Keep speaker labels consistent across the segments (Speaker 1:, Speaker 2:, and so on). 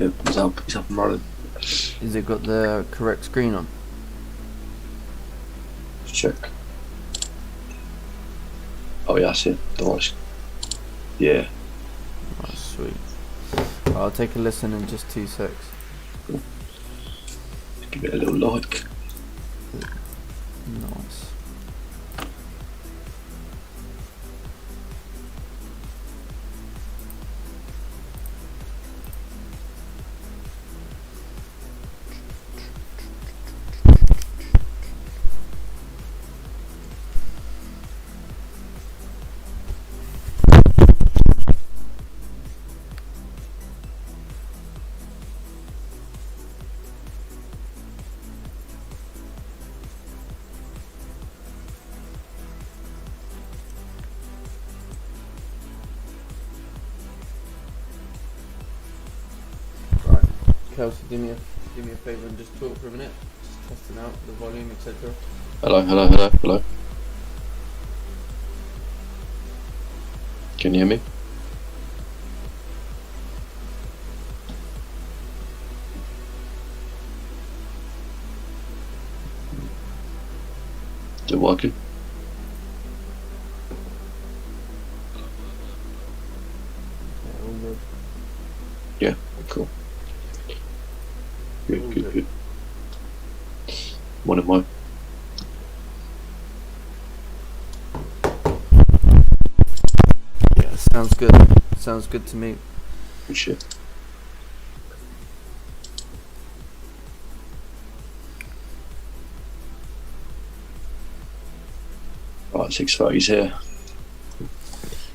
Speaker 1: Yeah, it's up and running.
Speaker 2: Is it got the correct screen on?
Speaker 1: Let's check. Oh yeah, that's it. Nice. Yeah.
Speaker 2: Oh, sweet. I'll take a listen in just 2 secs.
Speaker 1: Cool. Give it a little like.
Speaker 2: Nice. Kelsey, do me a favour and just talk for a minute. Just testing out the volume, etc.
Speaker 1: Hello. Can you hear me? Is it working?
Speaker 2: Yeah, all good.
Speaker 1: Yeah, cool. Good. One of mine.
Speaker 2: Yeah, sounds good. Sounds good to me.
Speaker 1: Good shit. Right, 6:30's here.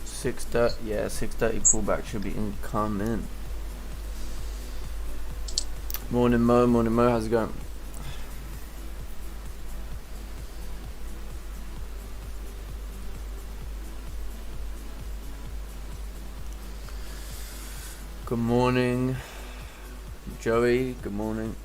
Speaker 2: 6:30. Yeah, 6:30 pullback should be incoming. Morning Mo. How's it going? Good morning, Joey. Good morning.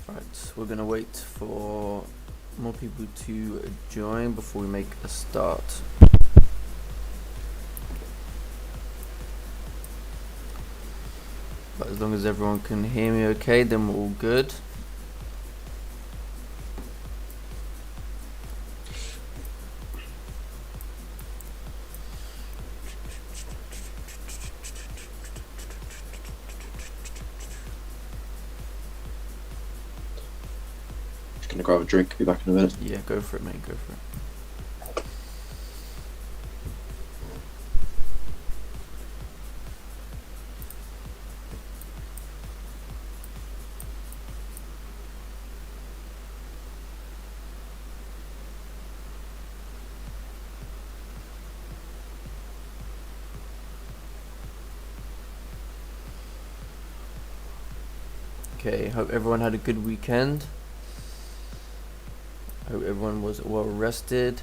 Speaker 2: Right, we're gonna wait for more people to join before we make a start. But as long as everyone can hear me okay, then we're all good.
Speaker 1: Just gonna grab a drink, be back in a minute.
Speaker 2: Yeah, go for it, mate, go for it. Okay, hope everyone had a good weekend. Hope everyone was well rested.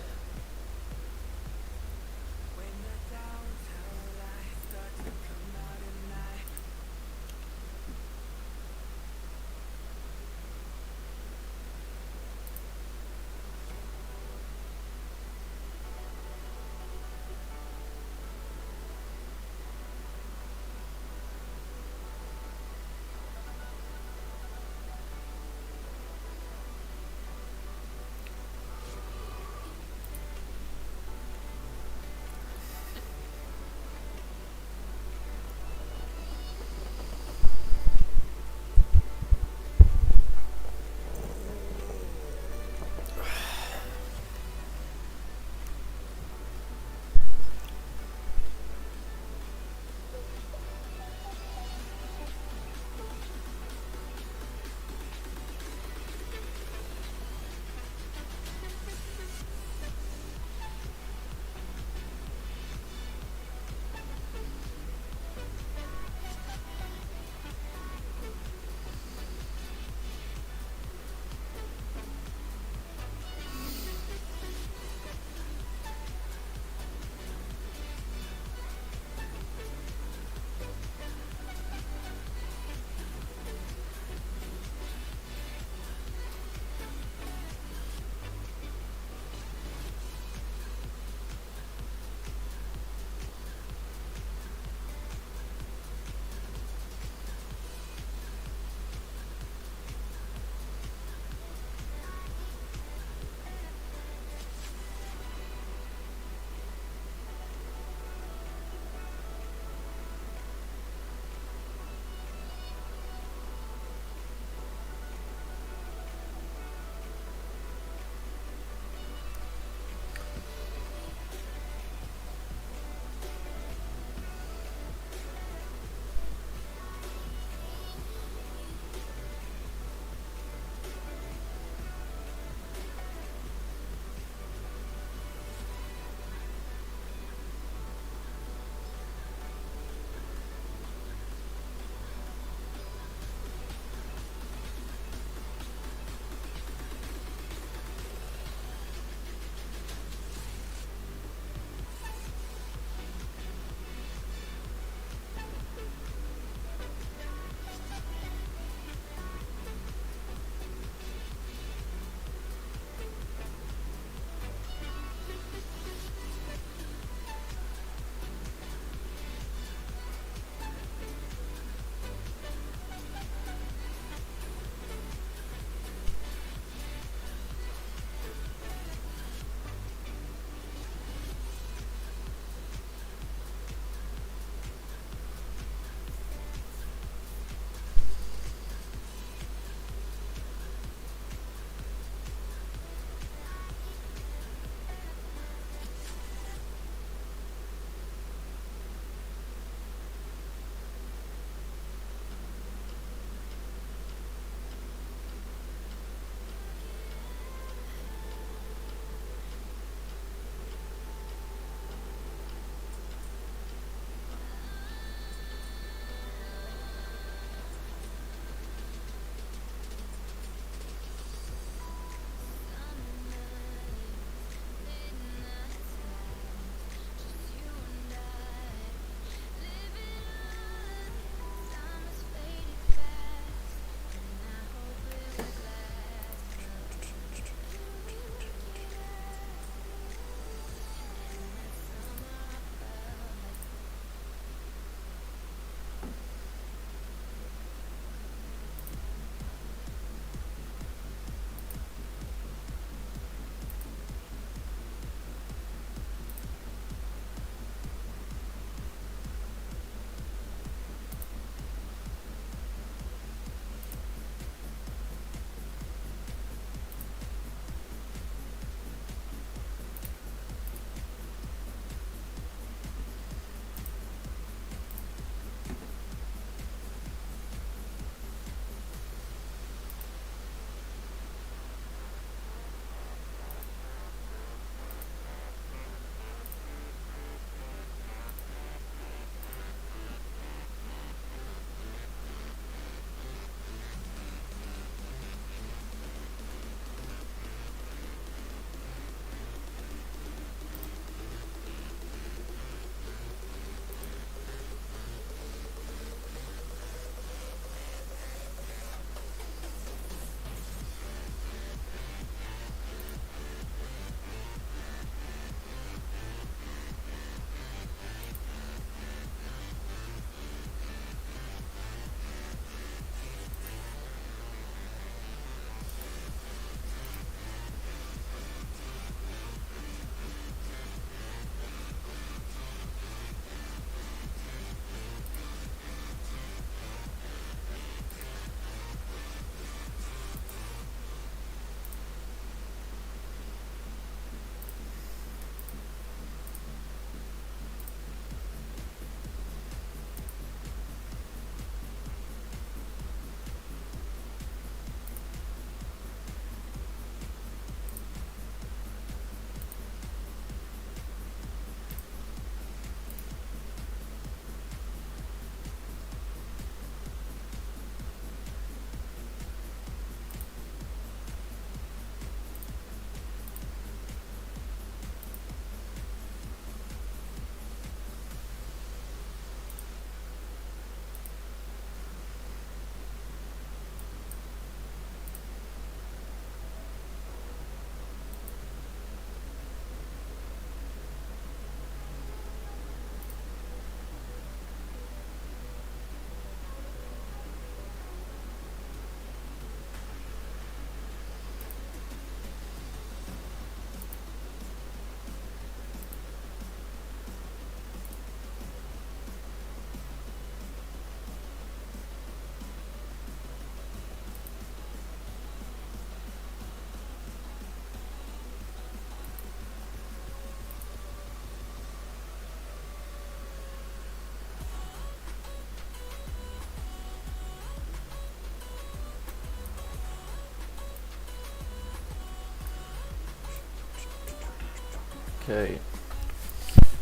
Speaker 2: Okay.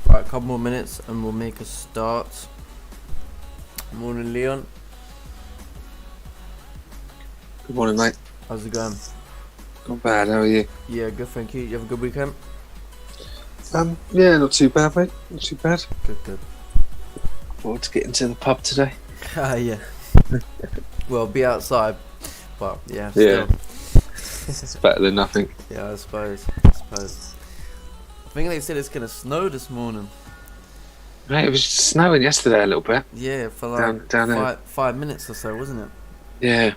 Speaker 2: Right, a couple more minutes and we'll make a start. Morning, Leon.
Speaker 3: Good morning, mate.
Speaker 2: How's it going?
Speaker 3: Not bad. How are you?
Speaker 2: Yeah, good, thank you. You have a good weekend?
Speaker 3: Yeah, not too bad, mate. Not too bad.
Speaker 2: Good.
Speaker 3: Forward to getting to the pub today.
Speaker 2: Yeah. Well, be outside, but yeah,
Speaker 3: Yeah.
Speaker 2: still.
Speaker 3: It's better than nothing.
Speaker 2: Yeah, I suppose. I think they said it's gonna snow this morning.
Speaker 3: Mate, it was snowing yesterday a little bit.
Speaker 2: Yeah, for like
Speaker 3: Down there.
Speaker 2: 5 minutes or so, wasn't it?
Speaker 3: Yeah.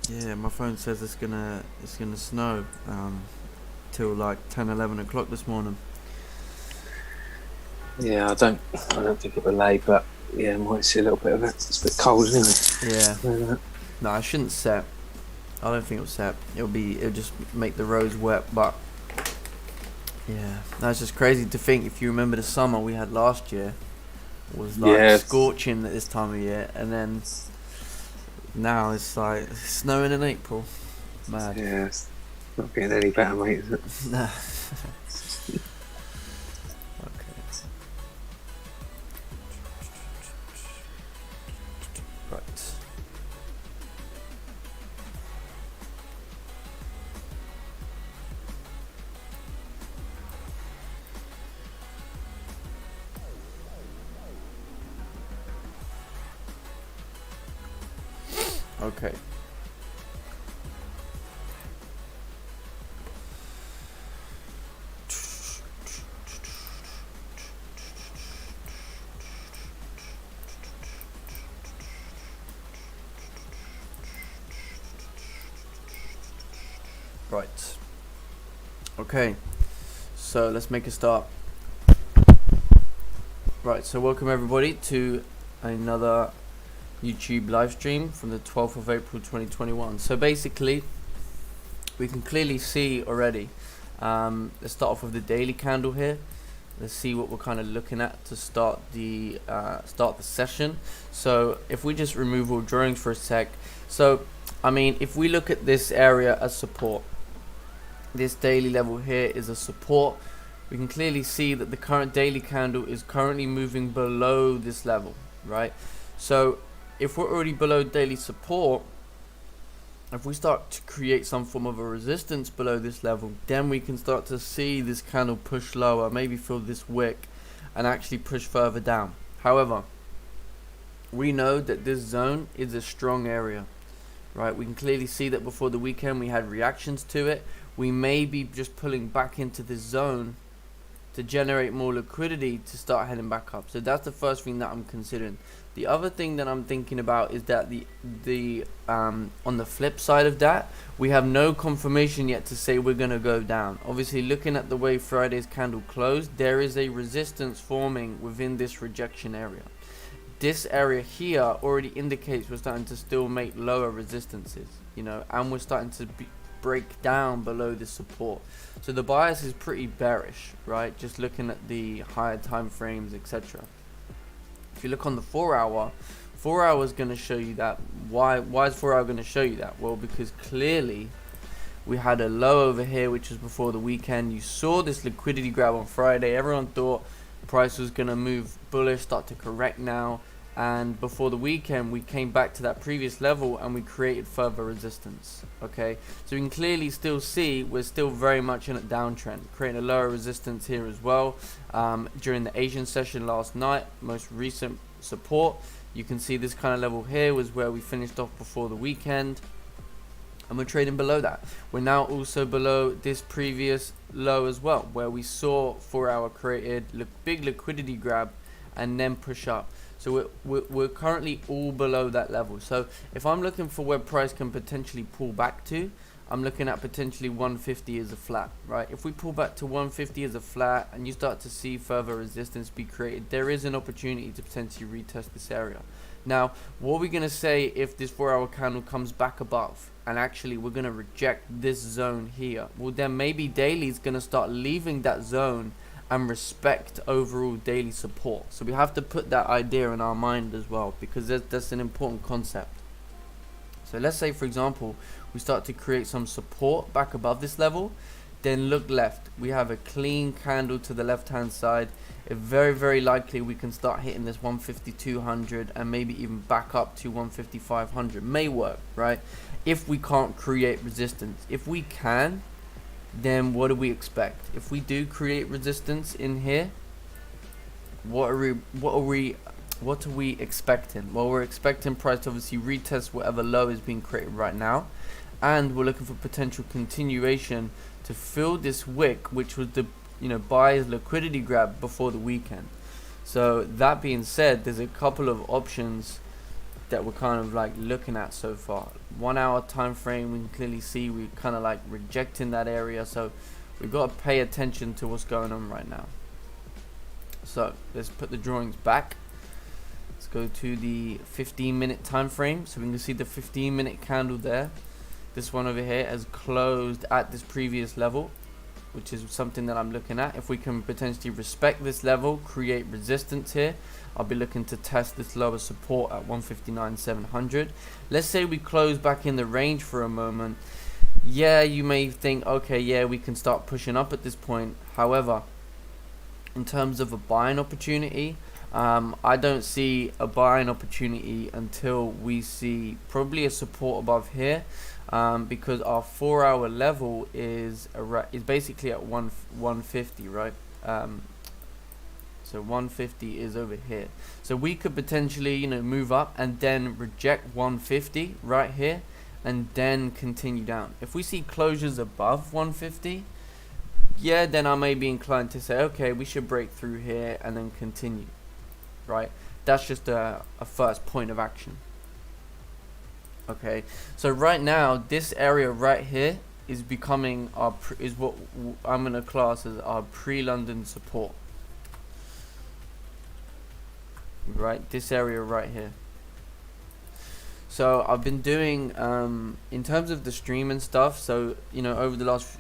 Speaker 2: Yeah, my phone says it's gonna snow till like 10-11 o'clock this morning.
Speaker 3: Yeah, I don't think it will lay, but yeah, I might see a little bit of it. It's a bit cold, isn't it?
Speaker 2: Yeah. No, I shouldn't set. I don't think it'll set. It'll just make the roads wet, but yeah, that's just crazy to think. If you remember the summer we had last year, it was like scorching at this time of year, and then now it's like snowing in April. Mad.
Speaker 3: Yeah, it's not getting any better, mate, is it?
Speaker 2: Nah. Okay. Right. Okay. Right. Okay. So let's make a start. Right. So welcome everybody to another YouTube live stream from the 12th of April 2021. So basically, we can clearly see already. Let's start off with the daily candle here. Let's see what we're kind of looking at to start the session. So if we just remove all drawings for a sec. So I mean, if we look at this area as support, this daily level here is a support. We can clearly see that the current daily candle is currently moving below this level, right? So if we're already below daily support, if we start to create some form of a resistance below this level, then we can start to see this candle push lower, maybe fill this wick and actually push further down. However, we know that this zone is a strong area, right? We can clearly see that before the weekend we had reactions to it. We may be just pulling back into this zone to generate more liquidity to start heading back up. So that's the first thing that I'm considering. The other thing that I'm thinking about is that on the flip side of that, we have no confirmation yet to say we're going to go down. Obviously, looking at the way Friday's candle closed, there is a resistance forming within this rejection area. This area here already indicates we're starting to still make lower resistances, you know, and we're starting to break down below the support. So the bias is pretty bearish, right? Just looking at the higher time frames, etc. If you look on the 4 hour, 4 hour is going to show you that. Why is 4 hour going to show you that? Well, because clearly we had a low over here, which was before the weekend. You saw this liquidity grab on Friday. Everyone thought the price was going to move bullish, start to correct now. And before the weekend, we came back to that previous level and we created further resistance. Okay, so we can clearly still see we're still very much in a downtrend, creating a lower resistance here as well. During the Asian session last night, most recent support, you can see this kind of level here was where we finished off before the weekend. And we're trading below that. We're now also below this previous low as well, where we saw 4 hour created big liquidity grab and then push up. So we're currently all below that level. So if I'm looking for where price can potentially pull back to, I'm looking at potentially 150 as a flat, right? If we pull back to 150 as a flat and you start to see further resistance be created, there is an opportunity to potentially retest this area. Now, what are we going to say if this 4 hour candle comes back above and actually we're going to reject this zone here? Well, then maybe daily is going to start leaving that zone and respect overall daily support. So we have to put that idea in our mind as well, because that's an important concept. So let's say, for example, we start to create some support back above this level, then look left. We have a clean candle to the left hand side. It's very likely we can start hitting this 150-200 and maybe even back up to 150-500. May work, right? If we can't create resistance. If we can, then what do we expect? If we do create resistance in here, what are we expecting? Well, we're expecting price to obviously retest whatever low is being created right now, and we're looking for potential continuation to fill this wick, which was the buyer's liquidity grab before the weekend. So that being said, there's a couple of options that we're kind of like looking at so far. 1 hour time frame, we can clearly see we're kind of like rejecting that area, so we've got to pay attention to what's going on right now. So let's put the drawings back. Let's go to the 15-minute time frame, so we can see the 15-minute candle there. This one over here has closed at this previous level, which is something that I'm looking at. If we can potentially respect this level, create resistance here, I'll be looking to test this lower support at 159.700. Let's say we close back in the range for a moment. Yeah, you may think, okay, yeah, we can start pushing up at this point. However, in terms of a buying opportunity, I don't see a buying opportunity until we see probably a support above here, because our 4 hour level is basically at 150, right? So 150 is over here, so we could potentially move up and then reject 150 right here and then continue down. If we see closures above 150, yeah, then I may be inclined to say, okay, we should break through here and then continue, right? That's just a first point of action. Okay, so right now this area right here is becoming is what I'm gonna class as our pre-London support, right? This area right here. So I've been doing in terms of the stream and stuff, so over the last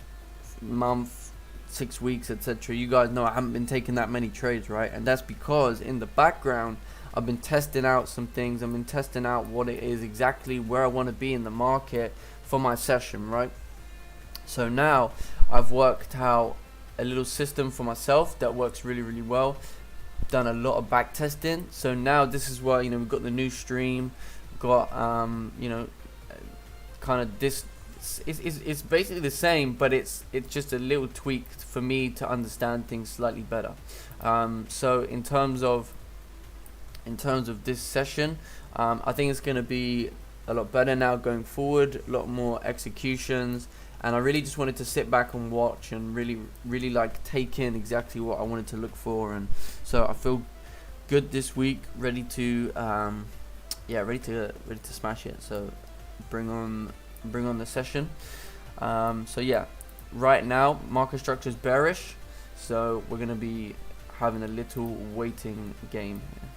Speaker 2: month, 6 weeks, etc., you guys know I haven't been taking that many trades, right? And that's because in the background I've been testing out some things. I've been testing out what it is exactly, where I want to be in the market for my session, right? So now I've worked out a little system for myself that works really well. Done a lot of back testing, so now this is where we've got the new stream, got kind of this. It's basically the same, but it's just a little tweak for me to understand things slightly better. So in terms of this session, I think it's going to be a lot better now going forward, a lot more executions, and I really just wanted to sit back and watch and really like take in exactly what I wanted to look for. And so I feel good this week, ready to smash it. So bring on the session. So yeah, right now market structure is bearish, so we're going to be having a little waiting game here.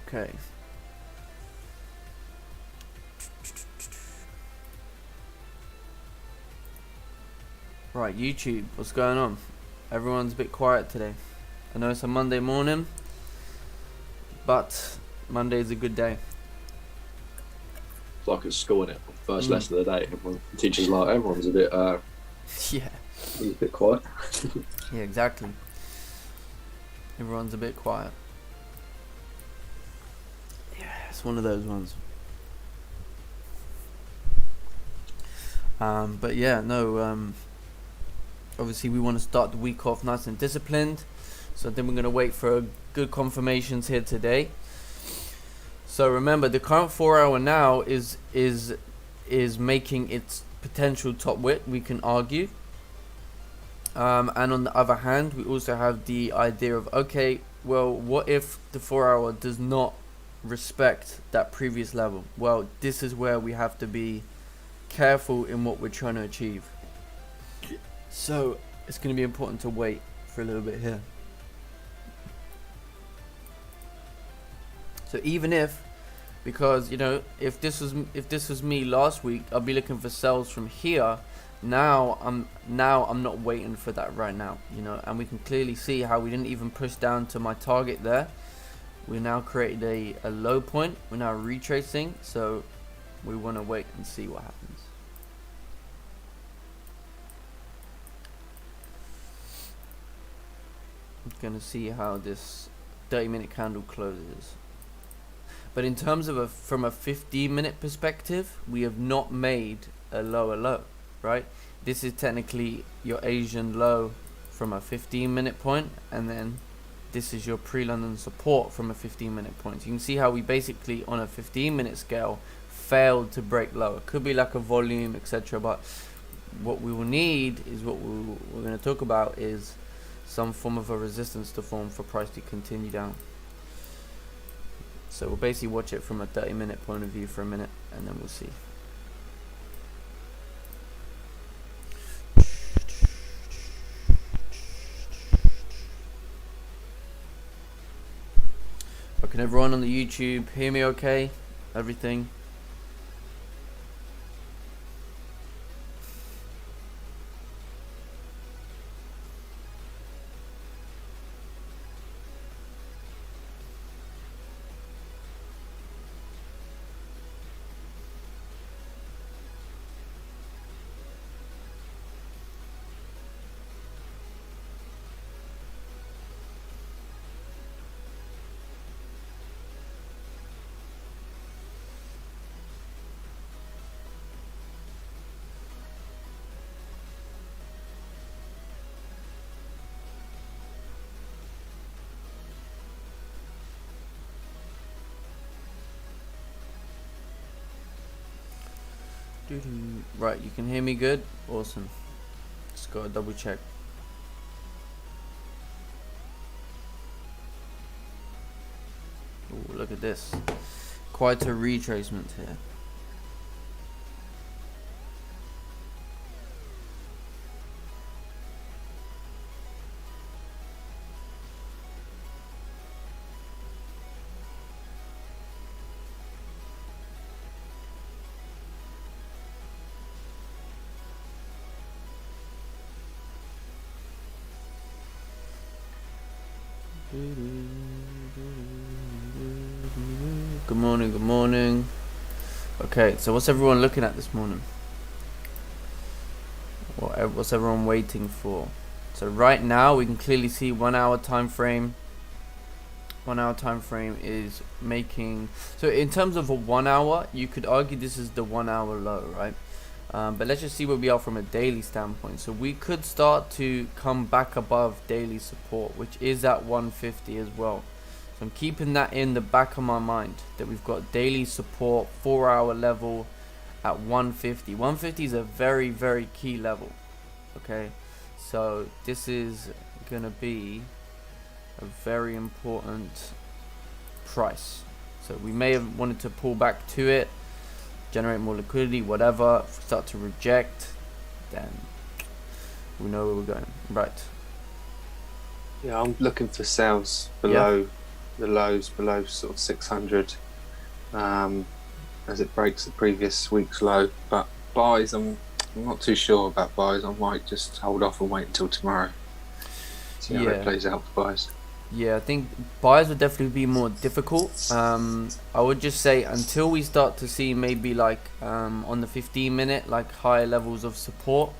Speaker 2: Okay, right, YouTube, what's going on? Everyone's a bit quiet today. I know it's a Monday morning, but Monday is a good day.
Speaker 1: It's like at school, innit? First lesson of the day. Everyone, the teacher's like, everyone's a bit,
Speaker 2: yeah,
Speaker 1: a bit quiet.
Speaker 2: yeah, exactly. Everyone's a bit quiet. Yeah, it's one of those ones. But yeah, no. Obviously, we want to start the week off nice and disciplined. So then we're going to wait for good confirmations here today. So remember, the current 4 hour now is making its potential top wick, we can argue. And on the other hand, we also have the idea of, okay, well, what if the 4 hour does not respect that previous level? Well, this is where we have to be careful in what we're trying to achieve. So it's going to be important to wait for a little bit here. So even if, because if this was me last week, I'll be looking for sells from here. Now I'm not waiting for that right now, and we can clearly see how we didn't even push down to my target there. We now created a low point. We're now retracing, so we want to wait and see what happens. going to see how this 30-minute candle closes. But in terms of from a 15-minute perspective, we have not made a lower low, right? This is technically your Asian low from a 15-minute point, and then this is your pre-London support from a 15-minute point. So you can see how we basically on a 15-minute scale failed to break lower. It could be like a volume, etc. But what we will need is what we're going to talk about is some form of a resistance to form for price to continue down. So we'll basically watch it from a 30-minute point of view for a minute, and then we'll see. Can everyone on the YouTube hear me okay? Everything? Right, you can hear me good? Awesome. Just gotta double check. Ooh, look at this. Quite a retracement here. Good morning, good morning. Okay, so what's everyone looking at this morning? What's everyone waiting for? So right now we can clearly see 1 hour time frame. 1 hour time frame is making, so in terms of a 1 hour, you could argue this is the 1 hour low, right? But let's just see where we are from a daily standpoint. So we could start to come back above daily support, which is at 150 as well. So I'm keeping that in the back of my mind, that we've got daily support 4 hour level at 150. 150 is a very, very key level. Okay, so this is gonna be a very important price. So we may have wanted to pull back to it, generate more liquidity, whatever. If we start to reject, then we know where we're going. Right.
Speaker 3: Yeah, I'm looking for sales below the lows, below sort of 600, as it breaks the previous week's low. But buys, I'm not too sure about buys. I might just hold off and wait until tomorrow. See how it plays out for buys.
Speaker 2: Yeah, I think buys would definitely be more difficult. I would just say until we start to see maybe like on the 15-minute like higher levels of support,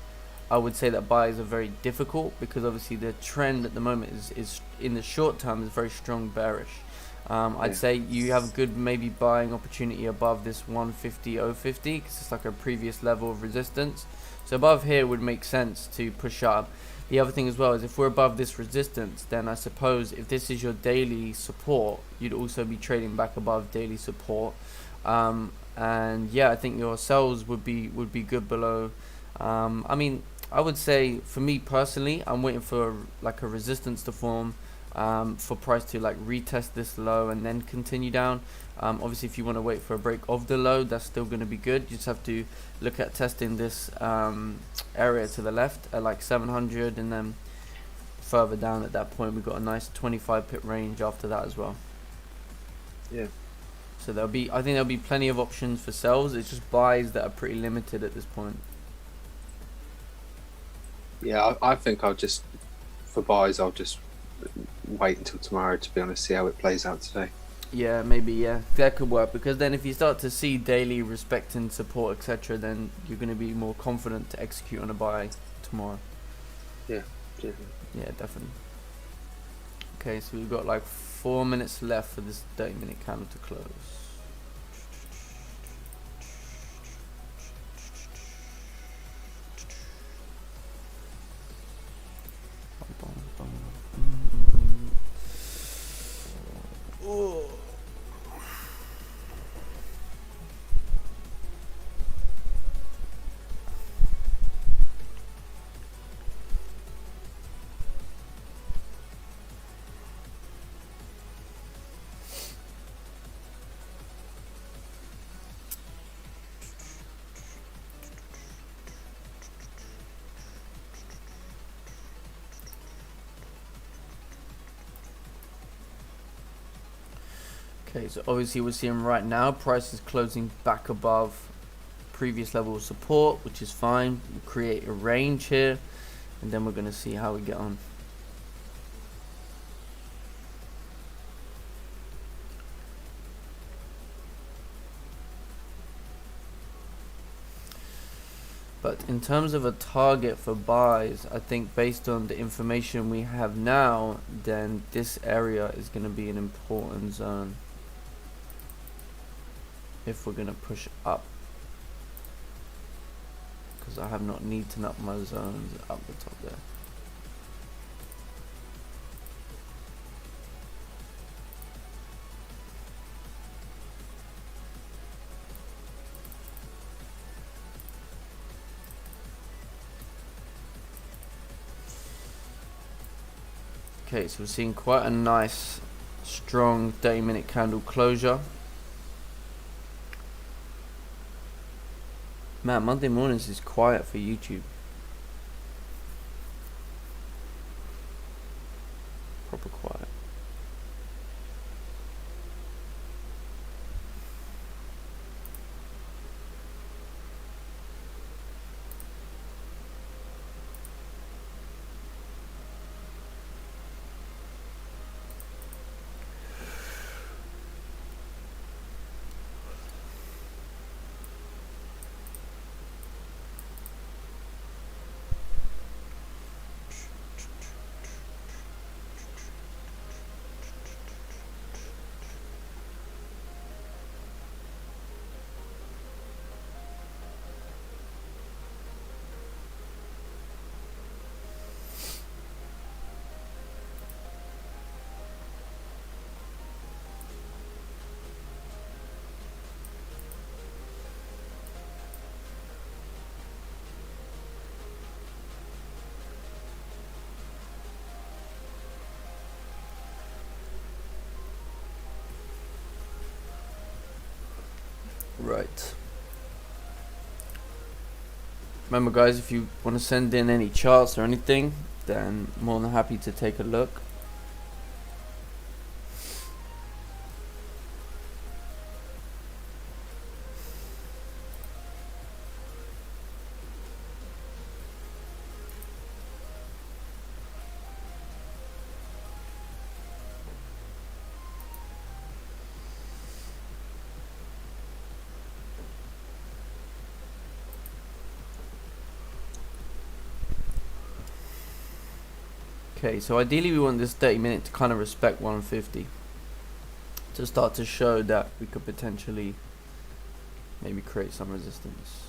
Speaker 2: I would say that buys are very difficult, because obviously the trend at the moment is in the short term is very strong bearish. I'd say you have a good maybe buying opportunity above this 150.050, because it's like a previous level of resistance. So above here would make sense to push up. The other thing as well is if we're above this resistance, then I suppose if this is your daily support, you'd also be trading back above daily support. And yeah, I think your sells would be good below. I mean, I would say for me personally, I'm waiting for like a resistance to form, for price to like retest this low and then continue down. Obviously if you want to wait for a break of the low, that's still going to be good. You just have to look at testing this area to the left at like 700, and then further down at that point we've got a nice 25 pip range after that as well.
Speaker 3: Yeah,
Speaker 2: so I think there'll be plenty of options for sells. It's just buys that are pretty limited at this point.
Speaker 3: Yeah, I think for buys, I'll just wait until tomorrow, to be honest, see how it plays out today.
Speaker 2: Yeah, maybe, yeah, that could work, because then if you start to see daily respecting support, etc., then you're going to be more confident to execute on a buy tomorrow.
Speaker 3: Yeah, definitely.
Speaker 2: Yeah, definitely. Okay, so we've got like 4 minutes left for this 30-minute candle to close. Oh. Okay, so obviously we're seeing right now price is closing back above previous level of support, which is fine. We'll create a range here, and then we're going to see how we get on. But in terms of a target for buys, I think based on the information we have now, then this area is going to be an important zone if we're going to push up, because I have not neaten up my zones up the top there. Okay, so we're seeing quite a nice strong 30-minute candle closure. Man, Monday mornings is quiet for YouTube. Proper quiet. Right. Remember guys, if you want to send in any charts or anything, then more than happy to take a look. Okay, so ideally we want this 30-minute to kind of respect 150 to start to show that we could potentially maybe create some resistance.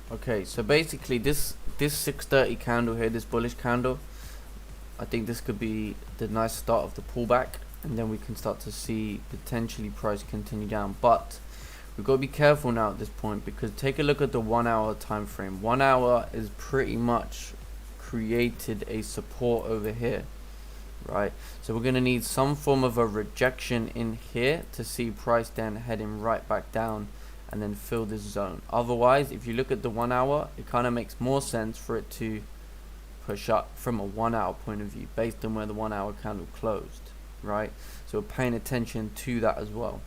Speaker 2: Okay, so basically this 630 candle here, this bullish candle, I think this could be the nice start of the pullback, and then we can start to see potentially price continue down. But we've got to be careful now at this point, because take a look at the 1 hour time frame. 1 hour is pretty much created a support over here, right? So we're going to need some form of a rejection in here to see price then heading right back down and then fill this zone. Otherwise, if you look at the 1 hour, it kind of makes more sense for it to push up from a 1 hour point of view based on where the 1 hour candle closed, right? So we're paying attention to that as well.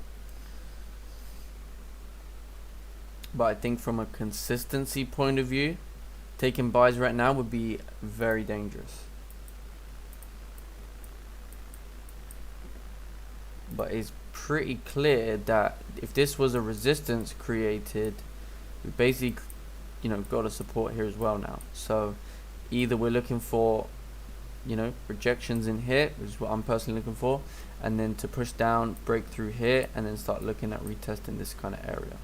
Speaker 2: But I think from a consistency point of view, taking buys right now would be very dangerous. But it's pretty clear that if this was a resistance created, we basically, you know, got a support here as well now. So either we're looking for, you know, rejections in here, which is what I'm personally looking for, and then to push down, break through here, and then start looking at retesting this kind of area.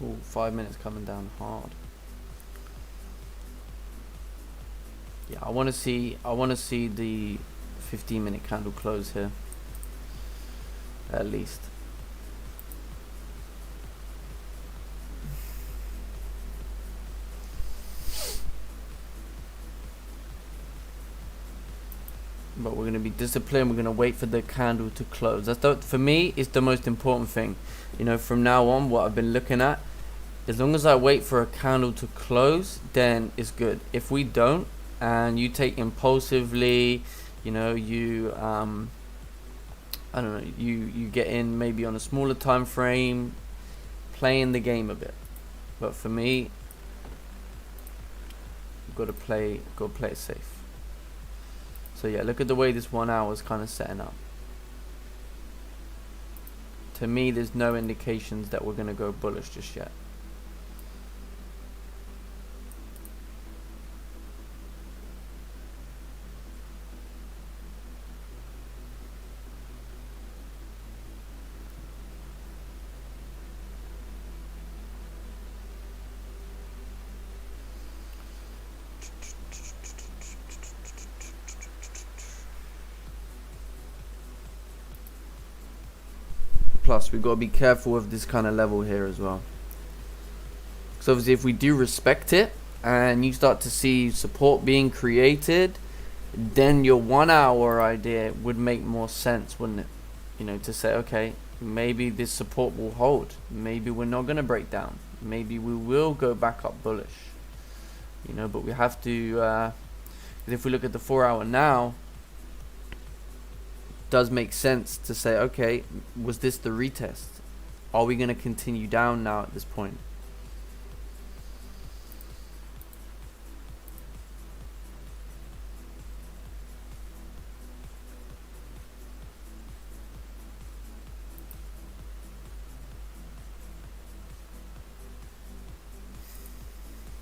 Speaker 2: Ooh, 5 minutes coming down hard. Yeah, I want to see the 15-minute candle close here, at least. But we're going to be disciplined. We're going to wait for the candle to close. For me, it's the most important thing. You know, from now on, what I've been looking at, as long as I wait for a candle to close, then it's good. If we don't, and you take impulsively, you know, you I don't know, you get in maybe on a smaller time frame, playing the game a bit. But for me, you've got to play it safe. So yeah, look at the way this 1 hour is kind of setting up. To me, there's no indications that we're going to go bullish just yet. Plus, we've got to be careful with this kind of level here as well. So obviously, if we do respect it and you start to see support being created, then your 1 hour idea would make more sense, wouldn't it? You know, to say, okay, maybe this support will hold. Maybe we're not going to break down. Maybe we will go back up bullish. You know, but we have to, if we look at the 4 hour now, does make sense to say, okay, was this the retest? Are we going to continue down now at this point?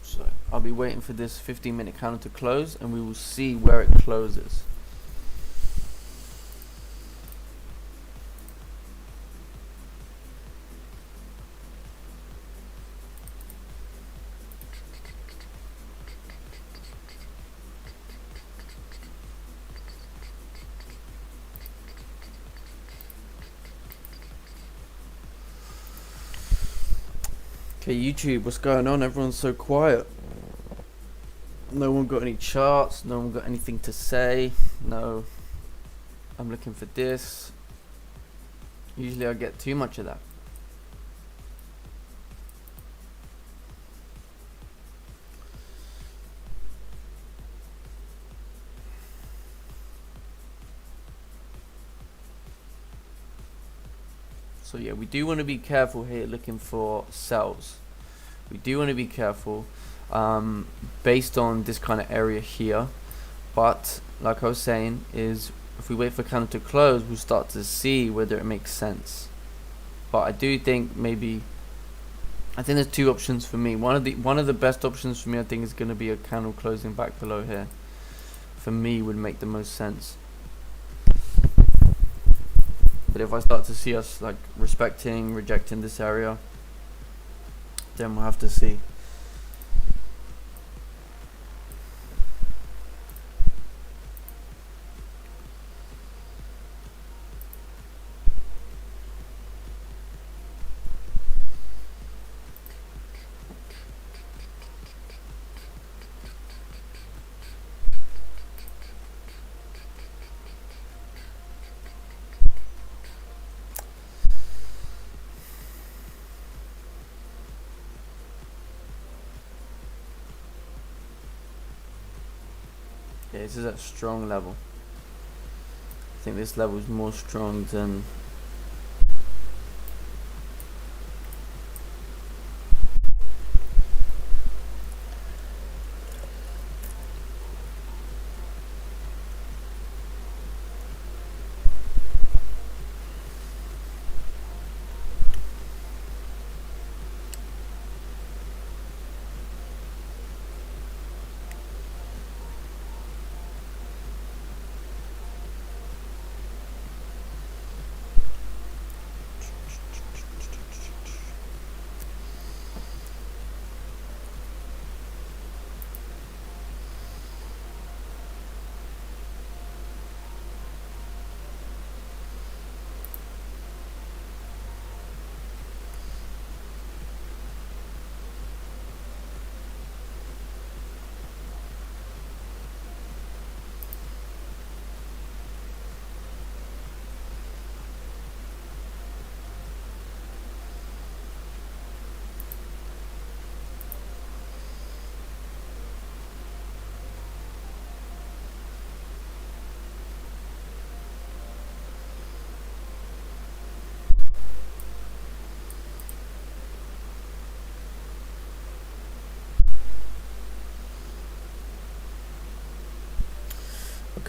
Speaker 2: So I'll be waiting for this 15-minute candle to close, and we will see where it closes. Okay, YouTube, what's going on? Everyone's so quiet. No one got any charts, no one got anything to say. No, I'm looking for this. Usually I get too much of that. So yeah, we do want to be careful here looking for sells. We do want to be careful based on this kind of area here. But like I was saying, is if we wait for candle to close, we'll start to see whether it makes sense. But I do think I think there's two options for me. One of the best options for me, I think, is going to be a candle closing back below here. For me, would make the most sense. But if I start to see us like rejecting this area, then we'll have to see. Yeah, this is a strong level. I think this level is more strong than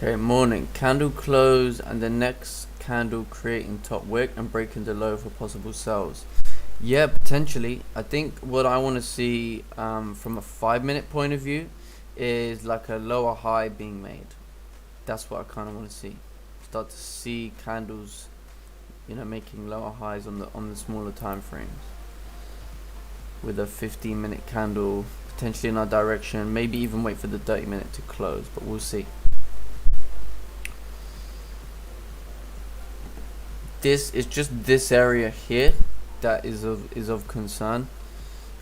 Speaker 2: okay, morning. Candle close and the next candle creating top wick and breaking the low for possible sells. Yeah, potentially. I think what I want to see from a 5-minute point of view is like a lower high being made. That's what I kind of want to see. Start to see candles, making lower highs on the smaller time frames. With a 15-minute candle potentially in our direction. Maybe even wait for the 30-minute to close, but we'll see. This is just this area here that is of concern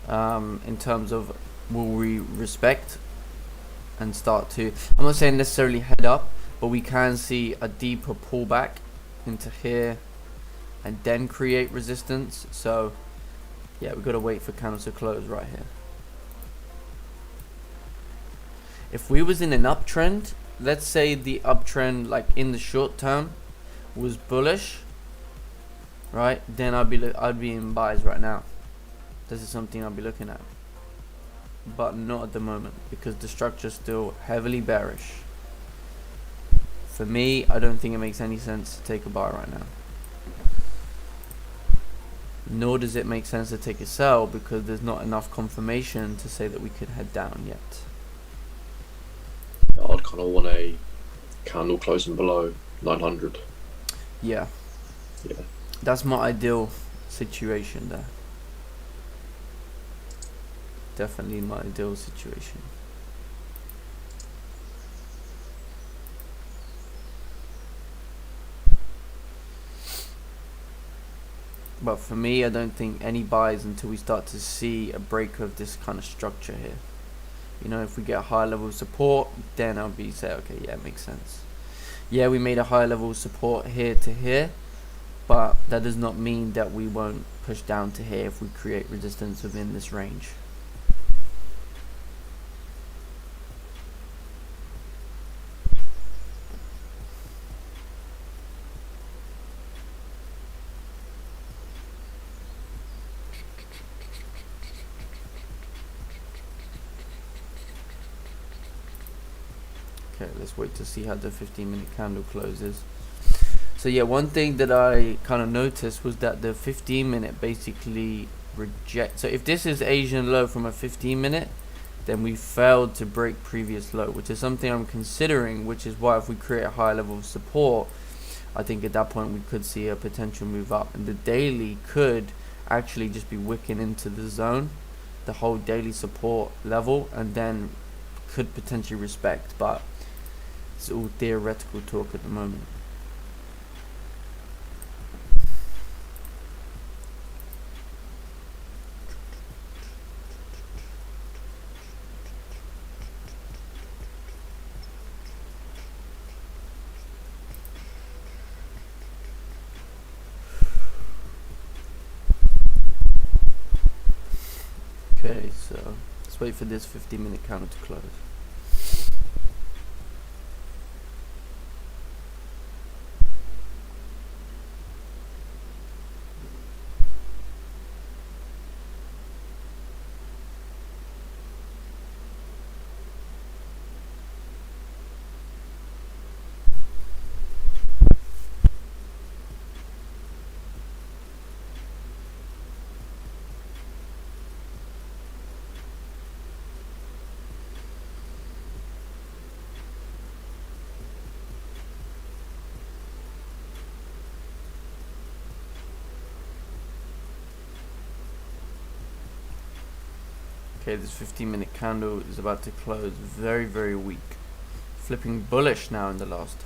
Speaker 2: in terms of will we respect and start to, I'm not saying necessarily head up, but we can see a deeper pullback into here and then create resistance. So yeah, we've got to wait for candles to close right here. If we was in an uptrend, let's say the uptrend like in the short term was bullish, right, then I'd be in buys right now. This is something I'll be looking at, but not at the moment because the structure is still heavily bearish. For me, I don't think it makes any sense to take a buy right now, nor does it make sense to take a sell because there's not enough confirmation to say that we could head down yet.
Speaker 1: I'd kind of want a candle closing below 900.
Speaker 2: Yeah,
Speaker 1: Yeah.
Speaker 2: that's my ideal situation there. Definitely my ideal situation. But for me, I don't think any buys until we start to see a break of this kind of structure here. If we get a high level of support, then I'll say, okay, yeah, it makes sense. Yeah, we made a high level of support here to here, but that does not mean that we won't push down to here if we create resistance within this range. Okay, let's wait to see how the 15-minute candle closes. So yeah, one thing that I kind of noticed was that the 15-minute basically reject. So if this is Asian low from a 15-minute, then we failed to break previous low, which is something I'm considering, which is why if we create a high level of support, I think at that point we could see a potential move up, and the daily could actually just be wicking into the zone, the whole daily support level, and then could potentially respect, but it's all theoretical talk at the moment. Okay, so let's wait for this 15-minute candle to close. Okay, this 15-minute candle is about to close very, very weak. Flipping bullish now in the last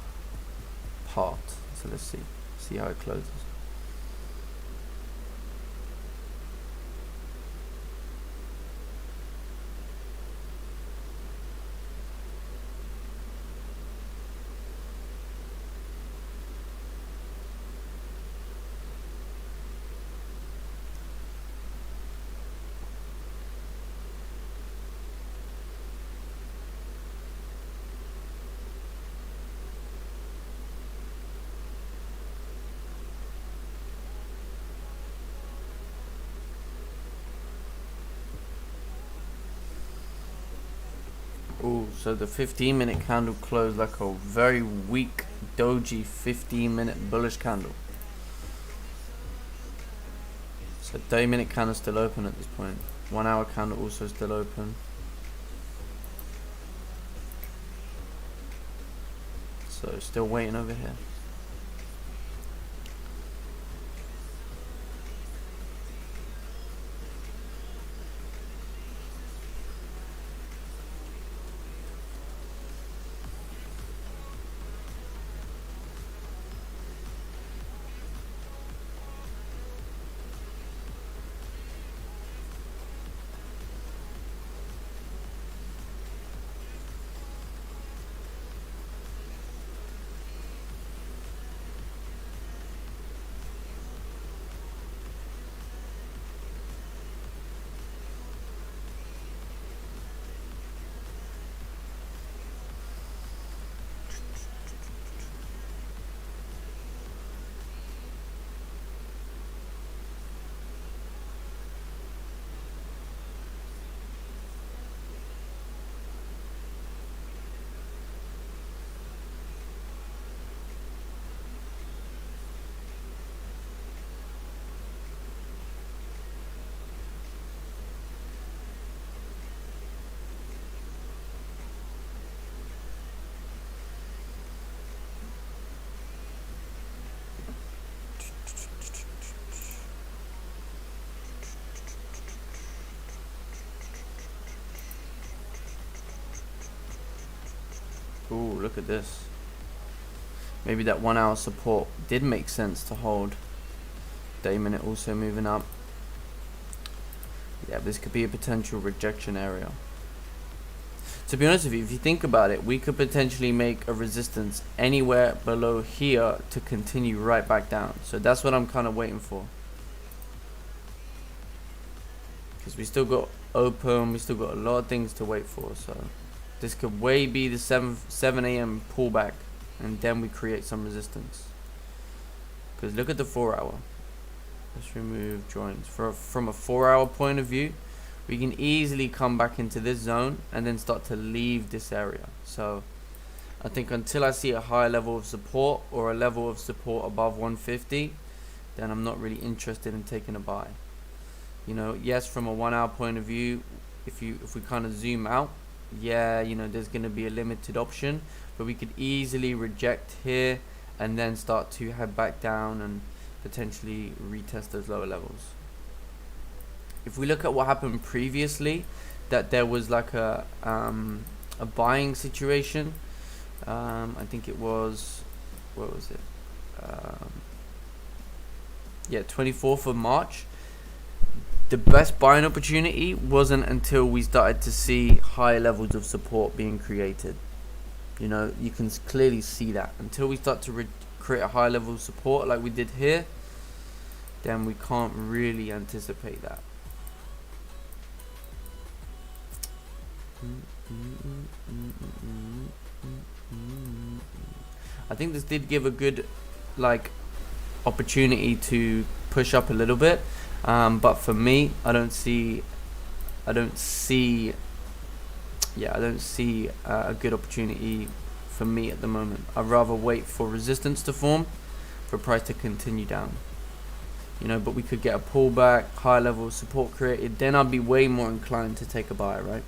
Speaker 2: part. So let's see how it closes. Oh, so the 15-minute candle closed like a very weak doji 15-minute bullish candle. So 30-minute candle still open at this point. 1 hour candle also still open. So still waiting over here. Ooh, look at this. Maybe that 1 hour support did make sense to hold. 30-minute also moving up. Yeah, this could be a potential rejection area. To be honest with you, if you think about it, we could potentially make a resistance anywhere below here to continue right back down. So that's what I'm kind of waiting for. Because we still got open, we still got a lot of things to wait for. So this could way be the 7 a.m. pullback, and then we create some resistance. Because look at the 4 hour. Let's remove joins. From a 4 hour point of view, we can easily come back into this zone and then start to leave this area. So I think until I see a higher level of support or a level of support above 150, then I'm not really interested in taking a buy. You know, yes, from a 1 hour point of view, if we kind of zoom out, yeah, you know, there's going to be a limited option, but we could easily reject here and then start to head back down and potentially retest those lower levels. If we look at what happened previously, that there was like a buying situation. I think it was, what was it? Yeah, 24th of March. The best buying opportunity wasn't until we started to see higher levels of support being created. You know, you can clearly see that. Until we start to create a higher level of support like we did here, then we can't really anticipate that. I think this did give a good opportunity to push up a little bit, but for me, I don't see a good opportunity for me at the moment. I'd rather wait for resistance to form, for price to continue down. You know, but we could get a pullback, high level of support created, then I'd be way more inclined to take a buy, right?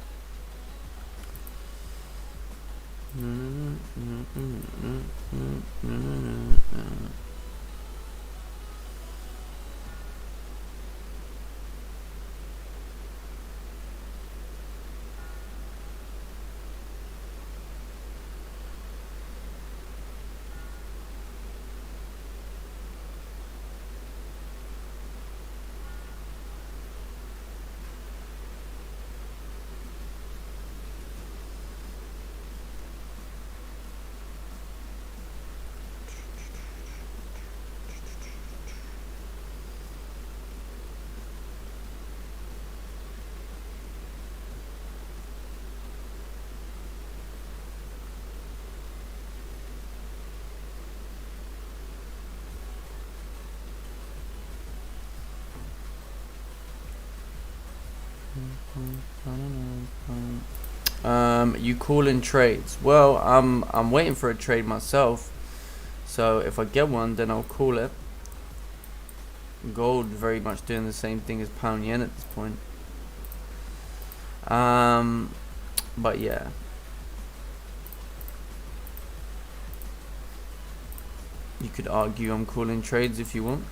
Speaker 2: You call in trades. Well, I'm waiting for a trade myself, so if I get one, then I'll call it. Gold very much doing the same thing as pound yen at this point. But yeah. You could argue I'm calling trades if you want.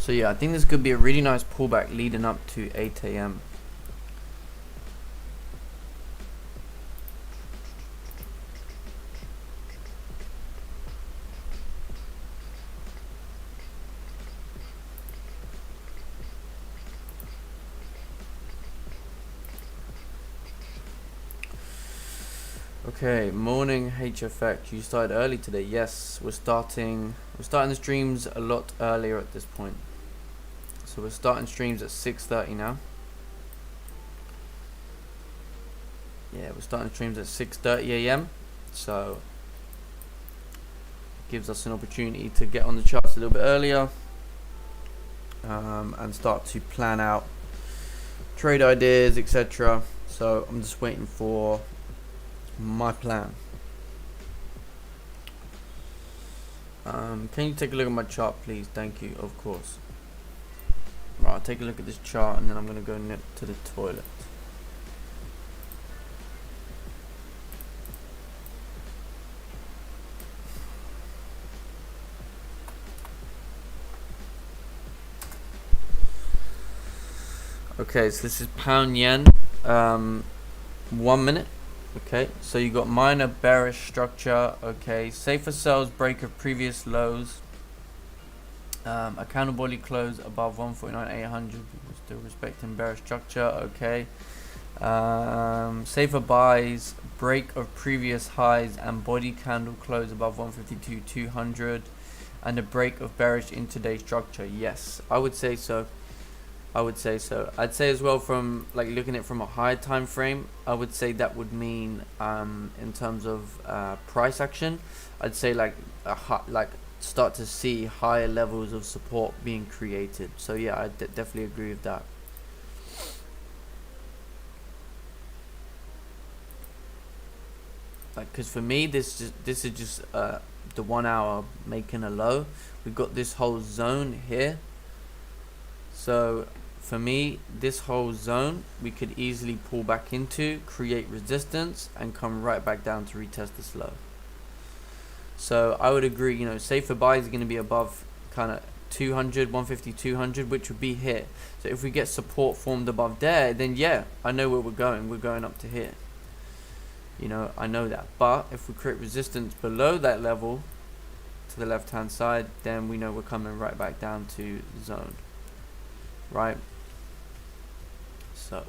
Speaker 2: So yeah, I think this could be a really nice pullback leading up to 8 a.m. Okay, morning HFX. You started early today. Yes, we're starting the streams a lot earlier at this point. So we're starting streams at 6:30 now. Yeah, we're starting streams at 6:30 a.m. So it gives us an opportunity to get on the charts a little bit earlier, and start to plan out trade ideas, etc. So I'm just waiting for my plan. Can you take a look at my chart, please? Thank you. Of course. Right, I'll take a look at this chart and then I'm gonna go nip to the toilet. Okay, so this is pound yen. 1 minute. Okay, so you got minor bearish structure. Okay, safer sells, break of previous lows. A candle body close above 149.800. Still respecting bearish structure. Okay. Safer buys, break of previous highs and body candle close above 152.200, and a break of bearish intraday structure. Yes, I would say so. I'd say as well, from like looking at it from a higher time frame, I would say that would mean in terms of price action, I'd say like start to see higher levels of support being created. So yeah, I definitely agree with that. Like, cause for me, this is just the 1 hour making a low. We've got this whole zone here. So for me, this whole zone we could easily pull back into, create resistance, and come right back down to retest this low. So I would agree, you know, safer buy is going to be above kind of 200, 150, 200, which would be here. So if we get support formed above there, then yeah, I know where we're going. We're going up to here. You know, I know that. But if we create resistance below that level to the left hand side, then we know we're coming right back down to zone. Right? So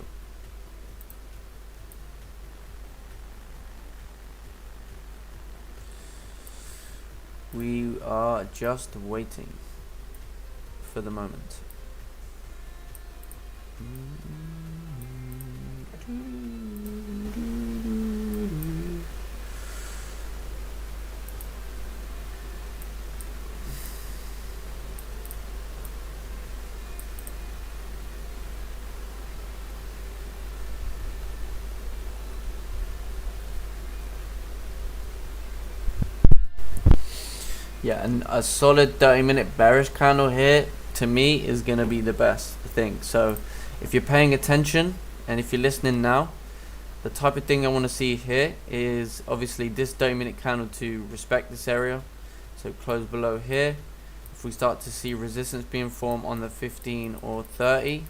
Speaker 2: we are just waiting for the moment. Yeah, and a solid 30-minute bearish candle here to me is going to be the best thing. So if you're paying attention and if you're listening now, the type of thing I want to see here is obviously this 30-minute candle to respect this area. So close below here. If we start to see resistance being formed on the 15 or 30,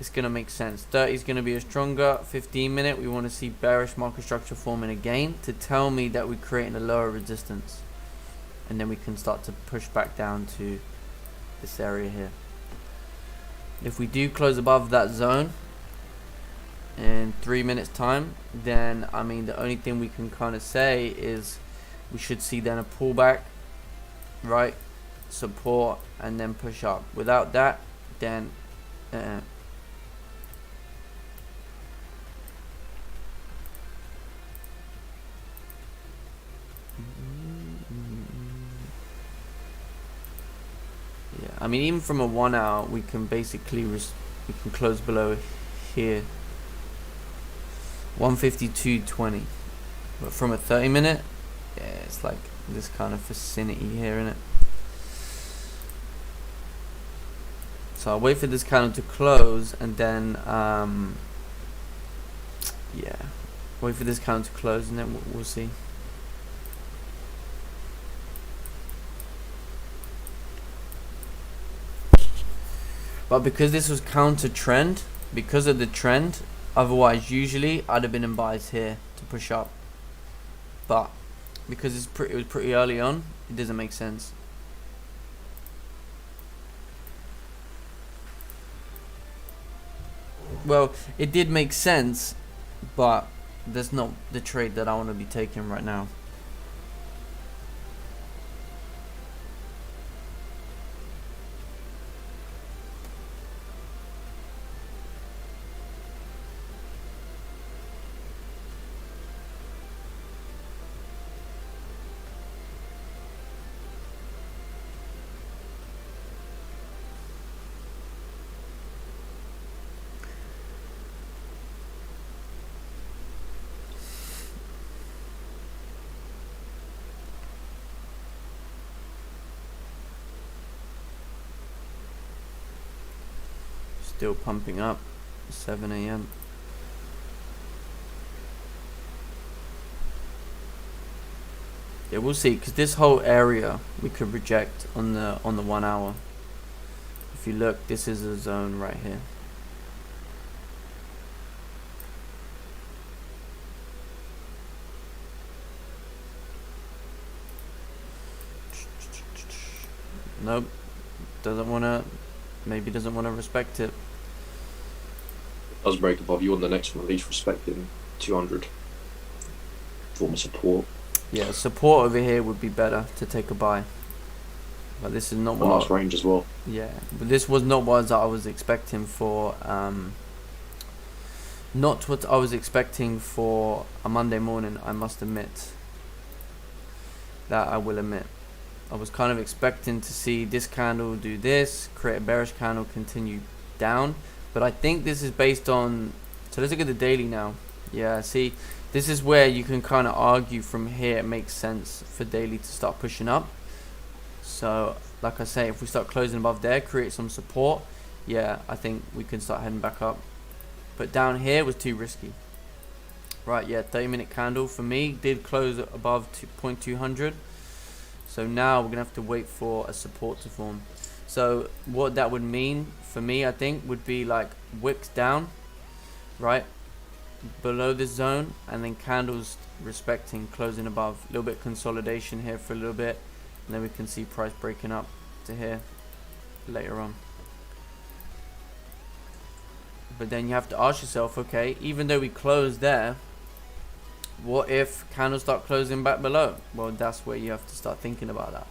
Speaker 2: it's going to make sense. 30 is going to be a stronger 15-minute. We want to see bearish market structure forming again to tell me that we're creating a lower resistance. And then we can start to push back down to this area here. If we do close above that zone in 3 minutes time, then I mean the only thing we can kind of say is we should see then a pullback, right, support, and then push up. Without that, then yeah, I mean, even from a 1 hour, we can basically we can close below here, 152.20. But from a 30-minute, yeah, it's like this kind of vicinity here, innit? So I'll wait for this candle to close, and then yeah, wait for this candle to close, and then we'll see. But because this was counter trend, because of the trend, otherwise usually I'd have been in buys here to push up. But because it was pretty early on, it doesn't make sense. Well, it did make sense, but that's not the trade that I want to be taking right now. Still pumping up, 7 a.m. Yeah, we'll see, because this whole area we could reject on the 1 hour. If you look, this is a zone right here. Nope, doesn't want to, maybe doesn't want to respect it.
Speaker 1: Does break above you on the next one, at least respecting 200 form of support.
Speaker 2: Yeah, support over here would be better to take a buy. But this is not
Speaker 1: The last range as well.
Speaker 2: Yeah, but this was not what I was expecting for. Not what I was expecting for a Monday morning. I must admit. That I will admit. I was kind of expecting to see this candle do this, create a bearish candle, continue down. But I think this is based on. So let's look at the daily now. Yeah, see, this is where you can kind of argue from here. It makes sense for daily to start pushing up. So, like I say, if we start closing above there, create some support, yeah, I think we can start heading back up. But down here was too risky. Right, yeah, 30-minute candle for me did close above 0.200. So now we're going to have to wait for a support to form. So what that would mean for me, I think, would be like wicks down, right, below this zone, and then candles respecting, closing above. A little bit consolidation here for a little bit. And then we can see price breaking up to here later on. But then you have to ask yourself, okay, even though we closed there, what if candles start closing back below? Well, that's where you have to start thinking about that.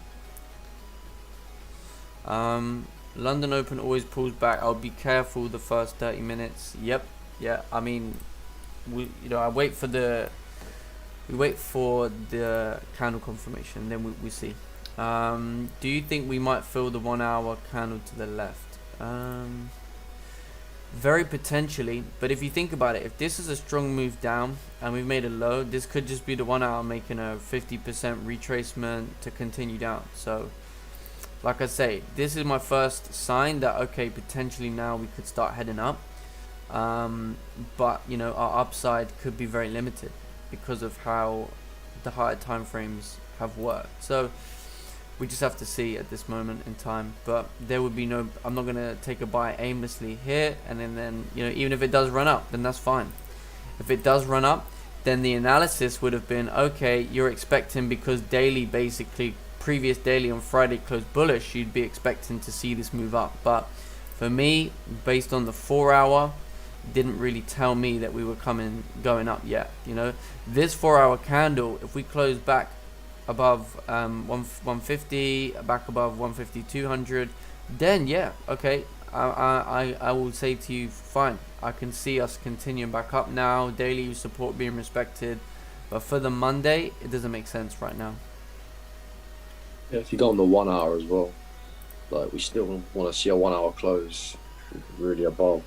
Speaker 2: London Open always pulls back. I'll be careful the first 30 minutes. Yep, yeah. I mean, I wait for the candle confirmation, then we see. Do you think we might fill the 1 hour candle to the left? Very potentially, but if you think about it, if this is a strong move down and we've made a low, this could just be the 1 hour making a 50% retracement to continue down. So like I say, this is my first sign that okay, potentially now we could start heading up, but you know, our upside could be very limited because of how the higher time frames have worked. So we just have to see at this moment in time. But there would be no, I'm not going to take a buy aimlessly here, and then you know, even if it does run up, then that's fine. If it does run up, then the analysis would have been, okay, you're expecting, because daily, basically previous daily on Friday closed bullish, you'd be expecting to see this move up. But for me, based on the 4 hour, didn't really tell me that we were going up yet. You know, this 4 hour candle, if we close back above 150, back above 150, 200, then yeah, okay, I will say to you, fine, I can see us continuing back up now, daily support being respected. But for the Monday, it doesn't make sense right now.
Speaker 1: Yeah, if you go on the 1 hour as well, like we still want to see a 1 hour close really above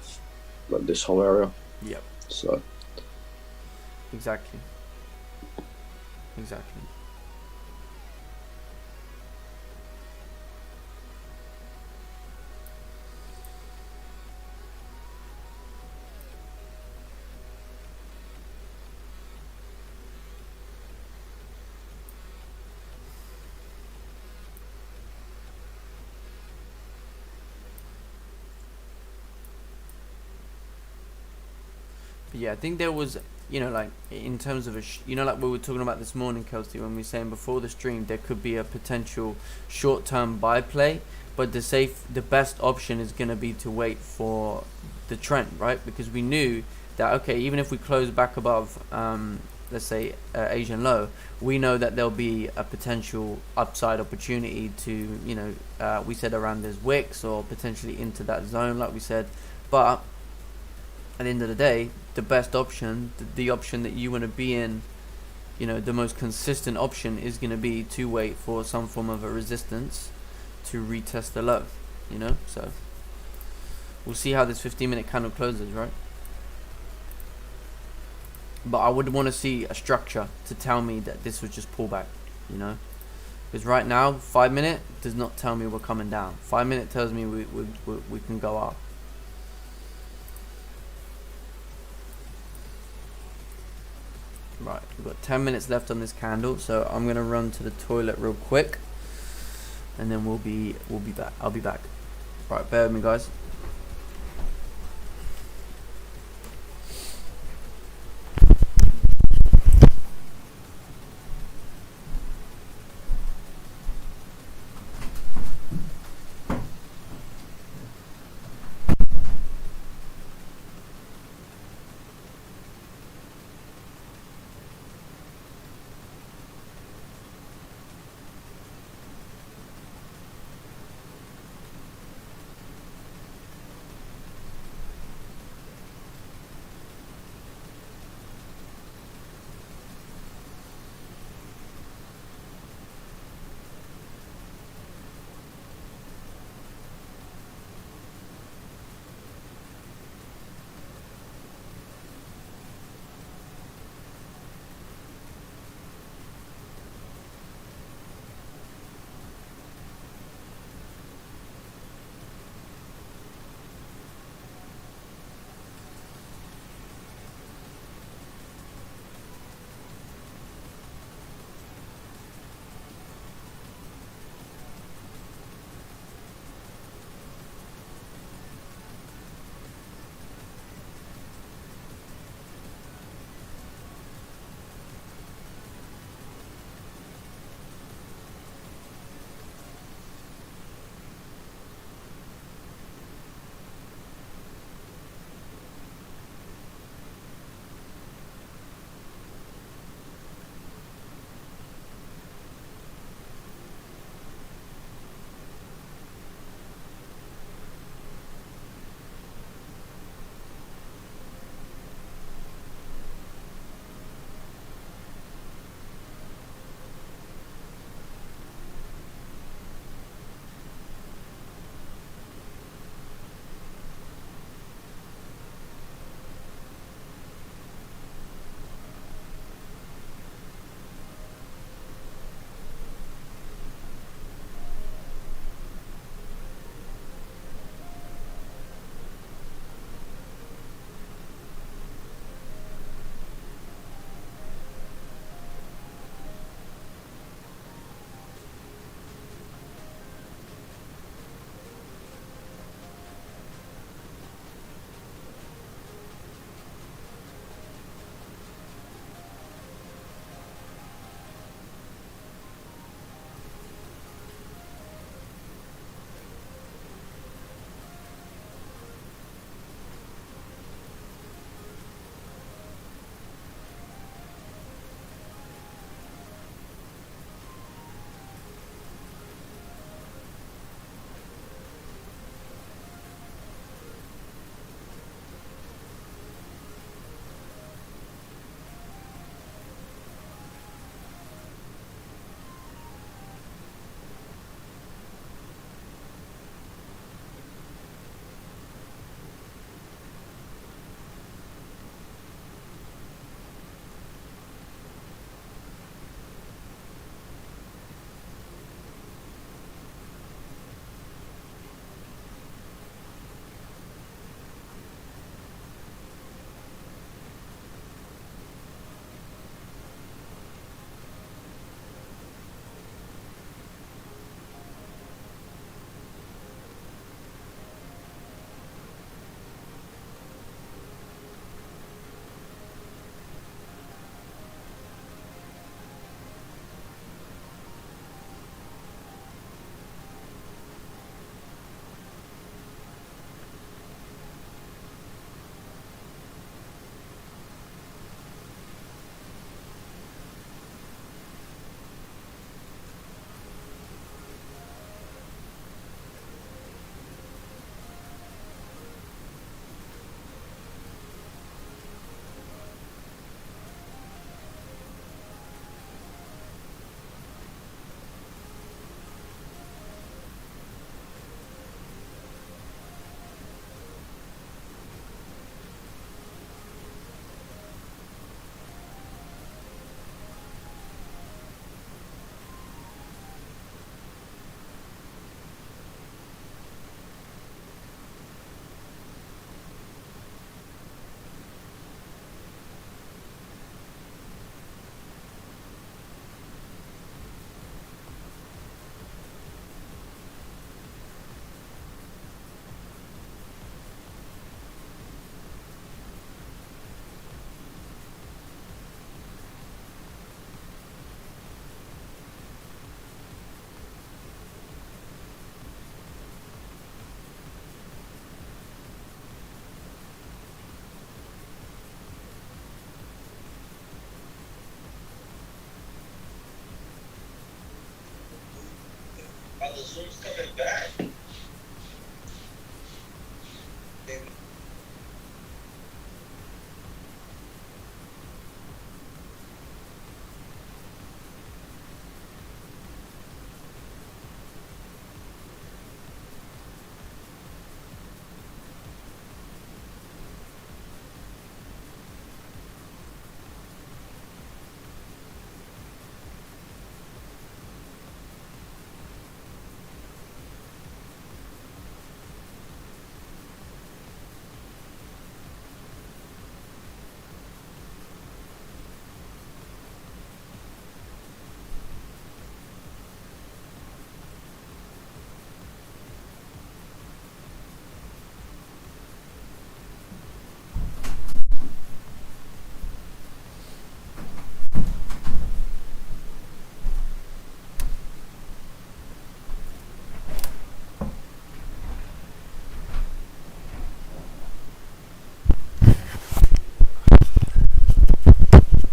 Speaker 1: like this whole area.
Speaker 2: Yep.
Speaker 1: So
Speaker 2: Exactly. Yeah, I think there was, like in terms of like we were talking about this morning, Kelsey, when we were saying before the stream, there could be a potential short-term buy play, but the best option is going to be to wait for the trend, right? Because we knew that, okay, even if we close back above, let's say Asian low, we know that there'll be a potential upside opportunity to, we said around this wicks or potentially into that zone, like we said, but at the end of the day, the best option, the option that you want to be in, the most consistent option is going to be to wait for some form of a resistance to retest the low, so we'll see how this 15-minute candle closes, right? But I would want to see a structure to tell me that this was just pullback, because right now 5-minute does not tell me we're coming down. 5-minute tells me we can go up. Right, we've got 10 minutes left on this candle, so I'm gonna run to the toilet real quick, and then we'll be back. I'll be back. Right, bear with me, guys.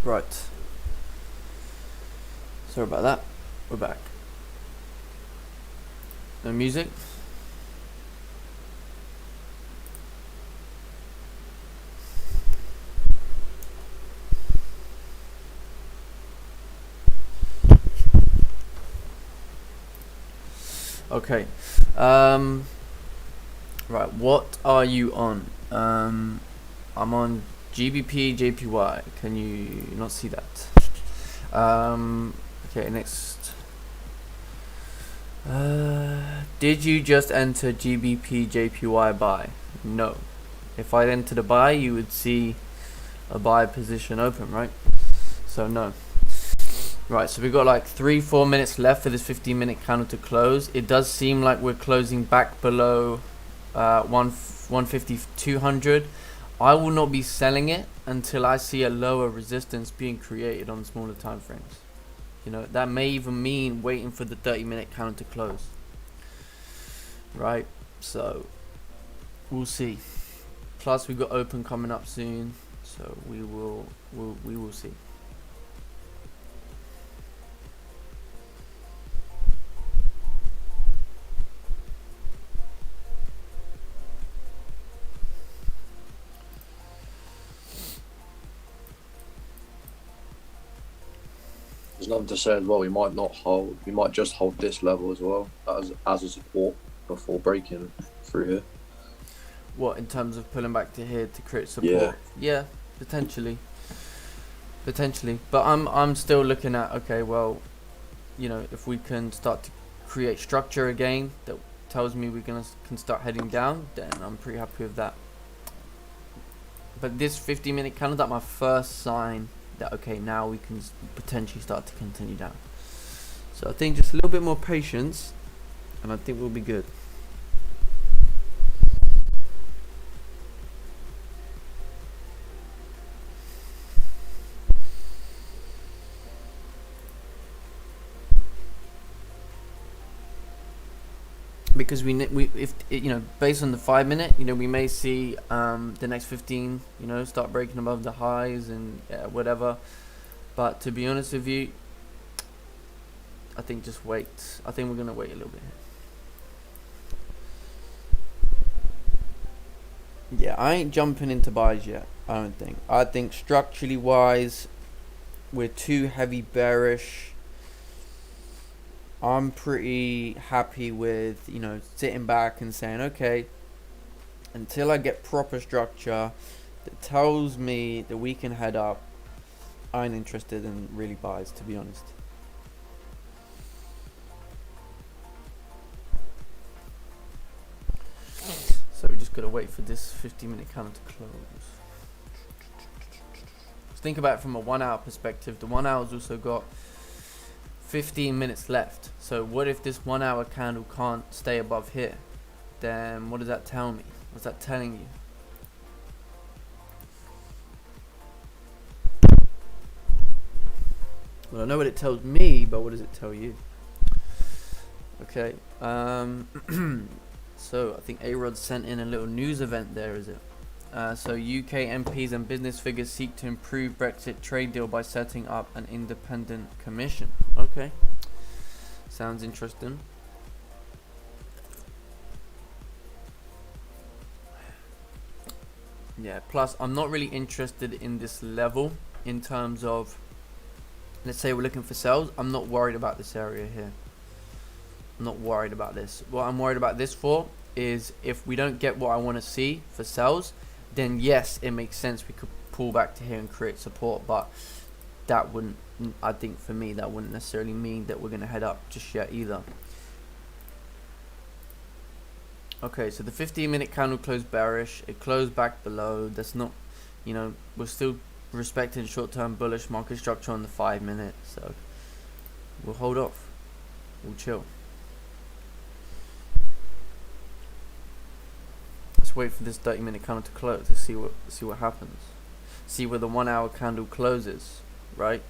Speaker 2: Right. Sorry about that. We're back. No music. Okay. Right. What are you on? I'm on GBP JPY. Can you not see that? Okay. Next. Did you just enter GBP JPY buy? No. If I enter the buy, you would see a buy position open, right? So no. Right, so we've got like 3-4 minutes left for this 15-minute candle to close. It does seem like we're closing back below 150 200. I will not be selling it until I see a lower resistance being created on smaller time frames. You know, that may even mean waiting for the 30-minute candle to close. Right, so we'll see. Plus we've got open coming up soon, so we will see.
Speaker 1: There's nothing to say as well. We might not hold. We might just hold this level as well as a support before breaking through here.
Speaker 2: What, in terms of pulling back to here to create support? Yeah, potentially. But I'm still looking at, okay, well, you know, if we can start to create structure again that tells me we can start heading down, then I'm pretty happy with that. But this 15-minute candle, that's my first sign that, okay, now we can potentially start to continue down. So I think just a little bit more patience and I think we'll be good. Because if you know, based on the 5-minute, you know, we may see the next 15, you know, start breaking above the highs and whatever. But to be honest with you, I think just wait. I think we're gonna wait a little bit here. Yeah, I ain't jumping into buys yet. I don't think. I think structurally wise, we're too heavy bearish. I'm pretty happy with, you know, sitting back and saying, okay, until I get proper structure that tells me that we can head up, I ain't interested in really buys, to be honest. So we just gotta wait for this 15-minute candle to close. Let's think about it from a 1 hour perspective. The 1 hour's also got 15 minutes left. So what if this 1 hour candle can't stay above here? Then what does that tell me? What's that telling you? Well, I know what it tells me, but what does it tell you? Okay. So I think A-Rod sent in a little news event there, is it? So UK MPs and business figures seek to improve Brexit trade deal by setting up an independent commission. Okay. Sounds interesting. Yeah, plus I'm not really interested in this level in terms of, let's say we're looking for sales. I'm not worried about this area here. I'm not worried about this. What I'm worried about this for is if we don't get what I want to see for sales, then yes, it makes sense. We could pull back to here and create support, but that wouldn't, I think for me, that wouldn't necessarily mean that we're going to head up just yet either. Okay, so the 15-minute candle closed bearish. It closed back below. That's not, we're still respecting short-term bullish market structure on the 5-minute. So we'll hold off. We'll chill. Let's wait for this 30-minute candle to close to see what happens. See where the 1-hour candle closes, right?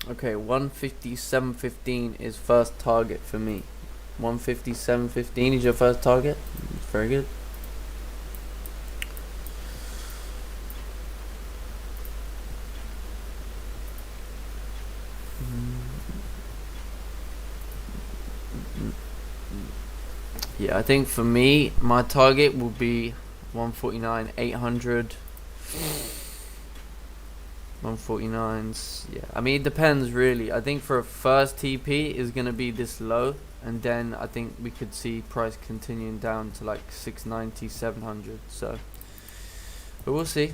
Speaker 2: Okay, 157.15 is first target for me. 157.15 is your first target. Very good. Yeah, I think for me, my target will be 149.800. 149s. Yeah, I mean, it depends really. I think for a first TP is going to be this low, and then I think we could see price continuing down to like 690, 700. So, but we'll see.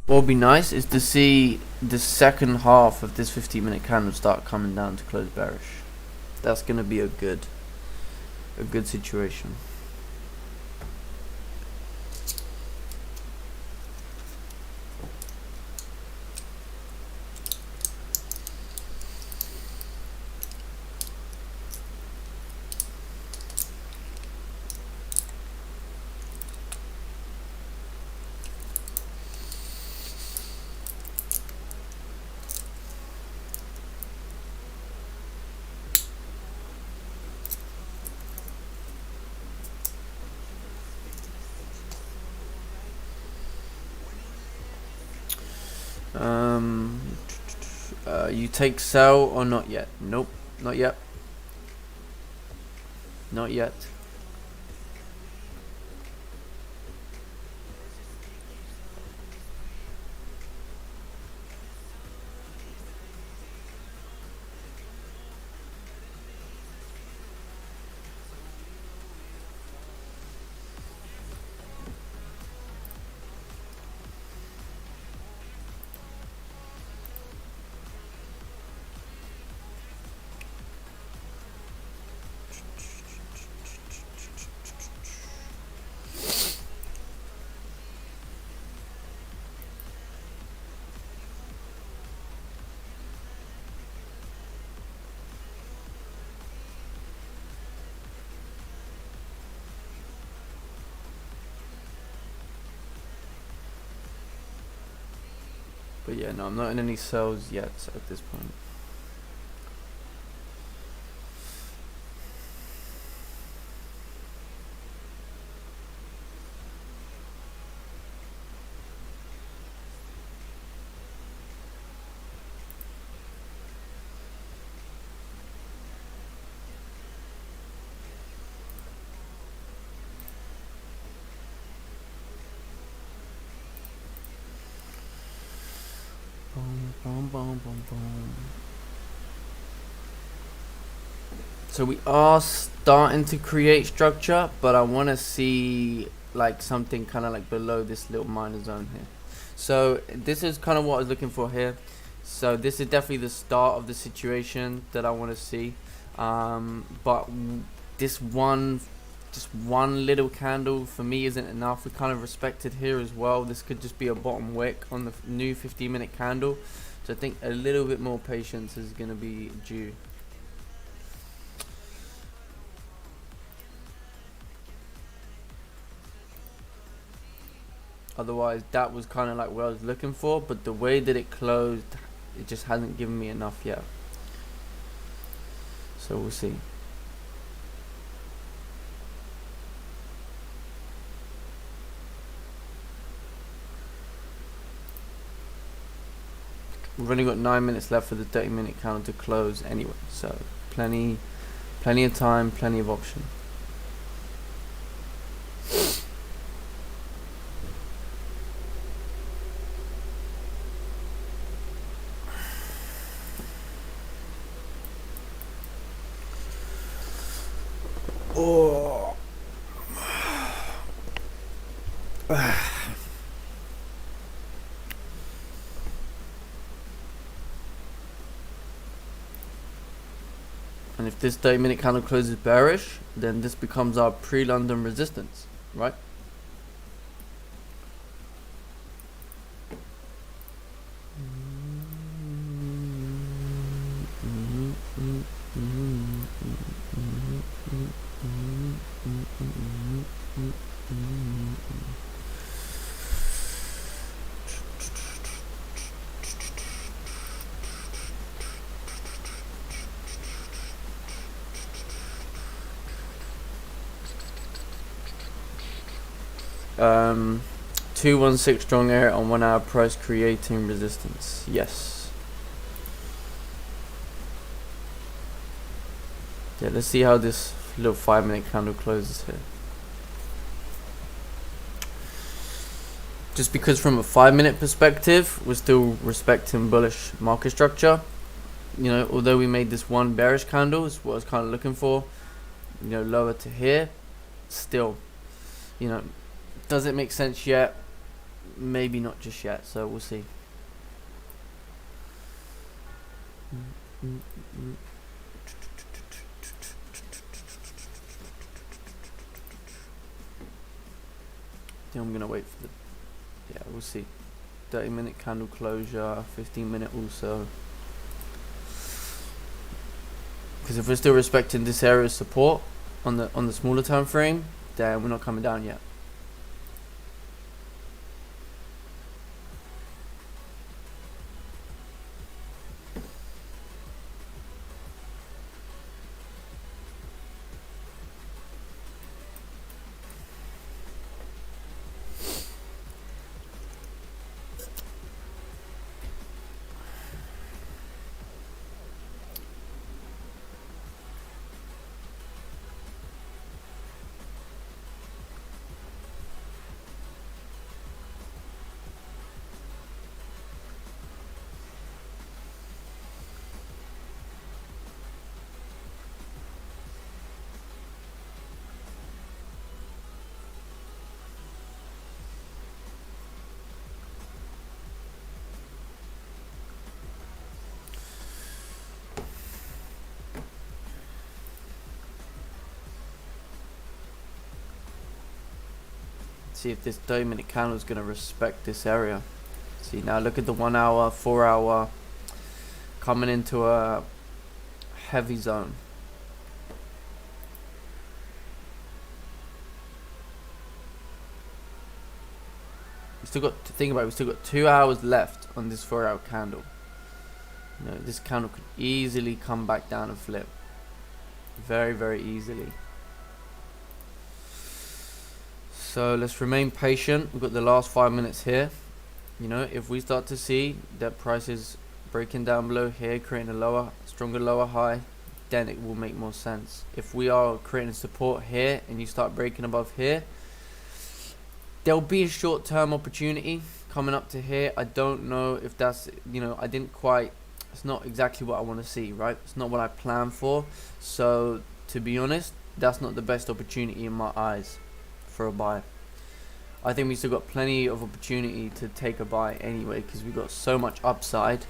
Speaker 2: What would be nice is to see the second half of this 15-minute candle start coming down to close bearish. That's going to be a good situation. You take sell or not yet? Nope, not yet. Not yet. But yeah, no, I'm not in any sells yet at this point. Boom, boom, boom, boom, boom. So we are starting to create structure, but I want to see like something kind of like below this little minor zone here. So this is kind of what I was looking for here. So this is definitely the start of the situation that I want to see. But this one, just one little candle for me isn't enough. We kind of respected here as well. This could just be a bottom wick on the new 15-minute candle. So I think a little bit more patience is going to be due. Otherwise, that was kind of like what I was looking for, but the way that it closed, it just hasn't given me enough yet. So we'll see. We've only got 9 minutes left for the 30-minute candle to close anyway, so plenty of time, plenty of option. Oh. And if this 30-minute candle closes bearish, then this becomes our pre-London resistance, right? Um, 216 strong area on 1 hour price creating resistance. Yes. Yeah, let's see how this little 5-minute candle closes here. Just because from a 5-minute perspective, we're still respecting bullish market structure. You know, although we made this one bearish candle, is what I was kind of looking for. You know, lower to here, still, you know, does it make sense yet? Maybe not just yet, so we'll see. Then I'm gonna wait for the, yeah, we'll see. 30-minute candle closure, 15-minute also. Because if we're still respecting this area of support on the smaller time frame, then we're not coming down yet. See if this 30-minute candle is going to respect this area. See, now look at the 1 hour, 4 hour coming into a heavy zone. We still got to think about it, we still got 2 hours left on this 4 hour candle. You know, this candle could easily come back down and flip. Very, very easily. So let's remain patient. We've got the last 5 minutes here. You know, if we start to see that price is breaking down below here, creating a lower, stronger lower high, then it will make more sense. If we are creating support here and you start breaking above here, there'll be a short-term opportunity coming up to here. I don't know if that's, I didn't quite, it's not exactly what I want to see, right? It's not what I planned for. So to be honest, that's not the best opportunity in my eyes for a buy. I think we still got plenty of opportunity to take a buy anyway, because we got so much upside.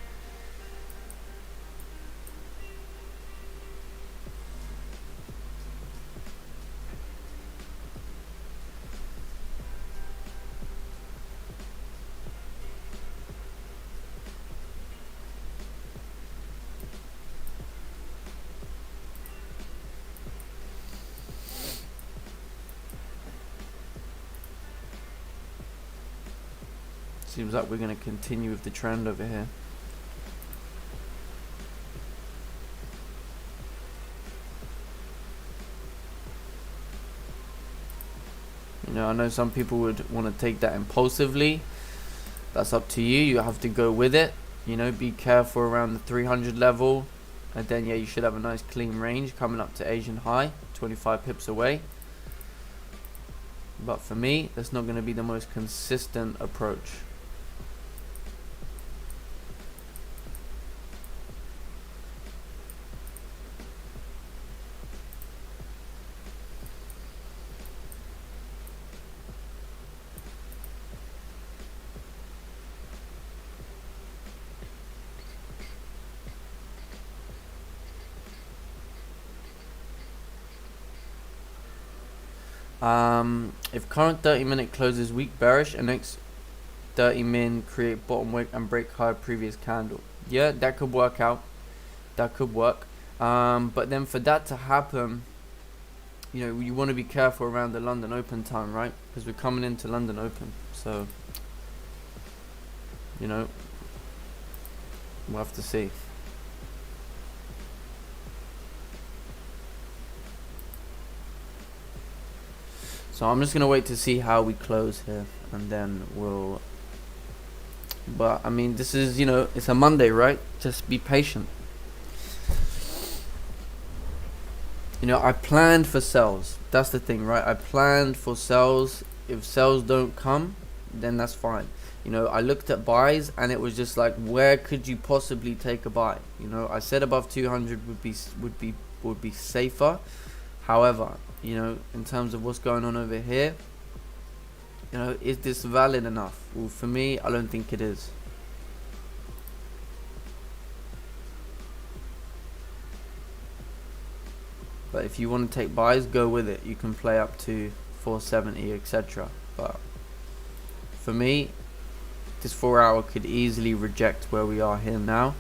Speaker 2: Seems like we're going to continue with the trend over here. I know some people would want to take that impulsively. That's up to you. You have to go with it. Be careful around the 300 level. And then, yeah, you should have a nice clean range coming up to Asian high, 25 pips away. But for me, that's not going to be the most consistent approach. If current 30-minute closes weak bearish and next 30-min create bottom wick and break higher previous candle, yeah, that could work out. That could work. But then for that to happen, you want to be careful around the London Open time, right? Because we're coming into London Open, so we'll have to see. So I'm just gonna wait to see how we close here, and then we'll. But I mean, this is it's a Monday, right? Just be patient. I planned for sells. That's the thing, right? I planned for sells. If sells don't come, then that's fine. I looked at buys, and it was just like, where could you possibly take a buy? I said above 200 would be safer. However, in terms of what's going on over here, is this valid enough? Well, for me, I don't think it is. But if you want to take buys, go with it. You can play up to 470, etc. But for me, this 4 hour could easily reject where we are here now.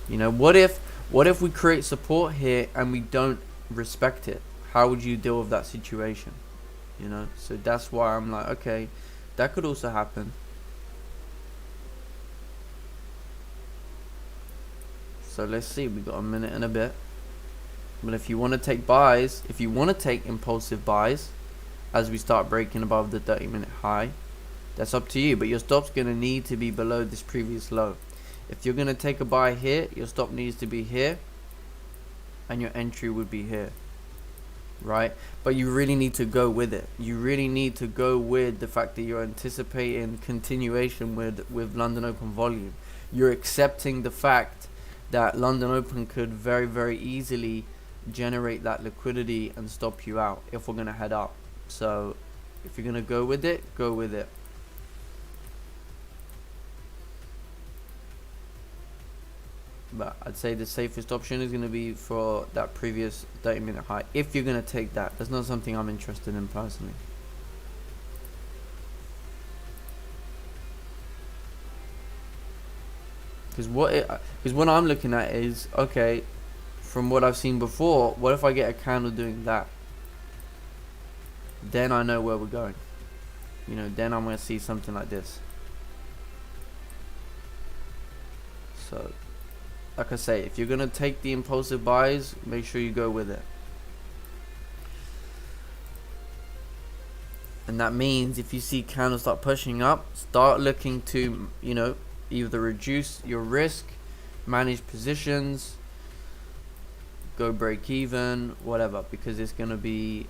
Speaker 2: What if we create support here and we don't respect it? How would you deal with that situation? So that's why I'm like, okay, that could also happen. So let's see, we got a minute and a bit. But if you want to take buys, if you want to take impulsive buys as we start breaking above the 30-minute high, that's up to you. But your stop's going to need to be below this previous low. If you're going to take a buy here, your stop needs to be here, and your entry would be here, right? But you really need to go with it. You really need to go with the fact that you're anticipating continuation with London Open volume. You're accepting the fact that London Open could very, very easily generate that liquidity and stop you out if we're going to head up. So if you're going to go with it, go with it. But I'd say the safest option is going to be for that previous 30-minute high. If you're going to take that, that's not something I'm interested in personally. Because what I'm looking at is, okay, from what I've seen before, what if I get a candle doing that? Then I know where we're going. Then I'm going to see something like this. So like I say, if you're going to take the impulsive buys, make sure you go with it. And that means if you see candles start pushing up, start looking to, either reduce your risk, manage positions, go break even, whatever, because it's going to be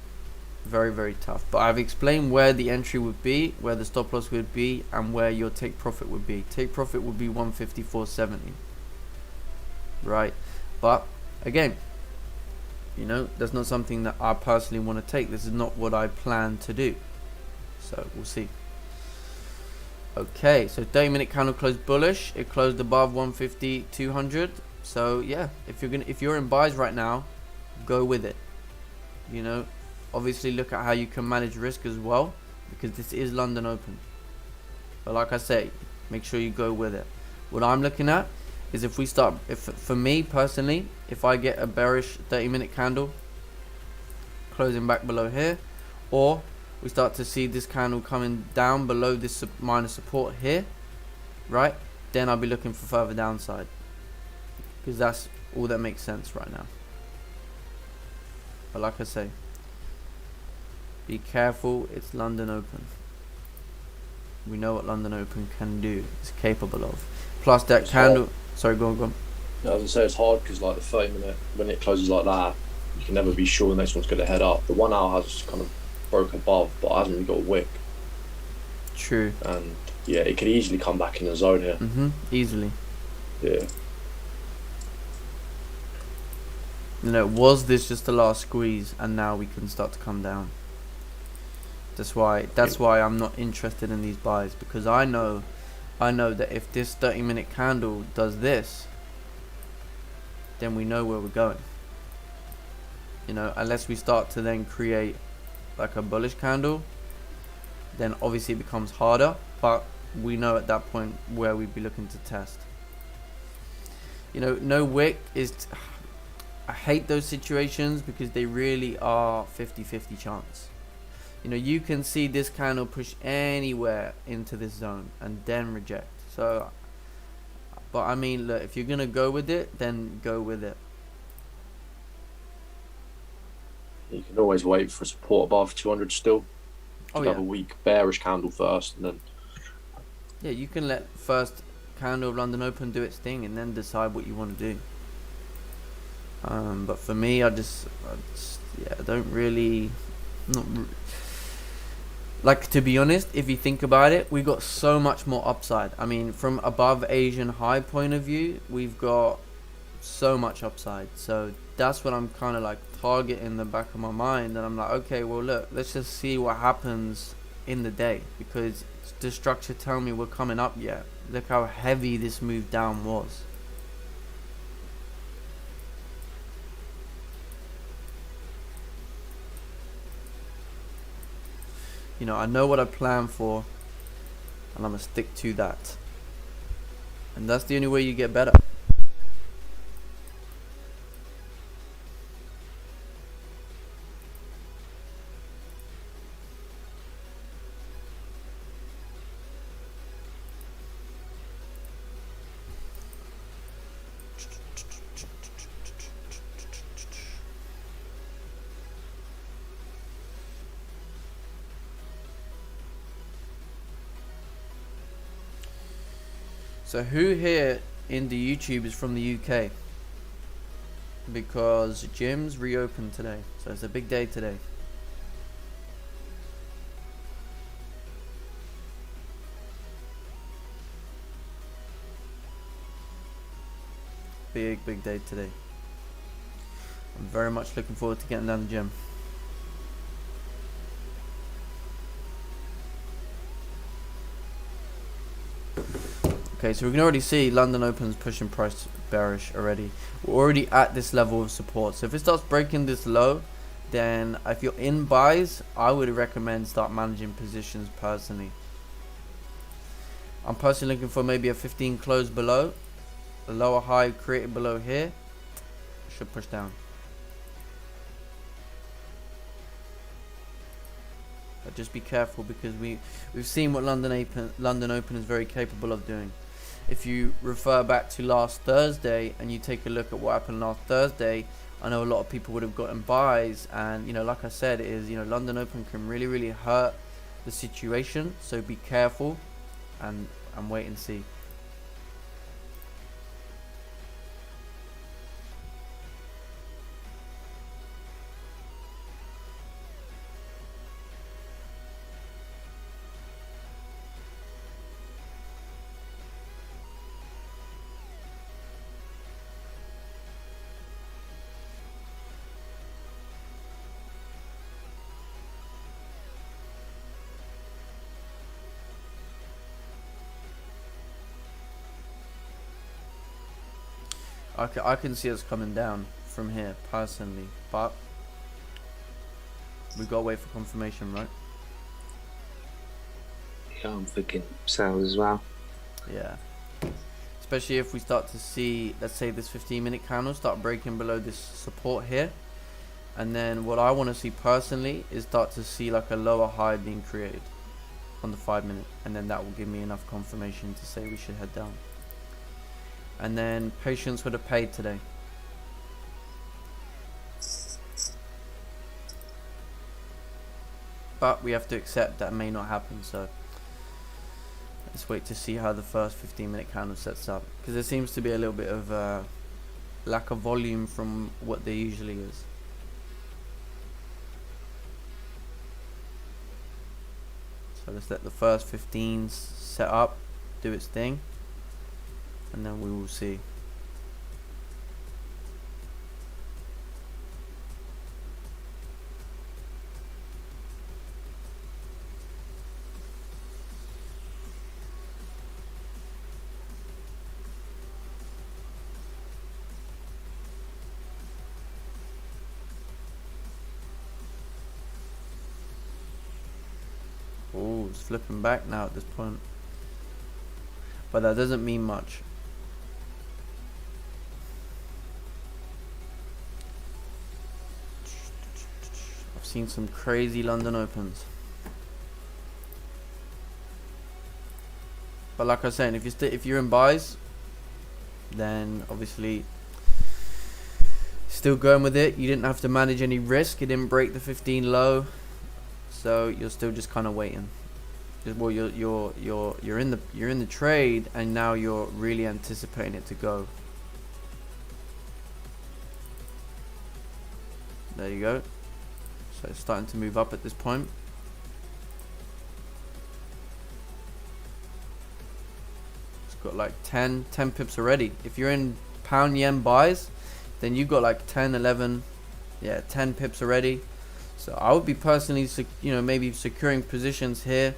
Speaker 2: Very, very tough. But I've explained where the entry would be, where the stop loss would be, and where your take profit would be. Take profit would be 154.70. Right? But again, you know, that's not something that I personally want to take. This is not what I plan to do. So we'll see. Okay, so 30-minute candle closed bullish. It closed above 150.200. So yeah, if you're in buys right now, go with it. You know, obviously look at how you can manage risk as well, because this is London Open. But like I say, make sure you go with it. What I'm looking at is for me personally, if I get a bearish 30-minute candle closing back below here, or we start to see this candle coming down below this minor support here, right, then I'll be looking for further downside, because that's all that makes sense right now. But like I say, be careful, it's London Open. We know what London Open can do, it's capable of. Plus that
Speaker 1: It's
Speaker 2: candle,
Speaker 1: hard.
Speaker 2: sorry, go on.
Speaker 1: Yeah, as I say, it's hard because like the 30-minute, when it closes like that, you can never be sure the next one's going to head up. The 1 hour has kind of broke above, but hasn't really got a wick.
Speaker 2: True.
Speaker 1: And yeah, it could easily come back in the zone here.
Speaker 2: Easily.
Speaker 1: Yeah.
Speaker 2: You know, was this just the last squeeze and now we can start to come down? That's why I'm not interested in these buys, because I know that if this 30-minute candle does this, then we know where we're going. You know, unless we start to then create like a bullish candle, then obviously it becomes harder, but we know at that point where we'd be looking to test. You know, no wick is I hate those situations because they really are 50-50 chance. You know, you can see this candle push anywhere into this zone and then reject. So, but I mean, look, if you're gonna go with it, then go with it.
Speaker 1: You can always wait for support above 200 still.
Speaker 2: Oh
Speaker 1: You have
Speaker 2: yeah.
Speaker 1: a weak bearish candle first, and then
Speaker 2: Yeah, you can let first candle of London Open do its thing and then decide what you want to do. But for me, I don't really, like, to be honest, if you think about it, we got so much more upside. I mean, from above Asian high point of view, we've got so much upside. So that's what I'm kind of like targeting in the back of my mind. And I'm like, okay, well, look, let's just see what happens in the day, because the structure tell me we're coming up yet. Look how heavy this move down was. You know, I know what I plan for, and I'm gonna stick to that. And that's the only way you get better. So who here in the YouTube is from the UK? Because gyms reopened today, so it's a big day today. Big day today. I'm very much looking forward to getting down to the gym. Okay, so we can already see London Open's pushing price bearish already. We're already at this level of support. So if it starts breaking this low, then if you're in buys, I would recommend start managing positions personally. I'm personally looking for maybe a 15 close below, a lower high created below here. Should push down. But just be careful, because we've seen what London Open is very capable of doing. If you refer back to last Thursday and you take a look at what happened last Thursday, I know a lot of people would have gotten buys, and you know, like I said, London Open can really hurt the situation. So be careful and wait and see. I can see us coming down from here personally, but we've got to wait for confirmation, right?
Speaker 3: Yeah, I'm thinking sales as well.
Speaker 2: Yeah. Especially if we start to see, let's say, this 15-minute candle start breaking below this support here. And then what I want to see personally is start to see like a lower high being created on the 5-minute. And then that will give me enough confirmation to say we should head down. And then patience would have paid today. But we have to accept that may not happen, so let's wait to see how the first 15-minute candle sets up, because there seems to be a little bit of lack of volume from what there usually is. So let's let the first 15s set up, do its thing, and then we will see. Oh, it's flipping back now at this point, but that doesn't mean much. I've seen some crazy London opens, but like I was saying, if you're in buys, then obviously still going with it. You didn't have to manage any risk. It didn't break the 15 low, so you're still just kind of waiting. Well, you're in the trade, and now you're really anticipating it to go. There you go. So it's starting to move up at this point. It's got like 10 pips already. If you're in pound yen buys, then you've got like 10, 11, yeah, 10 pips already. So I would be personally, maybe securing positions here,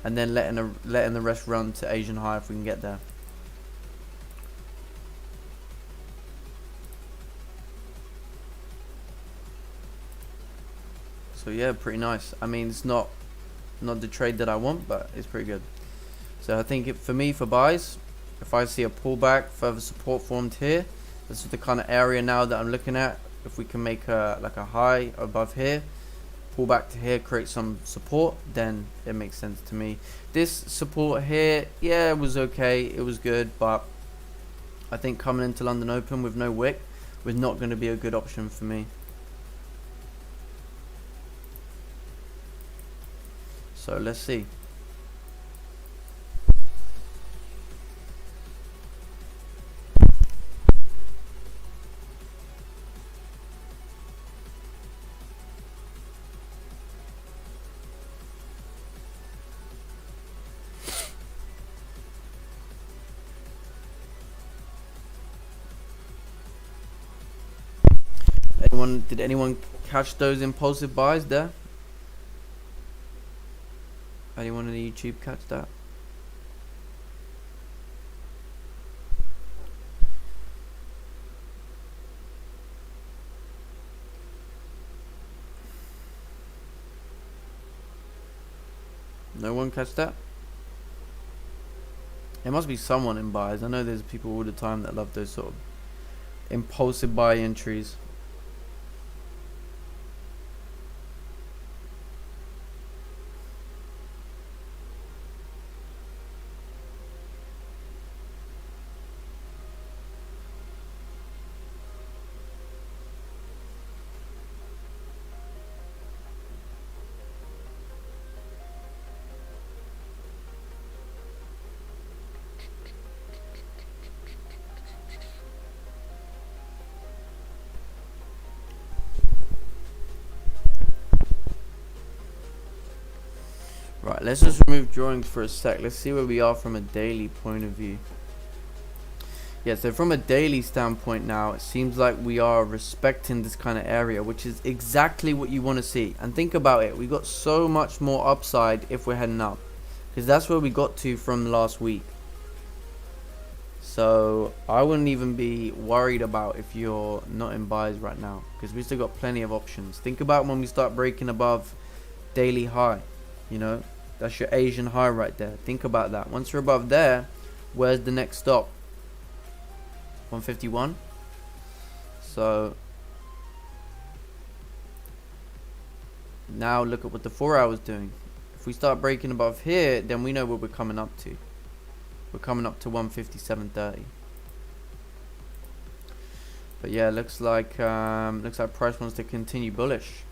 Speaker 2: and then letting the rest run to Asian high if we can get there. So yeah, pretty nice. I mean, it's not the trade that I want, but it's pretty good. So I think for me, for buys, if I see a pullback, further support formed here, this is the kind of area now that I'm looking at. If we can make like a high above here, pull back to here, create some support, then it makes sense to me. This support here, yeah, it was okay, it was good, but I think coming into London Open with no wick was not going to be a good option for me. So let's see. Did anyone catch those impulsive buys there? Anyone on the YouTube catch that? No one catch that? There must be someone in buys. I know there's people all the time that love those sort of impulsive buy entries. Right, let's just remove drawings for a sec. Let's see where we are from a daily point of view. Yeah, so from a daily standpoint now, it seems like we are respecting this kind of area, which is exactly what you want to see. And think about it, we got so much more upside if we're heading up, because that's where we got to from last week. So I wouldn't even be worried about if you're not in buys right now, because we still got plenty of options. Think about when we start breaking above daily high, you know, that's your Asian high right there. Think about that. Once you're above there, where's the next stop? 151. So now look at what the 4 hours doing. If we start breaking above here, then we know what we're coming up to. We're coming up to 157.30. But yeah, looks like price wants to continue bullish.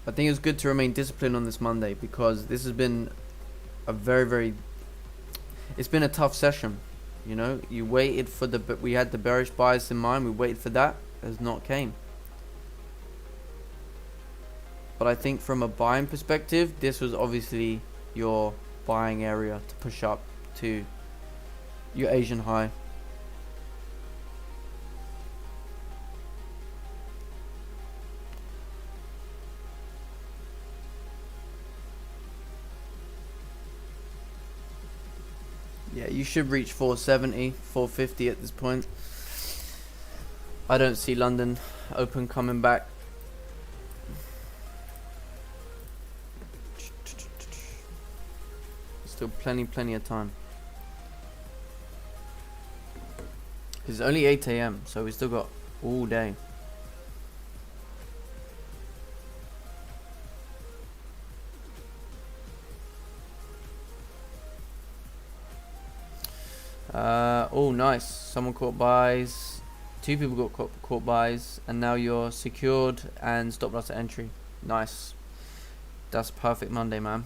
Speaker 2: I think it's good to remain disciplined on this Monday, because this has been a it's been a tough session. You know, you waited for we had the bearish bias in mind. We waited for that. It has not came. But I think from a buying perspective, this was obviously your buying area to push up to your Asian high. Yeah, you should reach 470, 450 at this point. I don't see London open coming back. Still plenty of time. It's only 8 AM, so we still got all day. Oh, nice. Someone caught buys. 2 people got caught buys, and now you're secured and stop loss at entry. Nice. That's perfect Monday, man.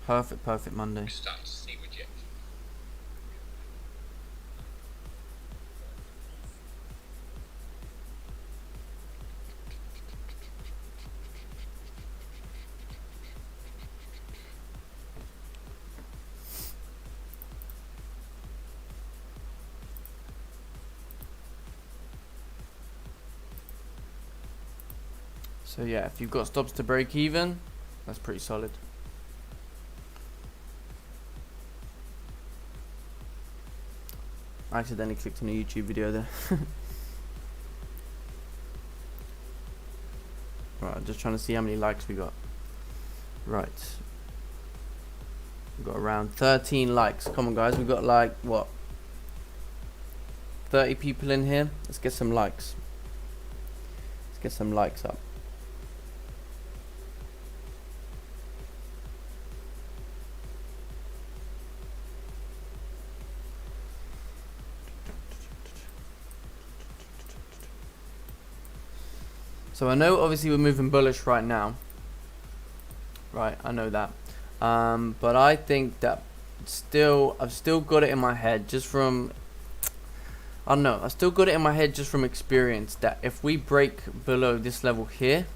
Speaker 2: Perfect Monday. So yeah, if you've got stops to break even, that's pretty solid. I accidentally clicked on a YouTube video there. Right, I'm just trying to see how many likes we got. Right. We've got around 13 likes. Come on guys, we've got like, what? 30 people in here. Let's get some likes. Let's get some likes up. So I know obviously we're moving bullish right now. Right, I know that. But I think that I've still got it in my head just from, I don't know, I still got it in my head just from experience that if we break below this level here,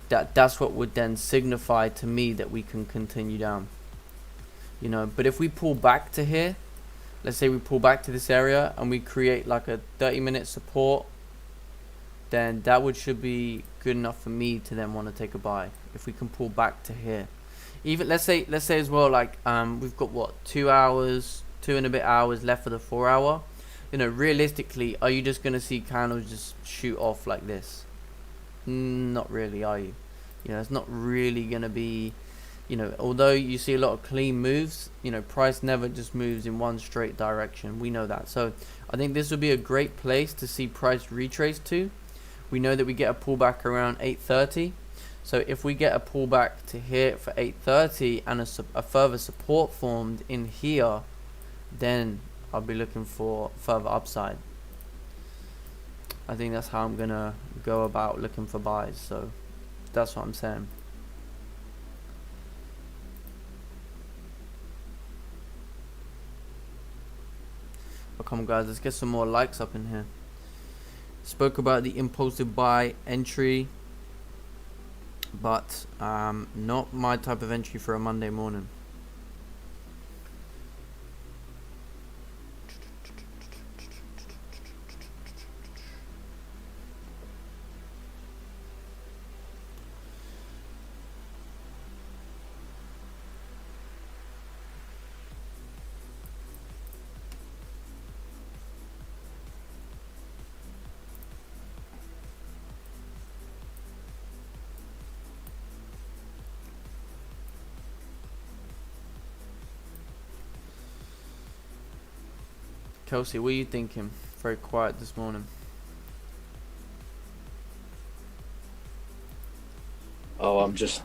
Speaker 2: that's what would then signify to me that we can continue down. You know, but if we pull back to here, let's say we pull back to this area and we create like a 30-minute support, then that should be good enough for me to then want to take a buy. If we can pull back to here, even let's say as well, like we've got what, 2 hours, 2 and a bit hours left for the 4 hour. You know, realistically, are you just gonna see candles just shoot off like this? Not really, are you? You know, it's not really gonna be, you know, although you see a lot of clean moves, you know, price never just moves in one straight direction. We know that. So I think this would be a great place to see price retrace to. We know that we get a pullback around 8:30. So if we get a pullback to here for 8:30 and a further support formed in here, then I'll be looking for further upside. I think that's how I'm gonna go about looking for buys. So that's what I'm saying. But come on guys, let's get some more likes up in here. Spoke about the impulsive buy entry, but not my type of entry for a Monday morning. Kelsey, what are you thinking? Very quiet this morning.
Speaker 1: Oh, I'm just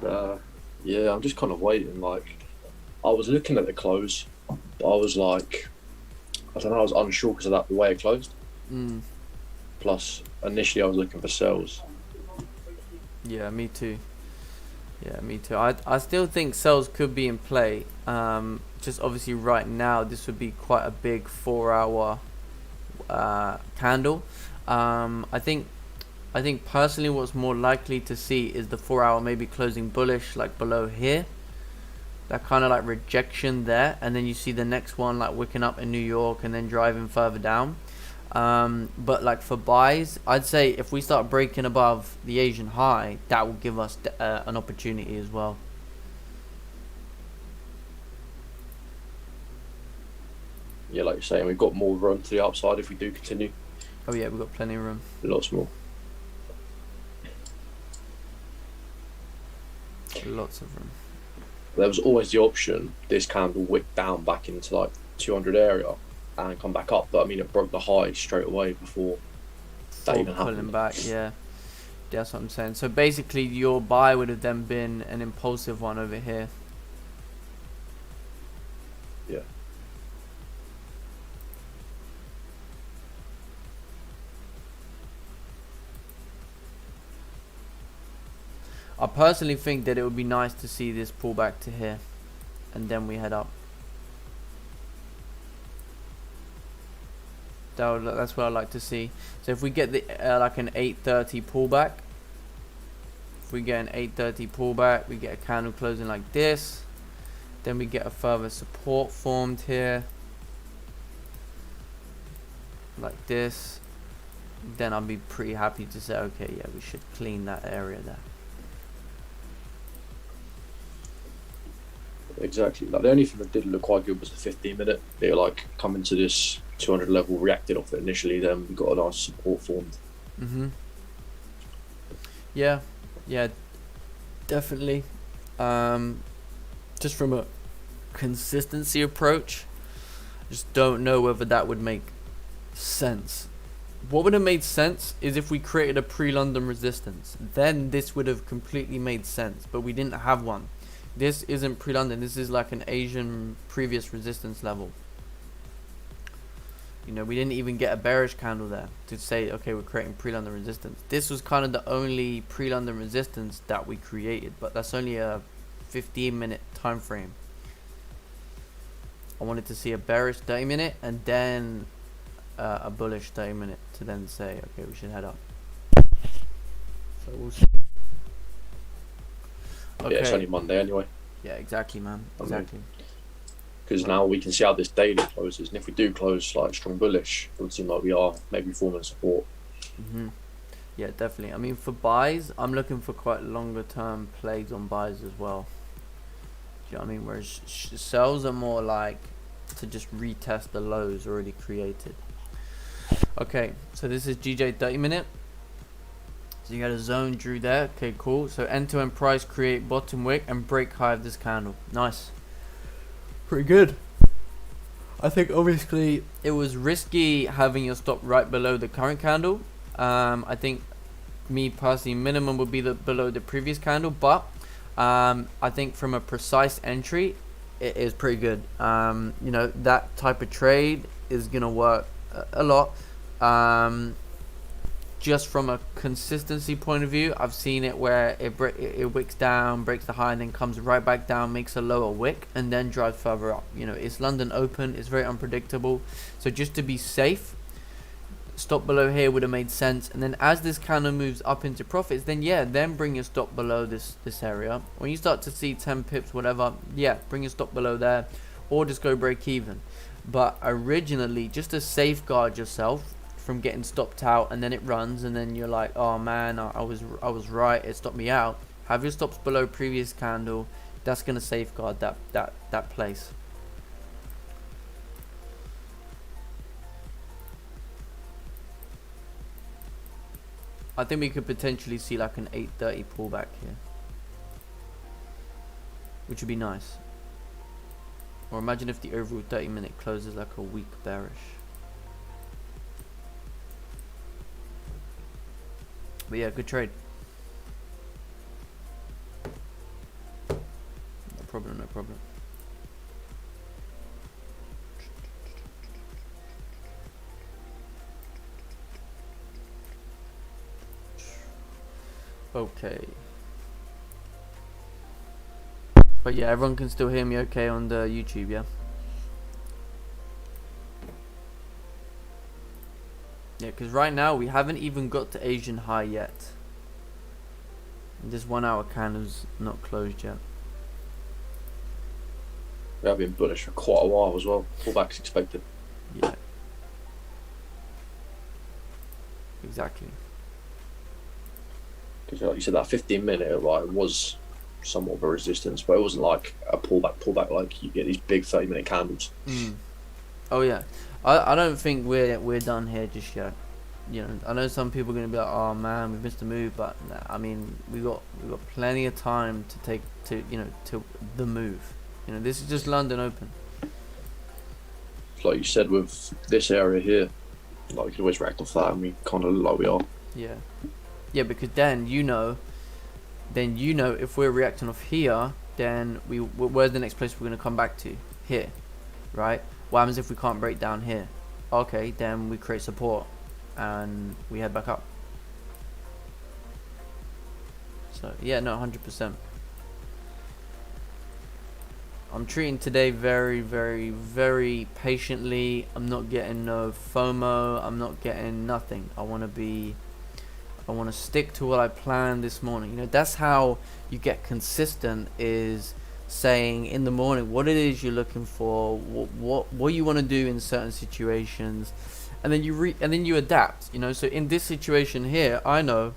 Speaker 1: yeah, I'm just kind of waiting. Like, I was looking at the close, but I was like, I don't know, I was unsure because of that the way it closed.
Speaker 2: Mm.
Speaker 1: Plus, initially I was looking for sells.
Speaker 2: Yeah, me too. Yeah, me too. I still think sells could be in play. Just obviously right now, this would be quite a big 4-hour candle. I think personally, what's more likely to see is the 4-hour maybe closing bullish, like below here. That kind of like rejection there, and then you see the next one like wicking up in New York and then driving further down. But like for buys, I'd say if we start breaking above the Asian high, that will give us an opportunity as well.
Speaker 1: Yeah, like you're saying, we've got more room to the upside if we do continue.
Speaker 2: Oh yeah, we've got plenty of room.
Speaker 1: Lots more.
Speaker 2: Lots of room.
Speaker 1: There was always the option this candle wick down back into like 200 area and come back up, but I mean it broke the high straight away before that even
Speaker 2: Pulling
Speaker 1: happened.
Speaker 2: back, yeah. That's what I'm saying. So basically, your buy would have then been an impulsive one over here.
Speaker 1: Yeah.
Speaker 2: I personally think that it would be nice to see this pull back to here, and then we head up. That's what I like to see. So if we get the like an 8:30 pullback, if we get an 8:30 pullback, we get a candle closing like this. Then we get a further support formed here, like this. Then I'll be pretty happy to say, okay, yeah, we should clean that area there.
Speaker 1: Exactly. Like the only thing that did look quite good was the 15-minute. They like coming to this 200 level, reacted off it initially. Then we got a nice support formed.
Speaker 2: Yeah, yeah, definitely. Just from a consistency approach, I just don't know whether that would make sense. What would have made sense is if we created a pre-London resistance. Then this would have completely made sense. But we didn't have one. This isn't pre-London. This is like an Asian previous resistance level. You know, we didn't even get a bearish candle there to say, okay, we're creating pre-London resistance. This was kind of the only pre-London resistance that we created, but that's only a 15-minute time frame. I wanted to see a bearish 30-minute and then a bullish 30-minute to then say, okay, we should head up. So we'll see.
Speaker 1: Okay. Yeah, it's only Monday anyway.
Speaker 2: Yeah, exactly, man. Exactly.
Speaker 1: Because now we can see how this daily closes, and if we do close like strong bullish, it would seem like we are maybe forming support.
Speaker 2: Yeah, definitely. I mean, for buys, I'm looking for quite longer term plays on buys as well. Do you know what I mean? Whereas sells are more like to just retest the lows already created. Okay, so this is GJ 30-minute. So you got a zone drew there. Okay, cool. So end-to-end price, create bottom wick and break high of this candle. Nice. Pretty good. I think obviously it was risky having your stop right below the current candle. I think me personally, minimum would be below the previous candle, but I think from a precise entry, it is pretty good. You know, that type of trade is gonna work a lot. Just from a consistency point of view, I've seen it where it wicks down, breaks the high, and then comes right back down, makes a lower wick, and then drives further up. You know, it's London open, it's very unpredictable. So just to be safe, stop below here would have made sense. And then as this candle moves up into profits, then yeah, then bring your stop below this area. When you start to see 10 pips, whatever, yeah, bring your stop below there, or just go break even. But originally, just to safeguard yourself from getting stopped out, and then it runs, and then you're like, oh man, I was right, it stopped me out. Have your stops below previous candle. That's gonna safeguard that place. I think we could potentially see like an 8:30 pullback here, which would be nice. Or imagine if the overall 30-minute closes like a weak bearish. But yeah, good trade. No problem, no problem. Okay. But yeah, everyone can still hear me okay on the YouTube, yeah? Yeah, because right now we haven't even got to Asian high yet. This 1 hour candle's not closed yet.
Speaker 1: We have been bullish for quite a while as well. Pullback's expected.
Speaker 2: Yeah. Exactly.
Speaker 1: Because like you said, that 15-minute like was somewhat of a resistance, but it wasn't like a pullback like you get these big 30-minute candles.
Speaker 2: Oh yeah. I don't think we're done here just yet. You know, I know some people are gonna be like, oh man, we missed a move, but nah, I mean, we got plenty of time to take to the move. You know, this is just London Open.
Speaker 1: Like you said, with this area here, like we could always react off that, and we kind of look like we are.
Speaker 2: Yeah. Yeah, because then if we're reacting off here, then where's the next place we're gonna come back to? Here, right? What happens if we can't break down here? Okay, then we create support and we head back up. So yeah, no, 100%. I'm treating today very, very, very patiently. I'm not getting no FOMO. I'm not getting nothing. I want to stick to what I planned this morning. You know, that's how you get consistent, is saying in the morning what it is you're looking for, what you want to do in certain situations, and then you adapt. You know, so in this situation here, I know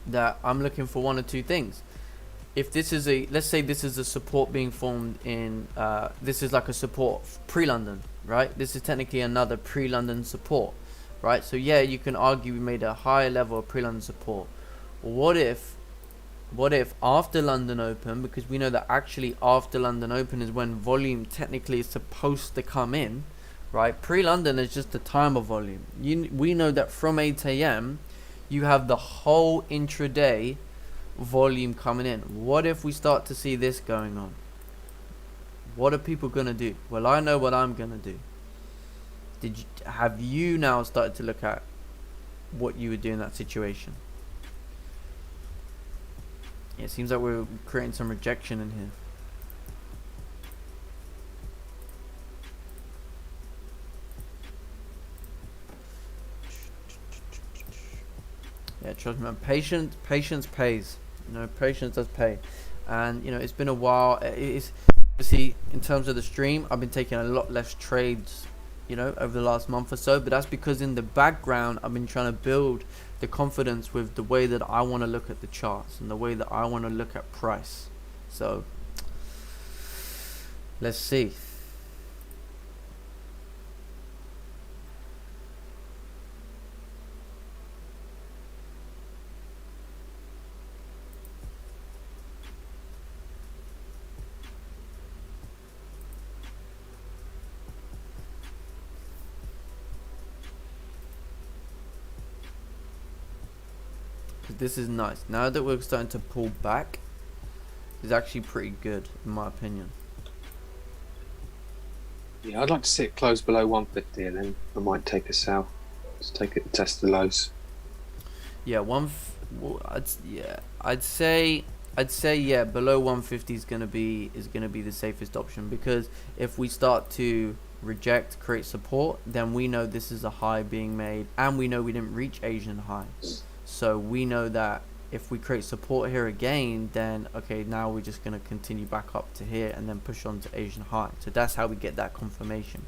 Speaker 2: that I'm looking for one or two things. If this is let's say this is a support being formed in, this is like a support pre-London, right? This is technically another pre-London support, right? So yeah, you can argue we made a higher level of pre-London support. What if after London Open, because we know that actually after London Open is when volume technically is supposed to come in, right? Pre-London is just the time of volume. We know that from 8 a.m. you have the whole intraday volume coming in. What if we start to see this going on? What are people gonna do? Well, I know what I'm gonna do. Have you now started to look at what you would do in that situation? Yeah, it seems like we're creating some rejection in here. Yeah, trust me, man. Patience pays. You know, patience does pay. And you know, it's been a while. It's obviously, in terms of the stream, I've been taking a lot less trades, you know, over the last month or so. But that's because in the background, I've been trying to build the confidence with the way that I want to look at the charts and the way that I want to look at price. So let's see. This is nice. Now that we're starting to pull back, it's actually pretty good in my opinion.
Speaker 3: Yeah, I'd like to see it close below 150, and then I might take a sell. Just take it and test the lows.
Speaker 2: Yeah, I'd say yeah, below 150 is gonna be the safest option, because if we start to reject, create support, then we know this is a high being made, and we know we didn't reach Asian high. So we know that if we create support here again, then okay, now we're just going to continue back up to here and then push on to Asian high. So that's how we get that confirmation.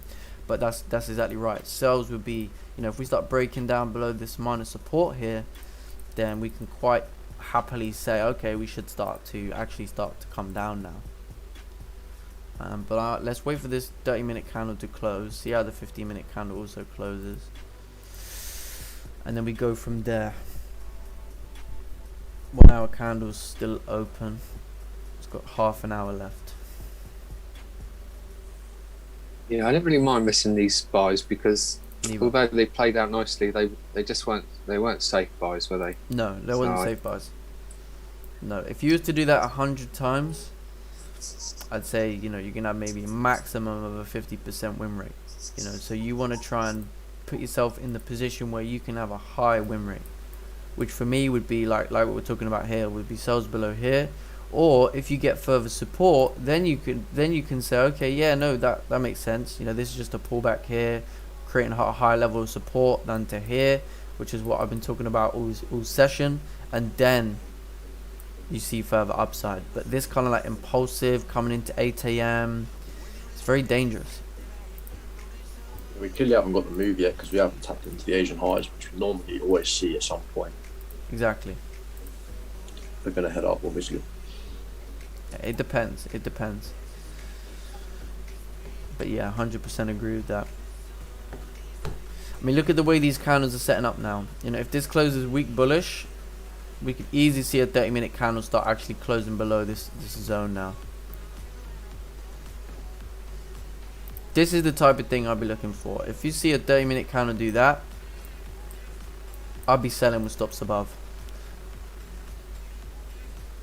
Speaker 2: But that's exactly right. Sales would be, you know, if we start breaking down below this minor support here, then we can quite happily say, okay, we should start to come down now. But let's wait for this 30-minute candle to close. See how the 15-minute candle also closes, and then we go from there. 1 hour candle's still open. It's got half an hour left.
Speaker 3: Yeah, I don't really mind missing these buys because
Speaker 2: Neither.
Speaker 3: although they played out nicely, they just weren't safe buys, were they?
Speaker 2: No, there
Speaker 3: So
Speaker 2: wasn't safe buys. No, if you was to do that 100 times, I'd say you can have maybe a maximum of a 50% win rate. So you want to try and put yourself in the position where you can have a high win rate, which for me would be like what we're talking about here, would be sells below here. Or if you get further support, then you can say, okay, yeah, no, that makes sense. This is just a pullback here, creating a high level of support than to here, which is what I've been talking about all session, and then you see further upside. But this kind of like impulsive coming into 8 a.m. It's very dangerous.
Speaker 1: We clearly haven't got the move yet because we haven't tapped into the Asian highs, which we normally always see at some point.
Speaker 2: Exactly.
Speaker 1: We're going to head up, obviously.
Speaker 2: It depends. But yeah, 100% agree with that. I mean, look at the way these candles are setting up now. If this closes weak bullish, we could easily see a 30-minute candle start actually closing below this zone now. This is the type of thing I'll be looking for. If you see a 30-minute candle do that, I'll be selling with stops above.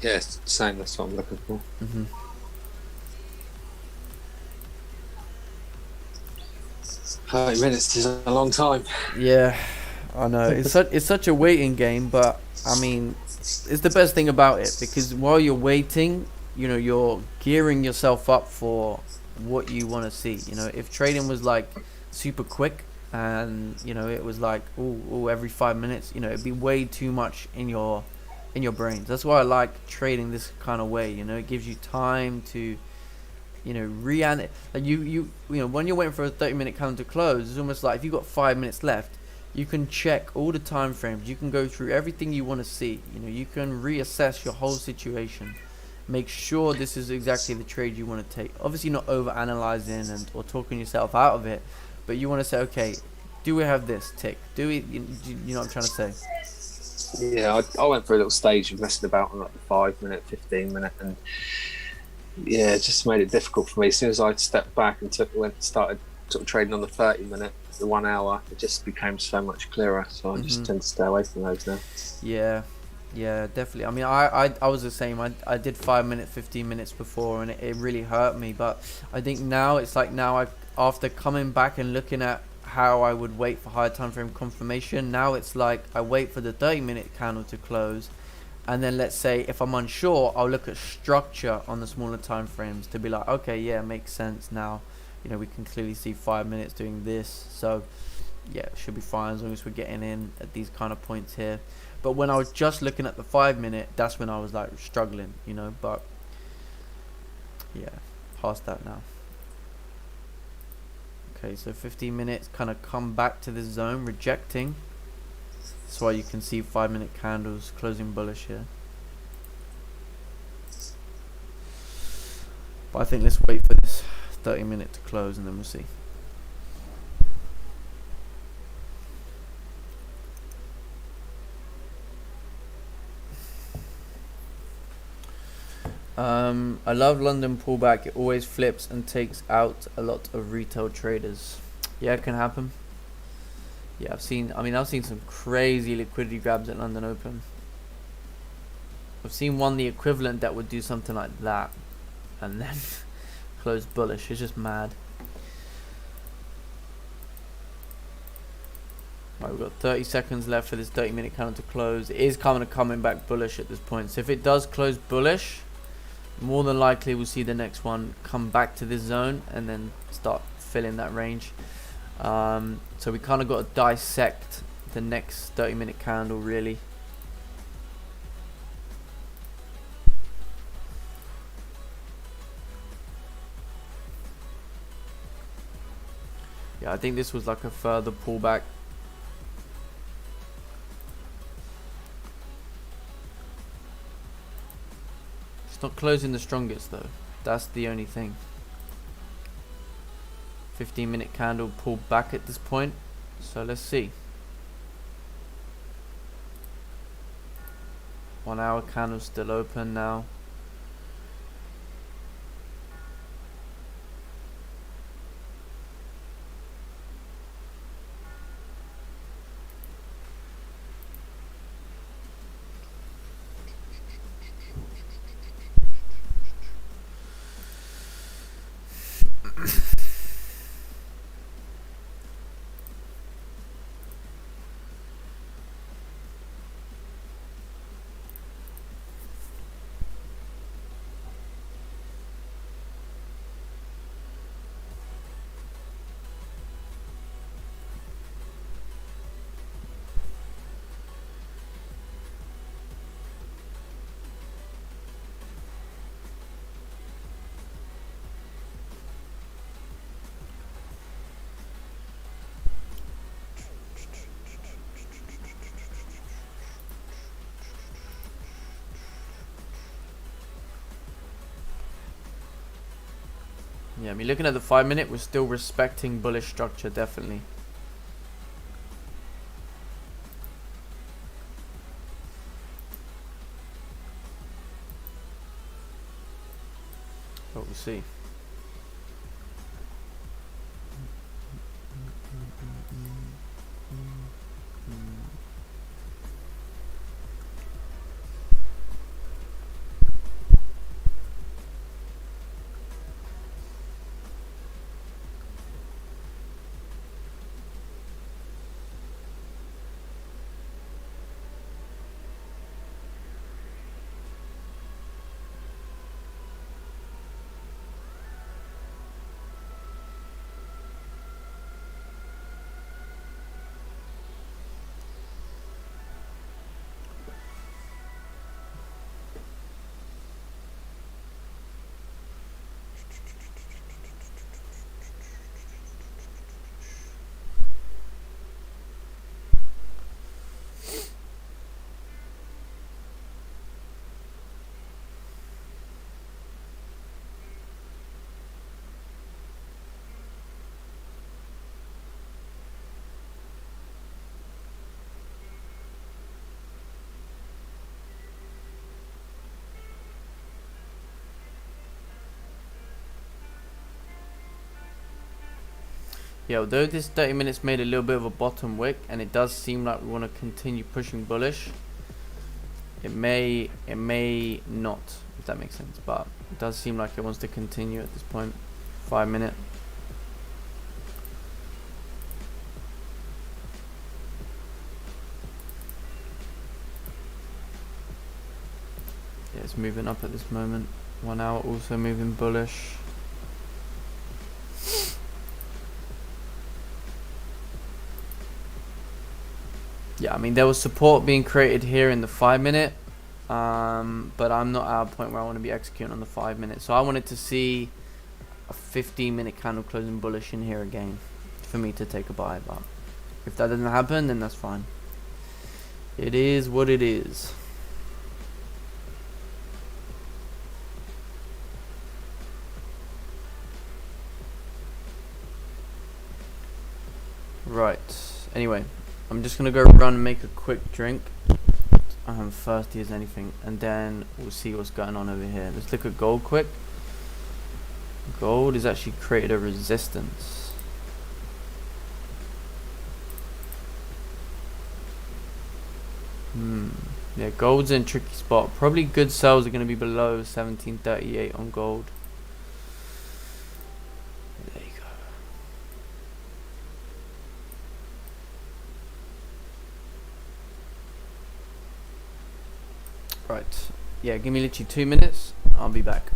Speaker 3: yeah, it's the same. That's what I'm looking for. 30 minutes is a long time.
Speaker 2: Yeah, I know. It's such a waiting game, but I mean, it's the best thing about it, because while you're waiting, you're gearing yourself up for what you want to see. If trading was like super quick and it was like every 5 minutes, it'd be way too much in your brains. That's why I like trading this kind of way. It gives you time to like when you're waiting for a 30-minute candle to close, it's almost like if you've got 5 minutes left, you can check all the time frames, you can go through everything you want to see. You can reassess your whole situation, make sure this is exactly the trade you want to take. Obviously not over analyzing or talking yourself out of it, but you want to say, okay, do we have this tick? Do we, you know what I'm trying to say?
Speaker 3: Yeah, I went through a little stage of messing about on like the 5 minute, 15 minute, and yeah, it just made it difficult for me. As soon as I stepped back and started sort of trading on the 30 minute, the 1 hour, it just became so much clearer. So I just tend to stay away from those now.
Speaker 2: Yeah, definitely. I mean, I was the same. I did 5 minutes, 15 minutes before, and it really hurt me. But I think now it's like after coming back and looking at how I would wait for higher time frame confirmation, now it's like I wait for the 30-minute candle to close, and then let's say if I'm unsure, I'll look at structure on the smaller time frames to be like, okay, yeah, makes sense now. We can clearly see 5 minutes doing this, so yeah, it should be fine as long as we're getting in at these kind of points here. But when I was just looking at the 5 minute, that's when I was like struggling, but yeah, past that now. Okay, so 15 minutes kind of come back to this zone, rejecting. That's why you can see 5 minute candles closing bullish here. But I think let's wait for this 30 minute to close and then we'll see. I love London pullback. It always flips and takes out a lot of retail traders. Yeah, it can happen. Yeah, I've seen some crazy liquidity grabs at London Open. I've seen one the equivalent that would do something like that and then close bullish. It's just mad. Right, we've got 30 seconds left for this 30-minute candle to close. It is coming back bullish at this point. So if it does close bullish, more than likely we'll see the next one come back to this zone and then start filling that range. So we kind of got to dissect the next 30-minute candle really. Yeah, I think this was like a further pullback. It's not closing the strongest though. That's the only thing. 15-minute candle pulled back at this point. So let's see. 1 hour candle still open now. Yeah, I mean, looking at the 5 minute, we're still respecting bullish structure, definitely. But we'll see. Yeah, although this 30 minutes made a little bit of a bottom wick, and it does seem like we want to continue pushing bullish, it may not, if that makes sense, but it does seem like it wants to continue at this point. 5 minute. Yeah, it's moving up at this moment. 1 hour also moving bullish. Yeah, I mean, there was support being created here in the 5 minute, but I'm not at a point where I want to be executing on the 5 minute. So I wanted to see a 15-minute candle closing bullish in here again for me to take a buy. But if that doesn't happen, then that's fine. It is what it is. Right. Anyway, I'm just gonna go run and make a quick drink. I'm thirsty as anything, and then we'll see what's going on over here. Let's look at gold quick. Gold has actually created a resistance. Yeah, gold's in a tricky spot. Probably good sells are going to be below 1738 on gold. There you go. Right. Yeah, give me literally 2 minutes. I'll be back.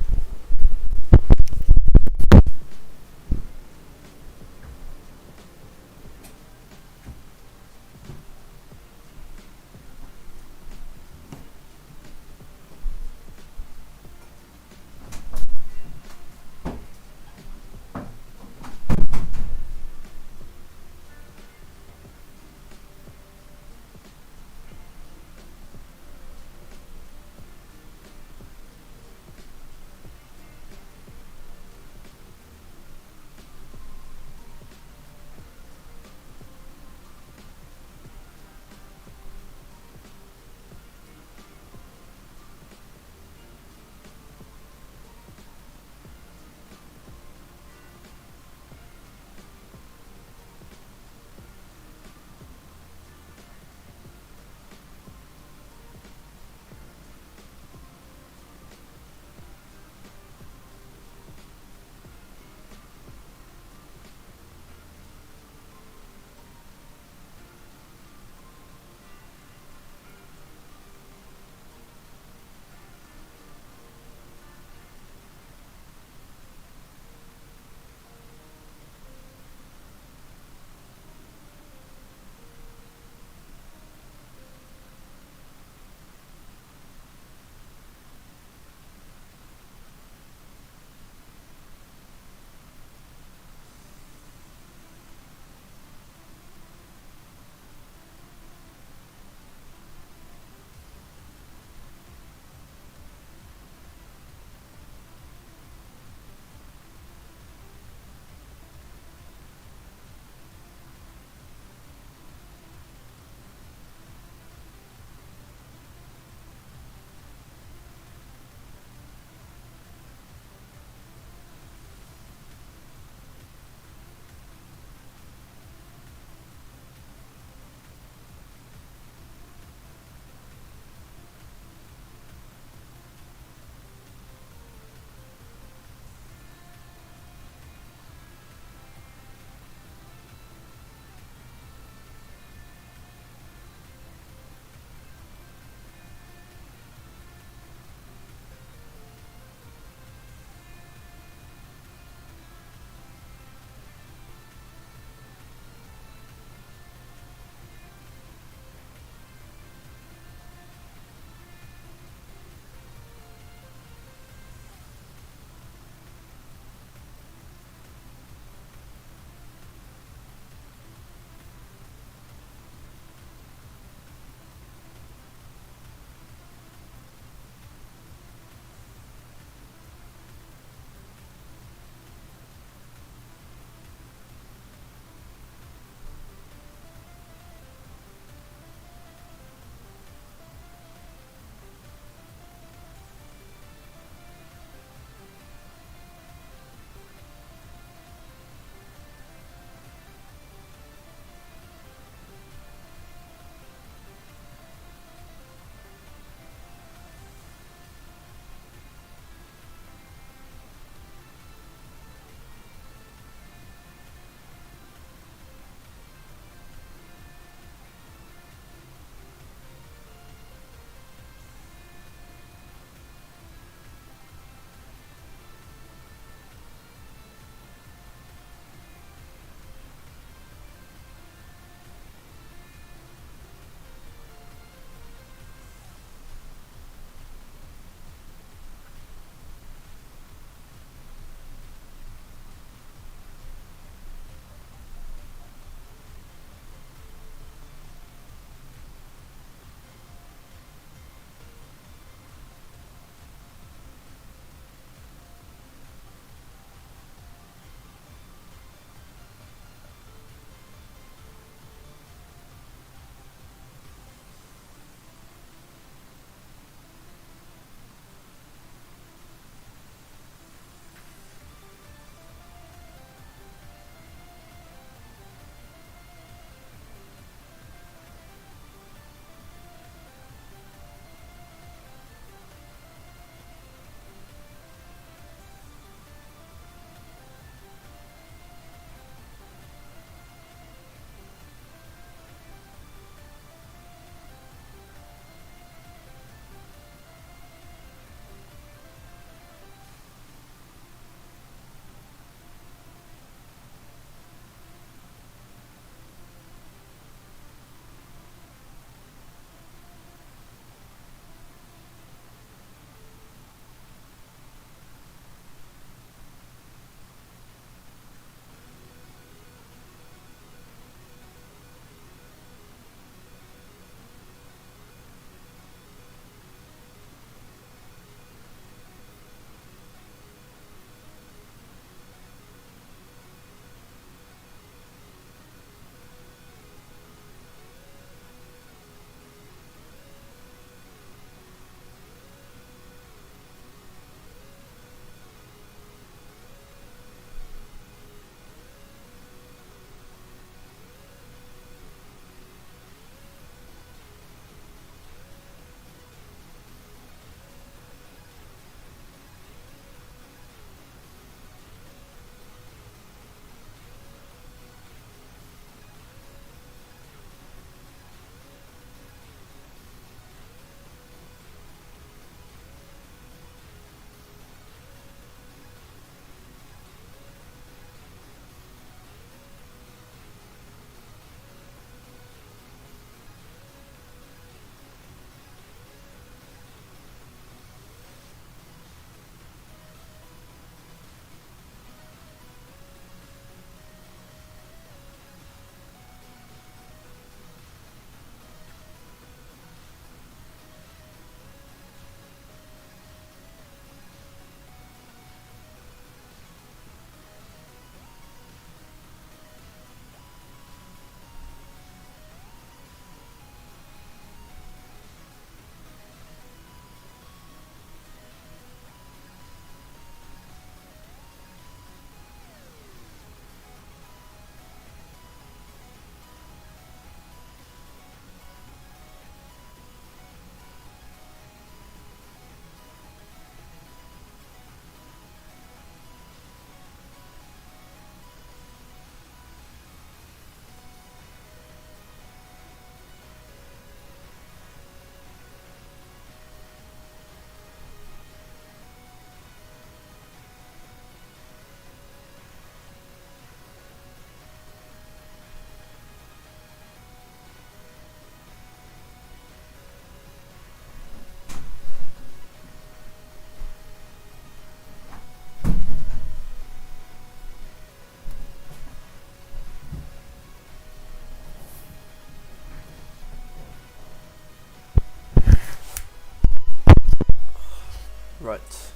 Speaker 2: Right.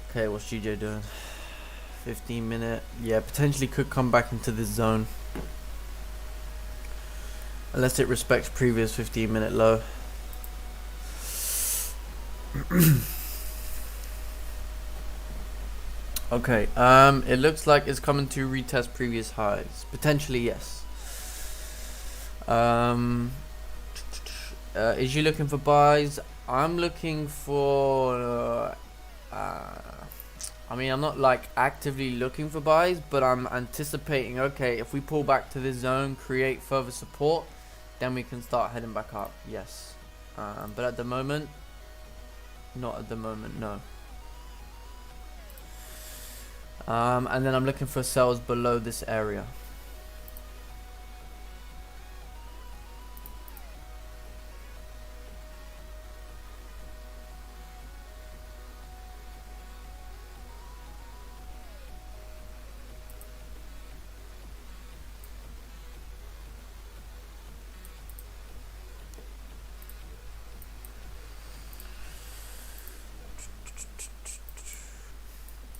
Speaker 2: Okay, what's GJ doing? 15-minute. Yeah, potentially could come back into this zone. Unless it respects previous 15-minute low. Okay, it looks like it's coming to retest previous highs. Potentially, yes. Is you looking for buys? I'm looking for I mean, I'm not like actively looking for buys, but I'm anticipating, okay, if we pull back to this zone, create further support, then we can start heading back up. Yes. But at the moment, not at the moment, no. And then I'm looking for sells below this area.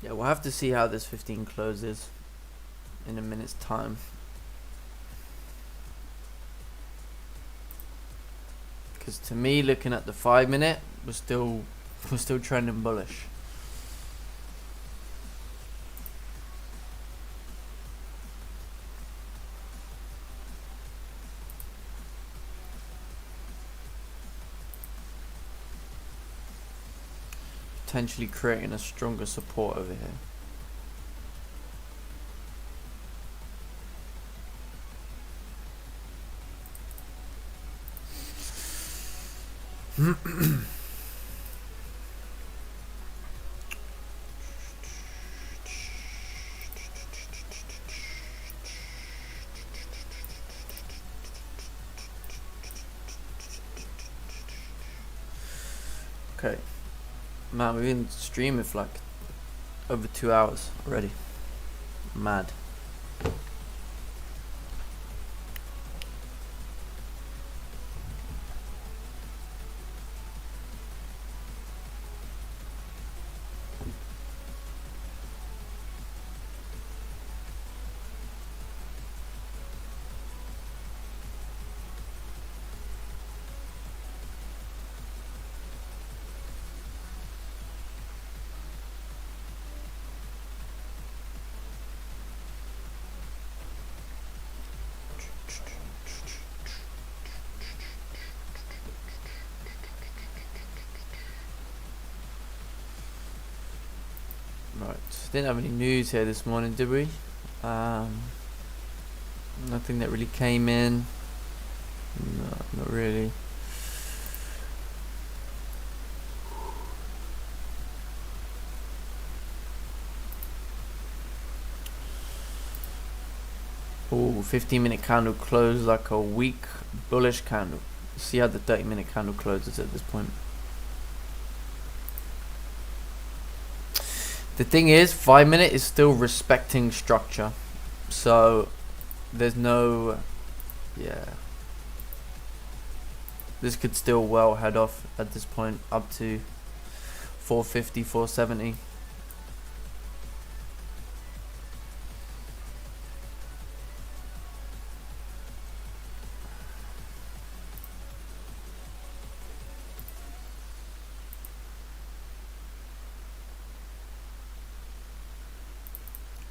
Speaker 2: Yeah, we'll have to see how this 15 closes in a minute's time. Because to me, looking at the 5-minute, we're still trending bullish. Potentially creating a stronger support over here. Okay. Man, we've been streaming for like over 2 hours already. Mad. Right, didn't have any news here this morning, did we? Nothing that really came in. No, not really. Oh, 15-minute candle closed like a weak bullish candle. See how the 30-minute candle closes at this point. The thing is, 5-minute is still respecting structure. So, there's no... Yeah. This could still well head off at this point up to 450, 470.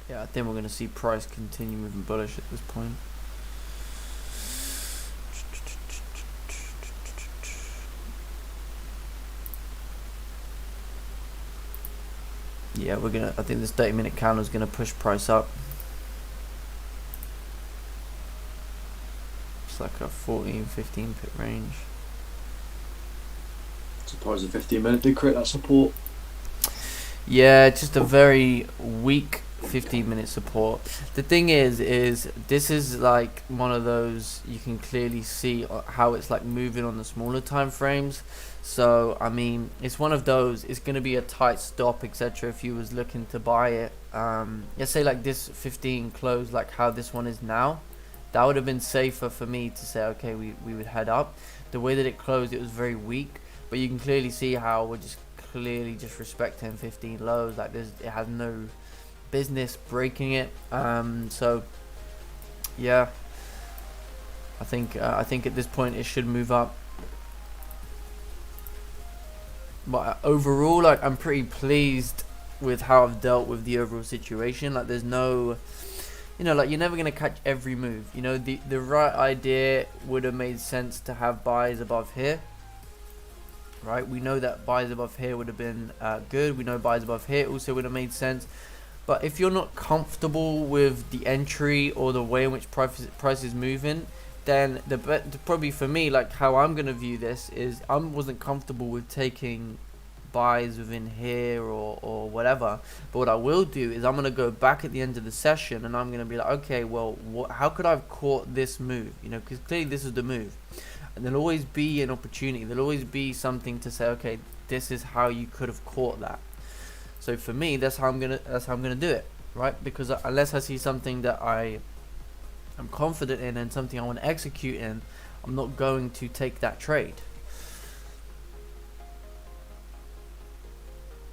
Speaker 2: Yeah, I think we're going to see price continue moving bullish at this point. Yeah, I think this 30-minute candle is going to push price up. It's like a 14, 15 pip range.
Speaker 1: Suppose the 15-minute did create that support.
Speaker 2: Yeah, just a very weak 15-minute support. The thing is this is like one of those, you can clearly see how it's like moving on the smaller time frames. So I mean, it's one of those, it's going to be a tight stop, etc. if you was looking to buy it. Let's say like this 15 close like how this one is now, that would have been safer for me to say, okay, we would head up. The way that it closed, it was very weak. But but you can clearly see how we're just clearly just respect 10-15 lows. Like it has no business breaking it. So yeah, I think at this point it should move up. But overall, like, I'm pretty pleased with how I've dealt with the overall situation. Like, there's no, like, you're never gonna catch every move. The right idea would have made sense to have buys above here, right? We know that buys above here would have been good. We know buys above here also would have made sense. But if you're not comfortable with the entry or the way in which price is moving, then probably for me, like, how I'm gonna view this is I wasn't comfortable with taking buys within here or whatever. But what I will do is I'm gonna go back at the end of the session and I'm gonna be like, okay, well, how could I have caught this move? Because clearly this is the move, and there'll always be an opportunity. There'll always be something to say, okay, this is how you could have caught that. So for me, that's how I'm gonna do it, right? Because unless I see something that I'm confident in and something I want to execute in, I'm not going to take that trade.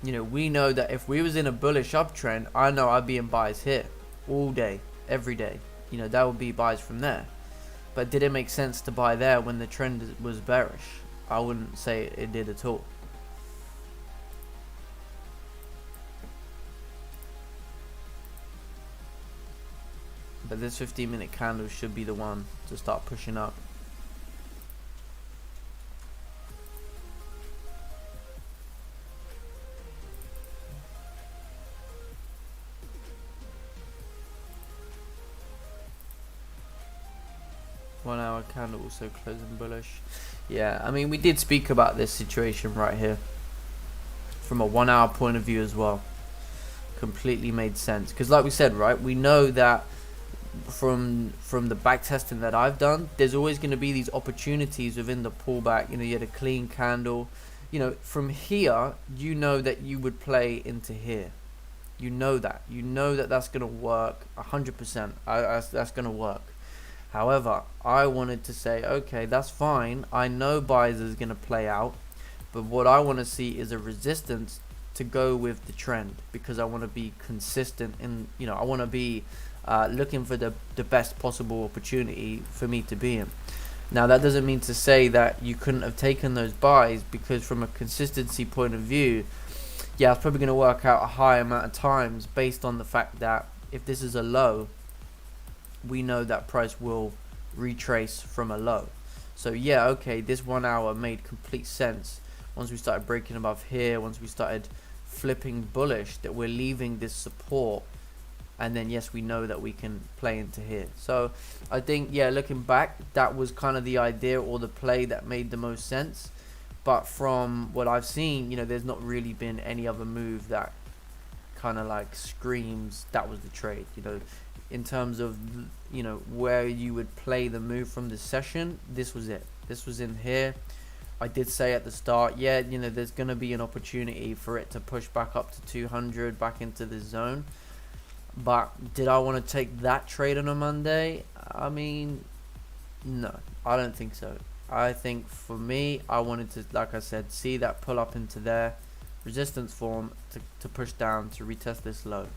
Speaker 2: We know that if we was in a bullish uptrend, I know I'd be in buys here all day, every day. That would be buys from there. But did it make sense to buy there when the trend was bearish? I wouldn't say it did at all. But this 15-minute candle should be the one to start pushing up. One-hour candle also closing bullish. Yeah, I mean, we did speak about this situation right here from a 1 hour point of view as well. Completely made sense, because like we said, right, we know that from the back testing that I've done, there's always going to be these opportunities within the pullback. You had a clean candle. From here, that you would play into here. That's going to work 100%. That's going to work. However, I wanted to say, okay, that's fine. I know buys is going to play out, but what I want to see is a resistance to go with the trend, because I want to be consistent in, I want to be looking for the best possible opportunity for me to be in. Now, that doesn't mean to say that you couldn't have taken those buys, because from a consistency point of view, yeah, it's probably going to work out a high amount of times based on the fact that if this is a low, we know that price will retrace from a low. So yeah, okay, this 1 hour made complete sense once we started breaking above here, once we started flipping bullish, that we're leaving this support, and then yes, we know that we can play into here. So I think, yeah, looking back, that was kind of the idea or the play that made the most sense. But from what I've seen, there's not really been any other move that kind of like screams that was the trade. In terms of where you would play the move from the session, this was it. This was in here. I did say at the start, yeah, there's going to be an opportunity for it to push back up to 200, back into this zone. But did I want to take that trade on a Monday? I mean, no, I don't think so. I think for me, I wanted to, like I said, see that pull up into there, resistance form to push down to retest this low.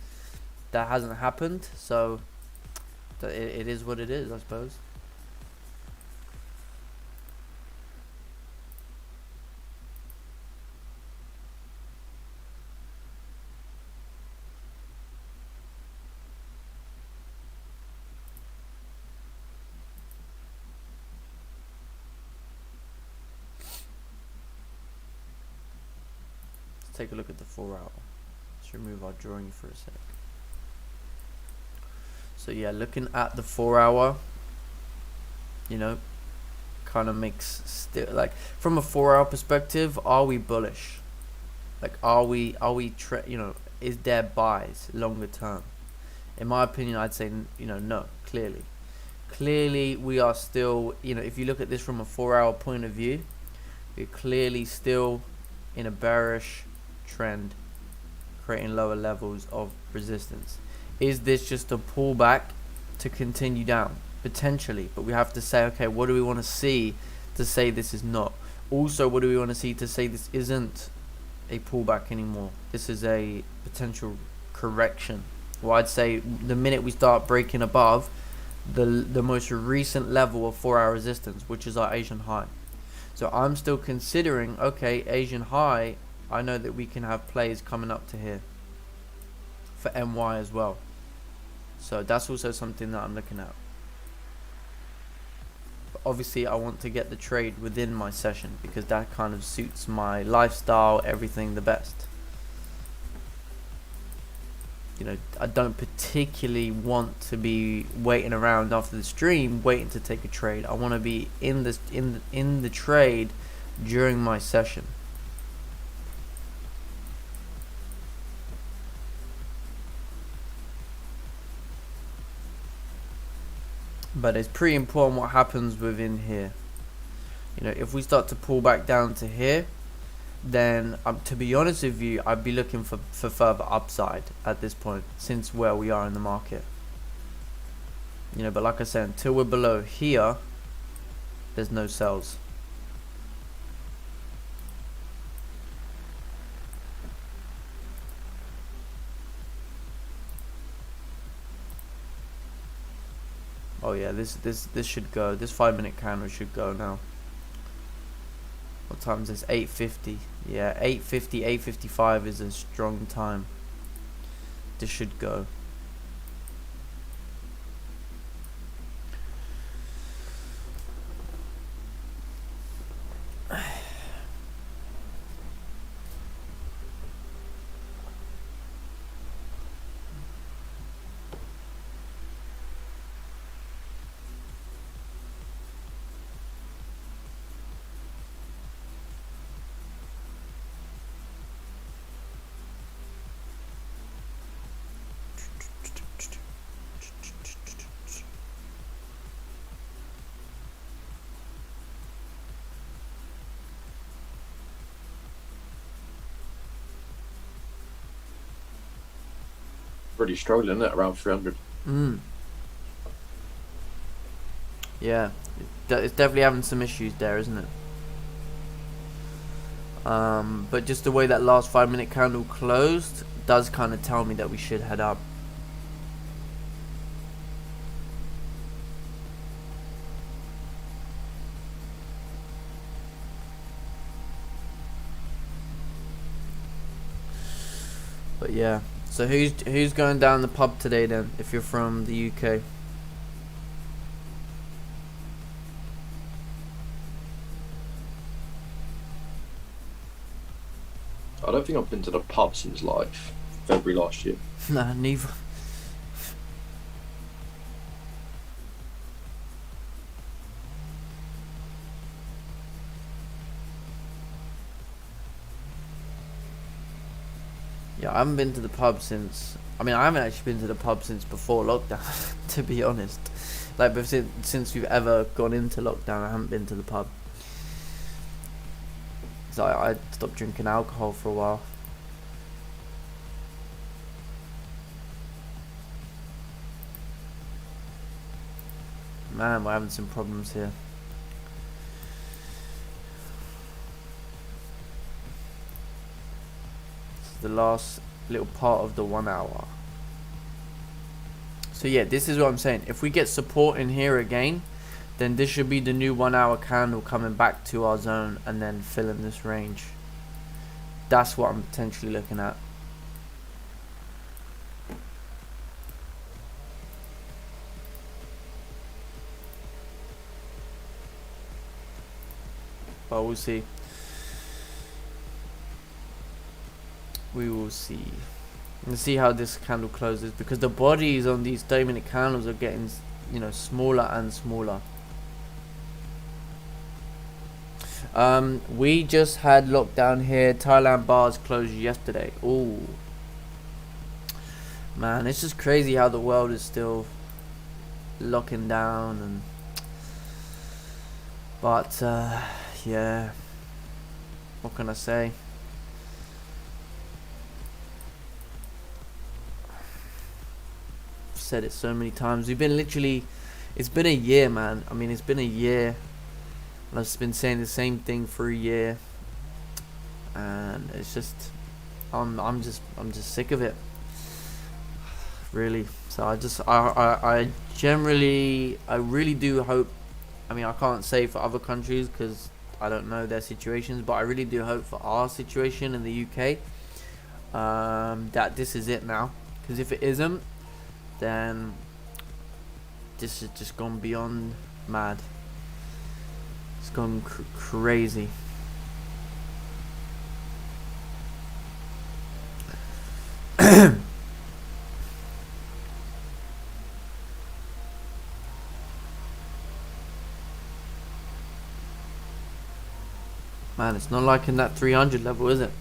Speaker 2: That hasn't happened, so it is what it is, I suppose. Let's take a look at the 4 hour. Let's remove our drawing for a sec. So yeah, looking at the 4 hour, kind of makes still, like, from a 4 hour perspective, are we bullish? Like, is there buys longer term? In my opinion, I'd say, no, clearly we are still, if you look at this from a 4 hour point of view, we're clearly still in a bearish trend, creating lower levels of resistance. Is this just a pullback to continue down? Potentially, but we have to say, okay, what do we want to see to say this is not? Also, what do we want to see to say this isn't a pullback anymore? This is a potential correction. Well, I'd say the minute we start breaking above the most recent level of 4-hour resistance, which is our Asian high. So I'm still considering, okay, Asian high, I know that we can have plays coming up to here for NY as well. So that's also something that I'm looking at. But obviously I want to get the trade within my session because that kind of suits my lifestyle, everything the best. You know, I don't particularly want to be waiting around after the stream waiting to take a trade. I want to be in the trade during my session. But it's pretty important what happens within here. You know, if we start to pull back down to here, then to be honest with you, I'd be looking for further upside at this point, since where we are in the market. You know, but like I said, until we're below here, there's no sells. Oh yeah, this should go. This 5-minute candle should go now. What time is this? 8:50. Yeah, 8:50, 8:55 is a strong time. This should go.
Speaker 1: Really struggling at around 300.
Speaker 2: Yeah, it's definitely having some issues there, isn't it? But just the way that last 5-minute candle closed does kind of tell me that we should head up. But yeah, so who's going down the pub today then, if you're from the UK?
Speaker 1: I don't think I've been to the pub since like February last year.
Speaker 2: Nah, neither. Yeah, I haven't been to the pub since. I mean, I haven't actually been to the pub since before lockdown, to be honest. Like, but since we've ever gone into lockdown, I haven't been to the pub. So I stopped drinking alcohol for a while. Man, we're having some problems here. This is the last little part of the 1 hour. So yeah, this is what I'm saying. If we get support in here again, then this should be the new 1 hour candle coming back to our zone and then filling this range. That's what I'm potentially looking at. But we'll see. We will see. Let's see how this candle closes, because the bodies on these 30-minute candles are getting, you know, smaller and smaller. We just had lockdown here. Thailand bars closed yesterday. Ooh, man, it's just crazy how the world is still locking down. And but yeah, what can I say? I've said it so many times. We've been literally, it's been a year, man. I mean, it's been a year I've been saying the same thing for a year, and it's just I'm just sick of it, really. So I generally, I really do hope. I mean, I can't say for other countries because I don't know their situations, but I really do hope for our situation in the UK, that this is it now. Because if it isn't, then this has just gone beyond mad. It's gone crazy. Man, it's not like in that 300 level, is it?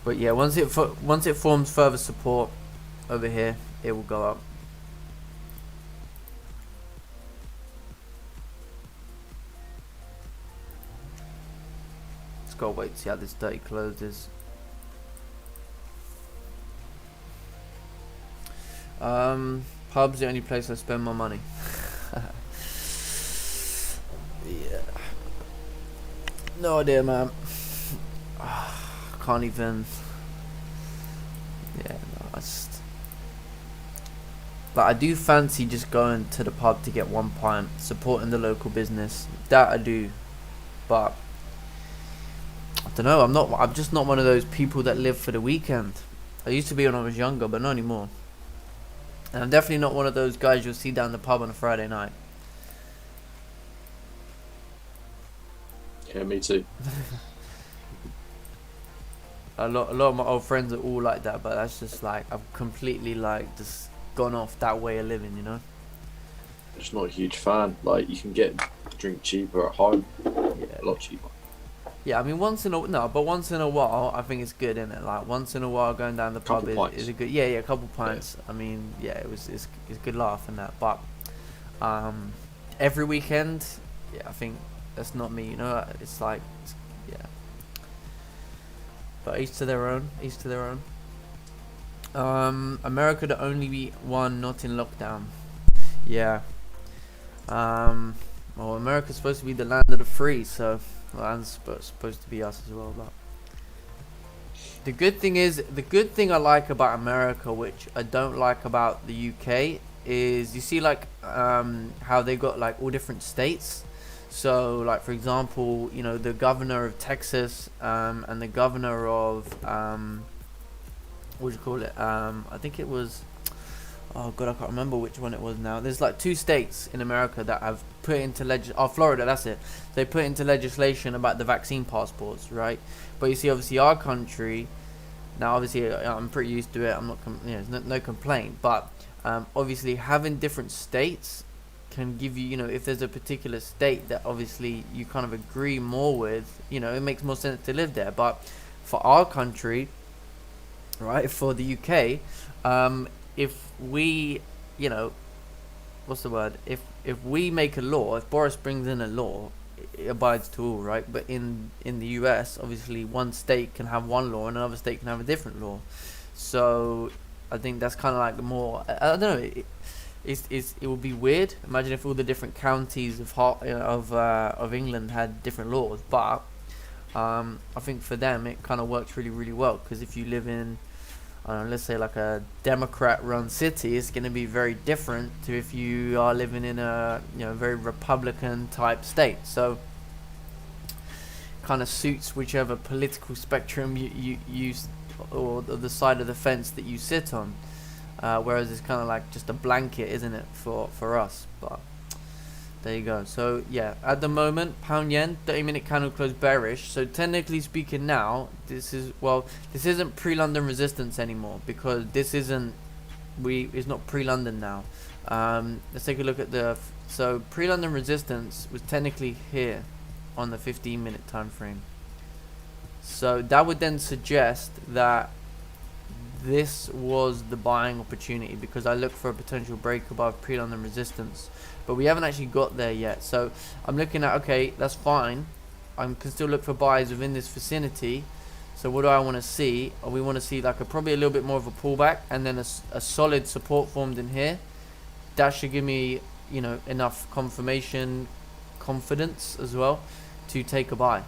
Speaker 2: But yeah, once it forms further support over here, it will go up. Let's go wait to see how this dirty closes. Pub's the only place I spend my money. Yeah. No idea, man. Can't even. Yeah, no, I just. Like, I do fancy just going to the pub to get 1 pint, supporting the local business. That I do, but I don't know. I'm just not one of those people that live for the weekend. I used to be when I was younger, but not anymore. And I'm definitely not one of those guys you'll see down the pub on a Friday night.
Speaker 1: Yeah, me too.
Speaker 2: A lot of my old friends are all like that, but that's just like I've completely like just gone off that way of living, you know.
Speaker 1: Just not a huge fan. Like, you can get drink cheaper at home,
Speaker 2: Yeah.
Speaker 1: a lot cheaper.
Speaker 2: Yeah, I mean once in a while I think it's good, isn't it? Like once in a while going down the pub is a good, yeah, a couple pints. Yeah. I mean, yeah, it's a good laugh and that, but every weekend, yeah, I think that's not me, you know. It's like yeah. But each to their own. America the only one not in lockdown. Yeah. Well, America's supposed to be the land of the free, so land's supposed to be us as well. But the good thing I like about America, which I don't like about the UK, is you see like how they got like all different states. So, like for example, you know, the governor of Texas and the governor of what do you call it? I think it was. Oh god, I can't remember which one it was now. There's like 2 states in America that have put into Florida, that's it. They put into legislation about the vaccine passports, right? But you see, obviously, our country. Now, obviously, I'm pretty used to it. I'm not, there's no complaint. But obviously, having different states can give you, you know, if there's a particular state that obviously you kind of agree more with, you know, it makes more sense to live there. But for our country, right, for the UK, if we, you know, what's the word? If we make a law, if Boris brings in a law, it abides to all, right? But in the US, obviously, one state can have one law and another state can have a different law. So I think that's kind of like more. I don't know. It would be weird. Imagine if all the different counties of England had different laws. But I think for them it kind of works really, really well, because if you live in, I don't know, let's say like a Democrat-run city, it's going to be very different to if you are living in a, you know, very Republican type state. So kind of suits whichever political spectrum you or the side of the fence that you sit on. Whereas it's kind of like just a blanket, isn't it, for us? But there you go. So yeah, at the moment, pound yen 30-minute candle close bearish. So technically speaking, now this isn't pre-London resistance anymore, because this isn't it's not pre-London now. Let's take a look at so pre-London resistance was technically here on the 15-minute time frame. So that would then suggest that this was the buying opportunity, because I look for a potential break above pre-London resistance, but we haven't actually got there yet. So I'm looking at, okay, that's fine, I can still look for buys within this vicinity. So what do I want to see? We want to see like probably a little bit more of a pullback, and then a solid support formed in here. That should give me, you know, enough confirmation, confidence as well to take a buy.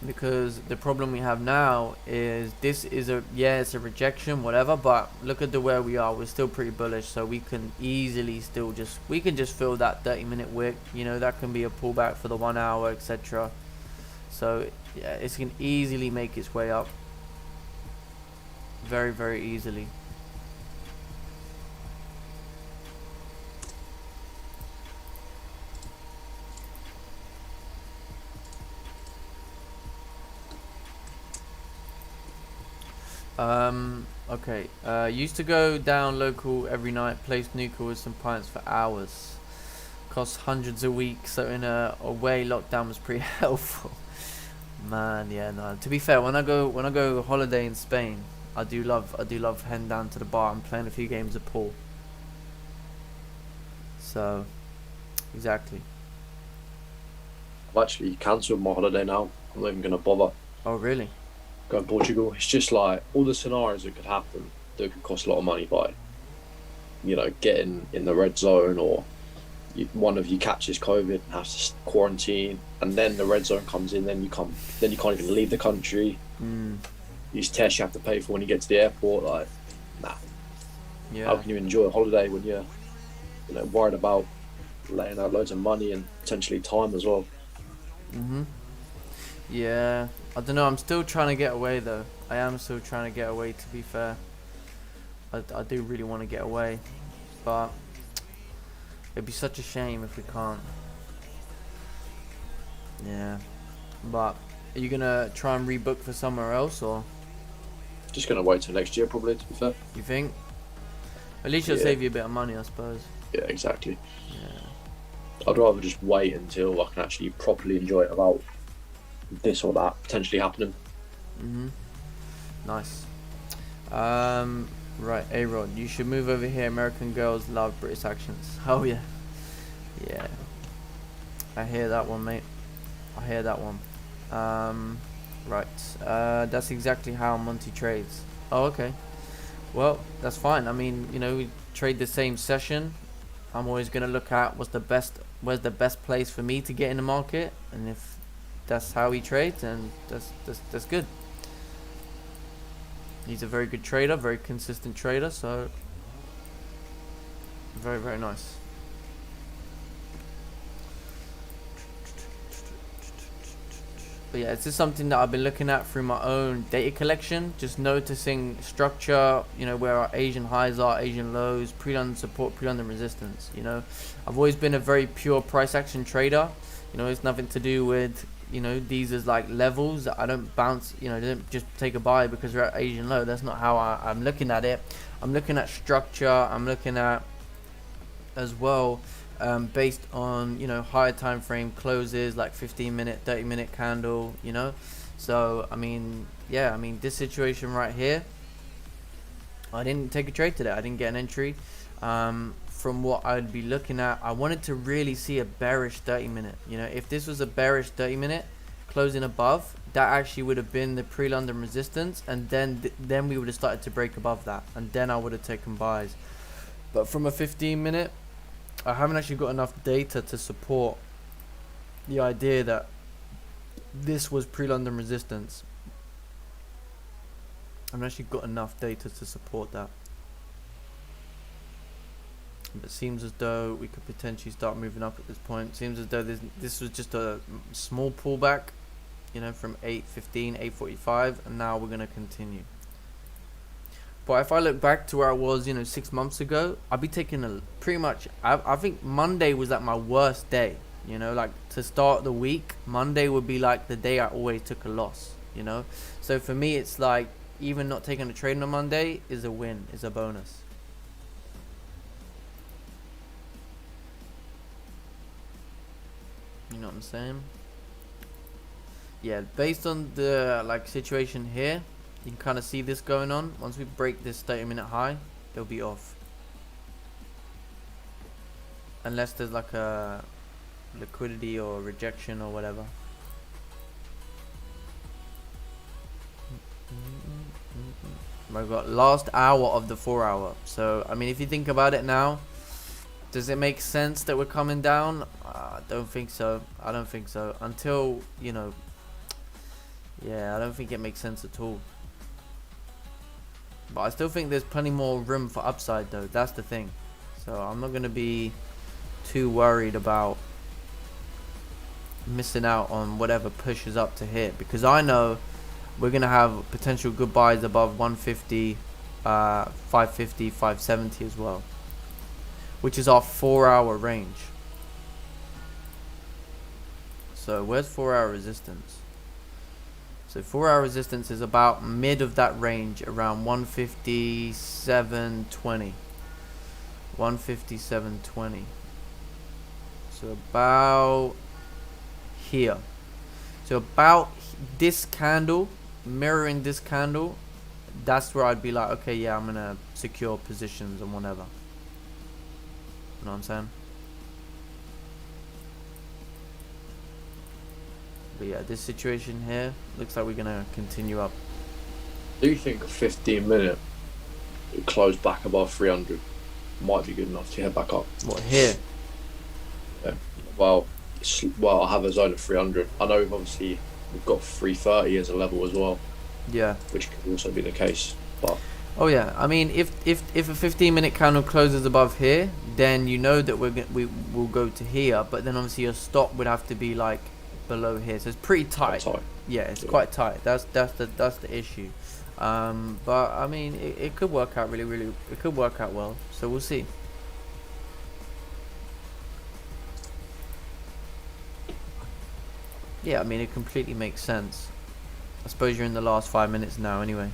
Speaker 2: Because the problem we have now is this is it's a rejection, whatever, but look at where we are. We're still pretty bullish, so we can easily we can just fill that 30-minute wick. You know, that can be a pullback for the 1 hour, etc. So yeah, it can easily make its way up very, very easily. Okay. Used to go down local every night, play snooker with some pints for hours. Cost hundreds a week, so in a way lockdown was pretty helpful. Man, yeah, no. To be fair, when I go holiday in Spain, I do love heading down to the bar and playing a few games of pool. So, exactly.
Speaker 1: I've actually cancelled my holiday now. I'm not even going to bother
Speaker 2: Oh, really?
Speaker 1: going to Portugal. It's just like all the scenarios that could happen that could cost a lot of money by, you know, getting in the red zone, or one of you catches COVID and has to quarantine, and then the red zone comes in, then you can't even leave the country. These tests you have to pay for when you get to the airport. Like, nah.
Speaker 2: Yeah.
Speaker 1: How can you enjoy a holiday when you're, you know, worried about laying out loads of money and potentially time as well?
Speaker 2: Yeah. I don't know. I'm still trying to get away though. I am still trying to get away. To be fair, I do really want to get away, but it'd be such a shame if we can't. Yeah. But are you gonna try and rebook for somewhere else, or
Speaker 1: Just going to wait till next year, probably, to be fair.
Speaker 2: you think? At least it'll
Speaker 1: Yeah.
Speaker 2: save you a bit of money, I suppose.
Speaker 1: Yeah, exactly.
Speaker 2: Yeah.
Speaker 1: I'd rather just wait until I can actually properly enjoy it without this or that potentially happening.
Speaker 2: Nice. Right, A-Rod, you should move over here. American girls love British accents. Oh yeah. Yeah. I hear that one, mate. I hear that one. Right. That's exactly how Monty trades. Oh, okay. Well, that's fine. I mean, you know, we trade the same session. I'm always gonna look at where's the best place for me to get in the market, and if that's how he trades, and that's good. He's a very good trader, very consistent trader, so very, very nice. But yeah, it's just something that I've been looking at through my own data collection, just noticing structure, you know, where our Asian highs are, Asian lows, pre-London support, pre-London resistance, you know. I've always been a very pure price action trader, you know, it's nothing to do with, you know, these as like levels that I don't bounce, you know, don't just take a buy because we're at Asian low. That's not how I'm looking at it. I'm looking at structure, I'm looking at as well, based on, you know, higher time frame closes, like 15-minute, 30-minute candle, you know. So I mean, yeah, I mean, this situation right here, I didn't take a trade today. I didn't get an entry. From what I'd be looking at, I wanted to really see a bearish 30-minute. You know, if this was a bearish 30-minute closing above, that actually would have been the pre-London resistance, and then we would have started to break above that, and then I would have taken buys. But from a 15-minute, I haven't actually got enough data to support the idea that this was pre-London resistance. I haven't actually got enough data to support that. But it seems as though we could potentially start moving up at this point. Seems as though this was just a small pullback, you know, from 8.15, 8.45, and now we're going to continue. But if I look back to where I was, you know, 6 months ago, I'd be taking pretty much, I think Monday was like my worst day, you know, like to start the week, Monday would be like the day I always took a loss, you know. So for me, it's like even not taking a trade on a Monday is a win, is a bonus. You know what I'm saying? Yeah, based on the like situation here, you can kind of see this going on. Once we break this 30-minute high, they'll be off. Unless there's like a liquidity or rejection or whatever. We've got last hour of the 4 hour. So, I mean, if you think about it now, Does it make sense that we're coming down? I don't think so. I don't think so. Until, you know, yeah, I don't think it makes sense at all. But I still think there's plenty more room for upside though. That's the thing. So I'm not going to be too worried about missing out on whatever pushes up to here, because I know we're going to have potential good buys above 150, 550, 570 as well, which is our 4-hour range. So where's 4-hour resistance? So 4-hour resistance is about mid of that range, around 157.20. 157.20. So about here. So about this candle, mirroring this candle, that's where I'd be like, okay, yeah, I'm gonna secure positions and whatever. You know what I'm saying? But yeah, this situation here looks like we're gonna continue up.
Speaker 1: Do you think a 15-minute close back above 300 might be good enough to head back up?
Speaker 2: What, here?
Speaker 1: Yeah. Well, I have a zone of 300. I know we've got 330 as a level as well.
Speaker 2: Yeah.
Speaker 1: Which could also be the case, but.
Speaker 2: Oh yeah, I mean, if a 15-minute candle closes above here, then you know that we will go to here. But then obviously your stop would have to be like below here, so it's pretty tight. Yeah, it's quite tight. That's the issue. But I mean, it could work out really. It could work out well. So we'll see. Yeah, I mean, it completely makes sense. I suppose you're in the last 5 minutes now, anyway.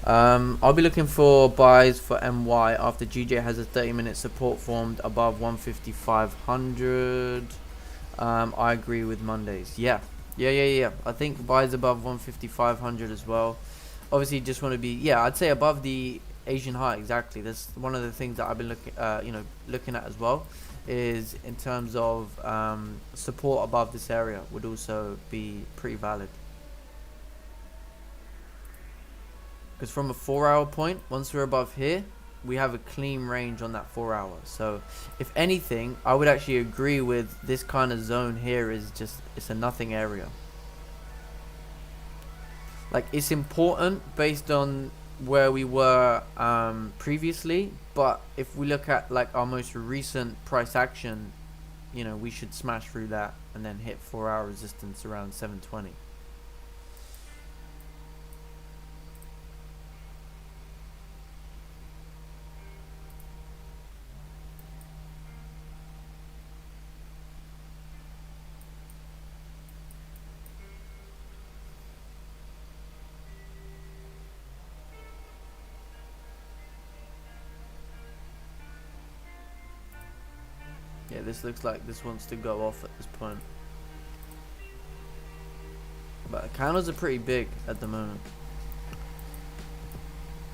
Speaker 2: I'll be looking for buys for MY after GJ has a 30-minute support formed above 155.00. I agree with Mondays. Yeah. I think buys above 155.00 as well. Obviously, just want to be, I'd say above the Asian high. Exactly. That's one of the things that I've been looking at as well. Is in terms of support above this area would also be pretty valid. Because from a 4-hour point, once we're above here, we have a clean range on that 4 hour. So if anything, I would actually agree with this kind of zone here is just, it's a nothing area. Like, it's important based on where we were previously, but if we look at like our most recent price action, you know, we should smash through that and then hit 4-hour resistance around 720. Yeah, this looks like this wants to go off at this point. But candles are pretty big at the moment.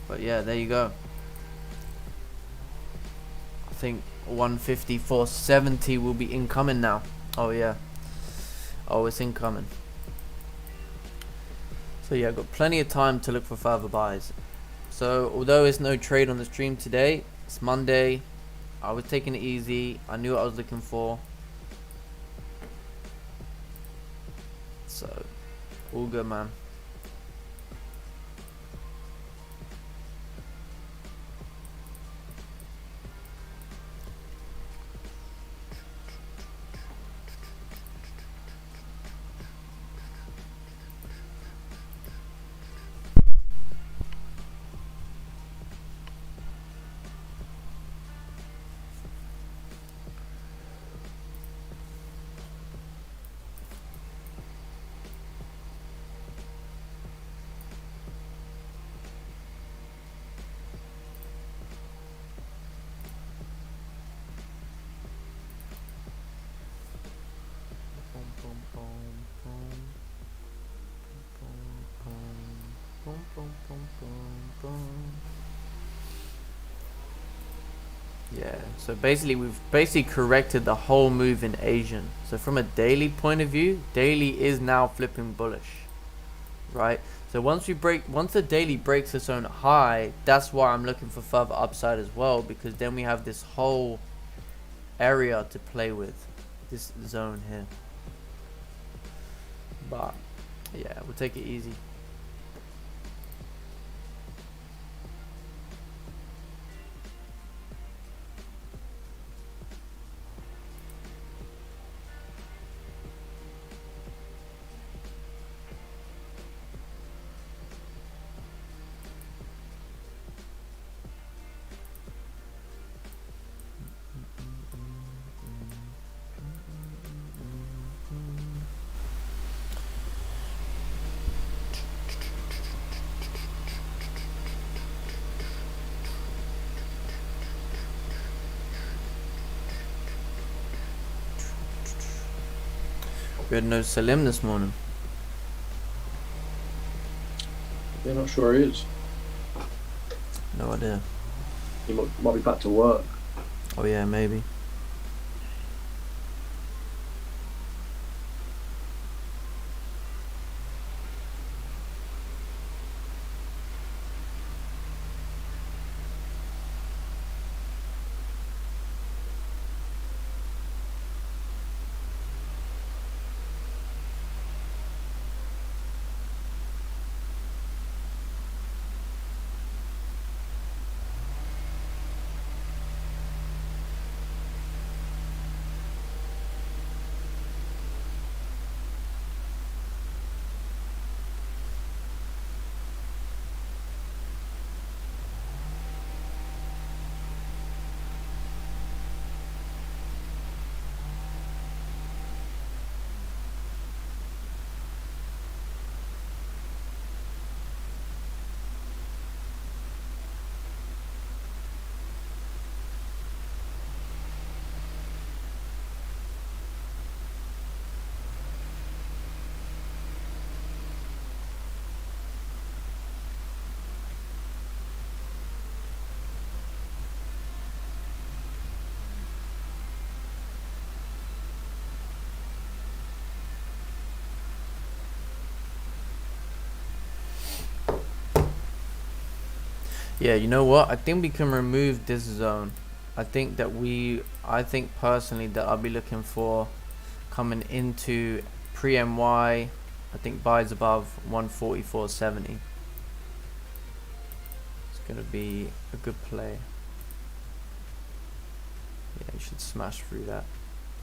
Speaker 2: But yeah, there you go. I think 154.70 will be incoming now. Oh yeah. Oh, it's incoming. So yeah, I've got plenty of time to look for further buys. So although there's no trade on the stream today, it's Monday. I was taking it easy. I knew what I was looking for. So, all good, man. Yeah, so basically we've corrected the whole move in Asian. So from a daily point of view, daily is now flipping bullish, right? So once the daily breaks its own high, that's why I'm looking for further upside as well, because then we have this whole area to play with, this zone here. But yeah, we'll take it easy. We had no Salim this morning.
Speaker 1: You're not sure he is.
Speaker 2: No idea.
Speaker 1: He might be back to work.
Speaker 2: Oh yeah, maybe. Yeah, you know what? I think we can remove this zone. I think personally that I'll be looking for coming into pre-MY. I think buys above 144.70. It's gonna be a good play. Yeah, you should smash through that.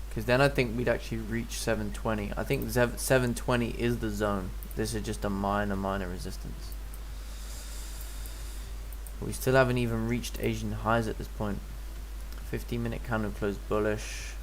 Speaker 2: Because then I think we'd actually reach 720. I think 720 is the zone. This is just a minor resistance. We still haven't even reached Asian highs at this point. 15-minute candle closed bullish.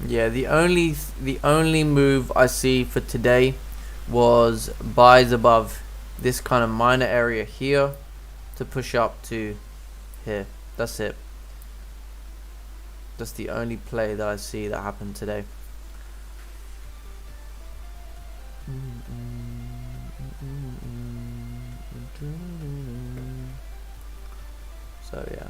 Speaker 2: Yeah, the only move I see for today was buys above this kind of minor area here to push up to here. That's it. That's the only play that I see that happened today. So yeah.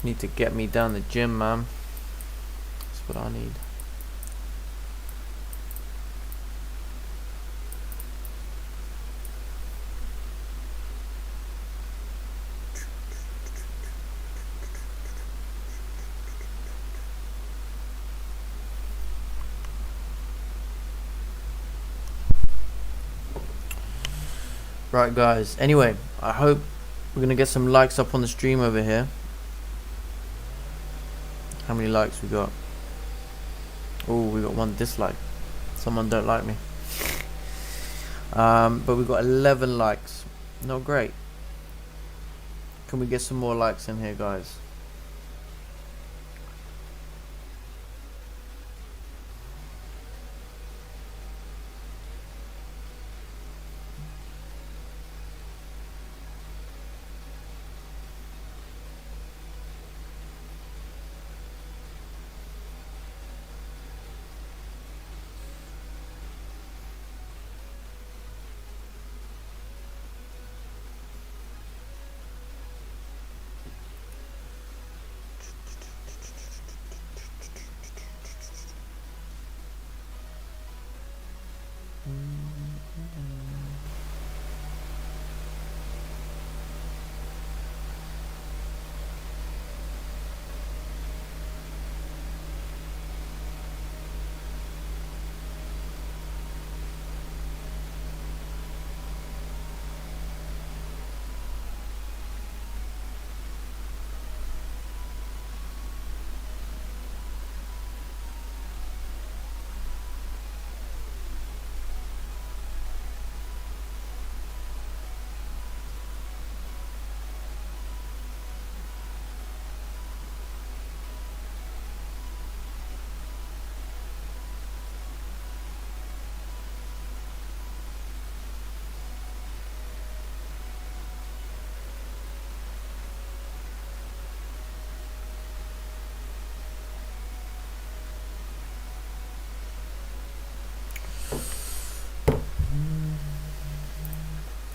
Speaker 2: need to get me down the gym, man. That's what I need. Right, guys. Anyway, I hope we're gonna get some likes up on the stream over here. How many likes we got? Oh, we got one dislike. Someone don't like me. But we got 11 likes. Not great. Can we get some more likes in here, guys?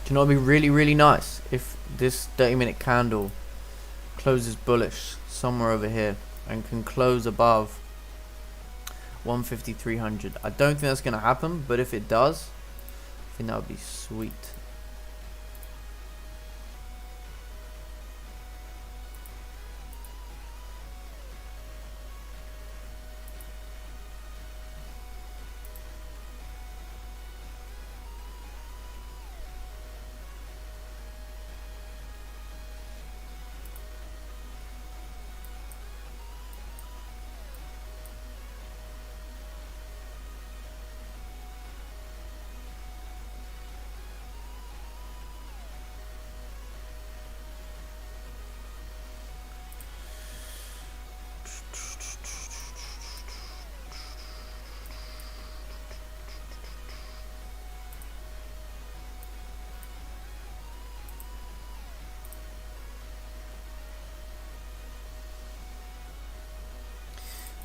Speaker 2: Do you know what would be really, really nice? If this 30-minute candle closes bullish somewhere over here and can close above 150-300. I don't think that's going to happen, but if it does, I think that would be sweet.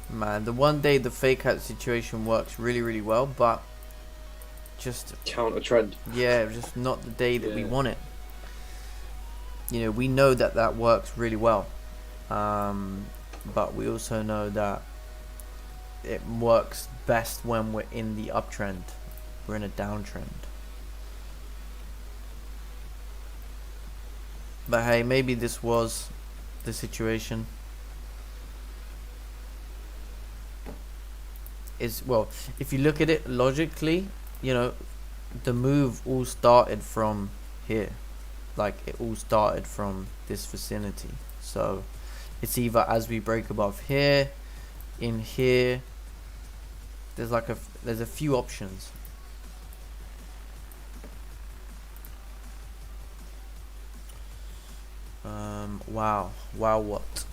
Speaker 2: Man, the one day the fake out situation works really, really well, but just
Speaker 1: Counter trend.
Speaker 2: yeah, just not the day that we want it. You know, we know that that works really well, but we also know that it works best when we're in the uptrend. We're in a downtrend. But hey, maybe this was the situation. Well, if you look at it logically, you know, the move all started from here. Like, it all started from this vicinity. So it's either as we break above here, in here, there's a few options. Wow, what?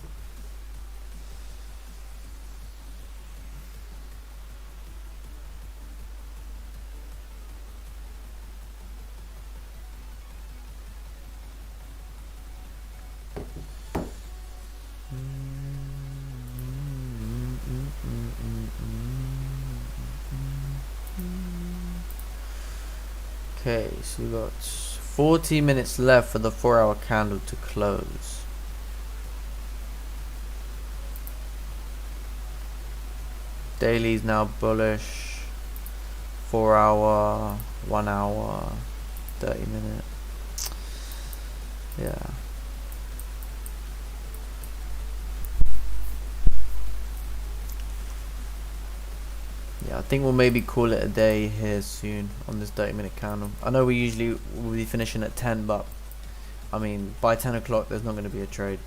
Speaker 2: Okay, so we got 40 minutes left for the 4-hour candle to close. Daily's now bullish. 4 hour, 1 hour, 30 minute. Yeah. Yeah, I think we'll maybe call it a day here soon on this 30-minute candle. I know we usually will be finishing at 10, but I mean, by 10 o'clock, there's not going to be a trade.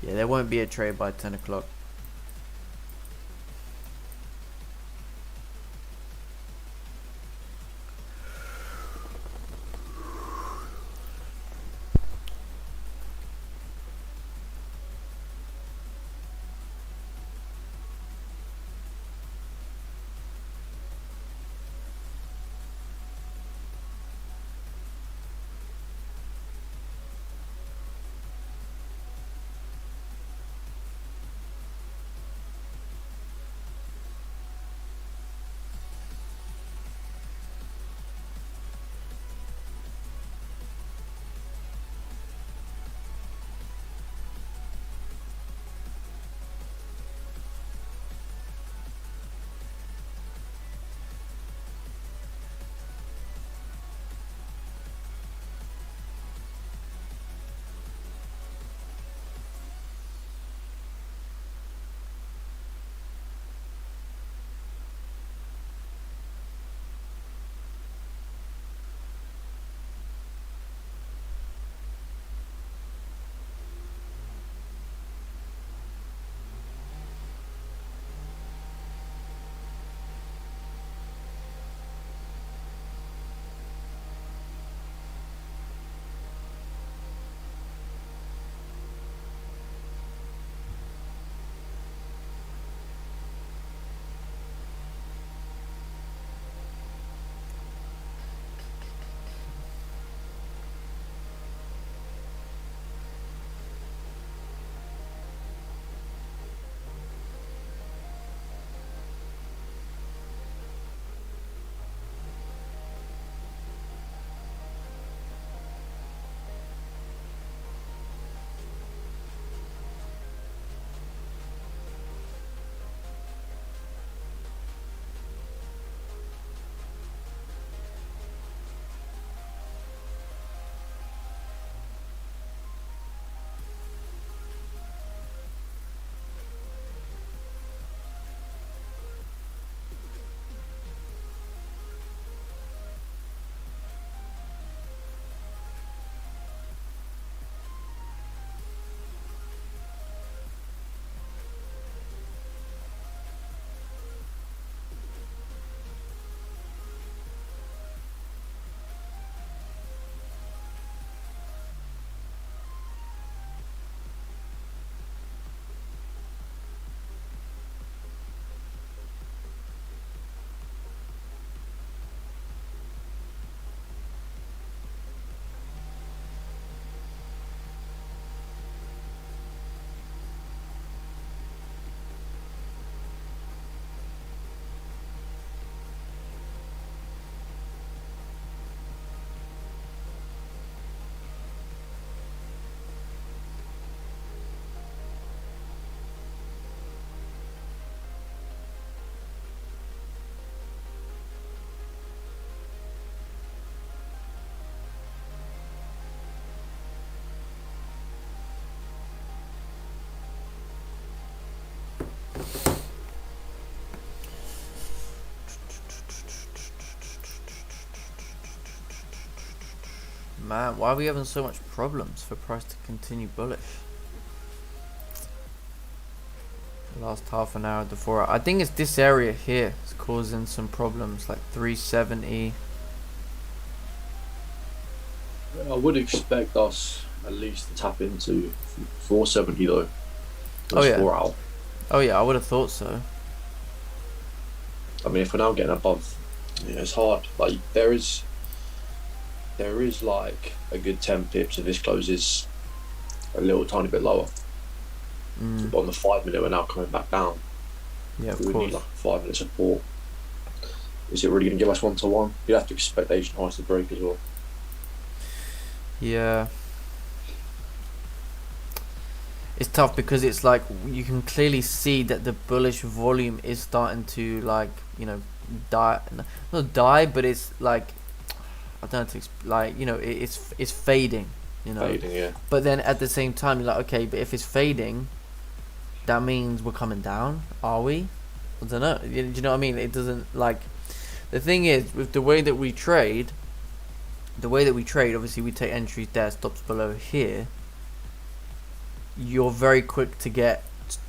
Speaker 2: Yeah, there won't be a trade by 10 o'clock. Man, why are we having so much problems for price to continue bullish? The last half an hour of the 4 hour. I think it's this area here. It's causing some problems, like 370.
Speaker 1: I would expect us at least to tap into 470 though.
Speaker 2: Oh yeah.
Speaker 1: 4 hour.
Speaker 2: Oh yeah, I would have thought so.
Speaker 1: I mean, if we're now getting above, it's hard. Like there is like a good 10 pips if this closes a little tiny bit lower. On the 5 minute, we're now coming back down.
Speaker 2: Yeah, of
Speaker 1: We would need
Speaker 2: course.
Speaker 1: like a 5 minute support. Is it really going to give us 1-to-1? You'd have to expect Asian highs to break as well.
Speaker 2: Yeah. It's tough because it's like you can clearly see that the bullish volume is starting to like, you know, die. Not die, but it's like, I don't know, like, you know, it's fading, you know.
Speaker 1: Fading, yeah.
Speaker 2: But then at the same time, you're like, okay, but if it's fading, that means we're coming down. Are we? I don't know. Do you know what I mean? It doesn't like. The thing is, with the way that we trade, obviously we take entries there, stops below here. You're very quick to get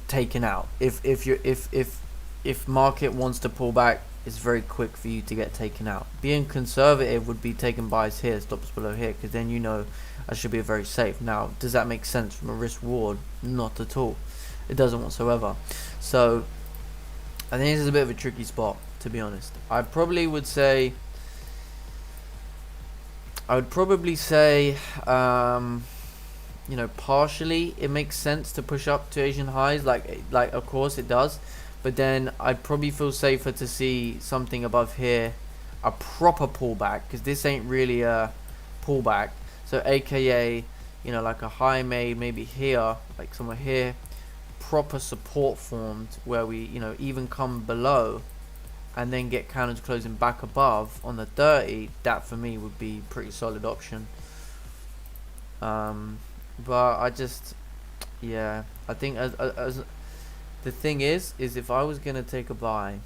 Speaker 2: taken out. If market wants to pull back, it's very quick for you to get taken out. Being conservative would be taking buys here, stops below here, because then you know I should be very safe. Now, does that make sense from a risk reward? Not at all. It doesn't whatsoever. So I think this is a bit of a tricky spot, to be honest. I would probably say, you know, partially it makes sense to push up to Asian highs, like of course it does, but then I'd probably feel safer to see something above here, a proper pullback, because this ain't really a pullback. So AKA, you know, like a high maybe here, like somewhere here, proper support formed where we, you know, even come below and then get candles closing back above on the 30. That for me would be pretty solid option. But I just, yeah, I think as the thing is if I was gonna take a buy,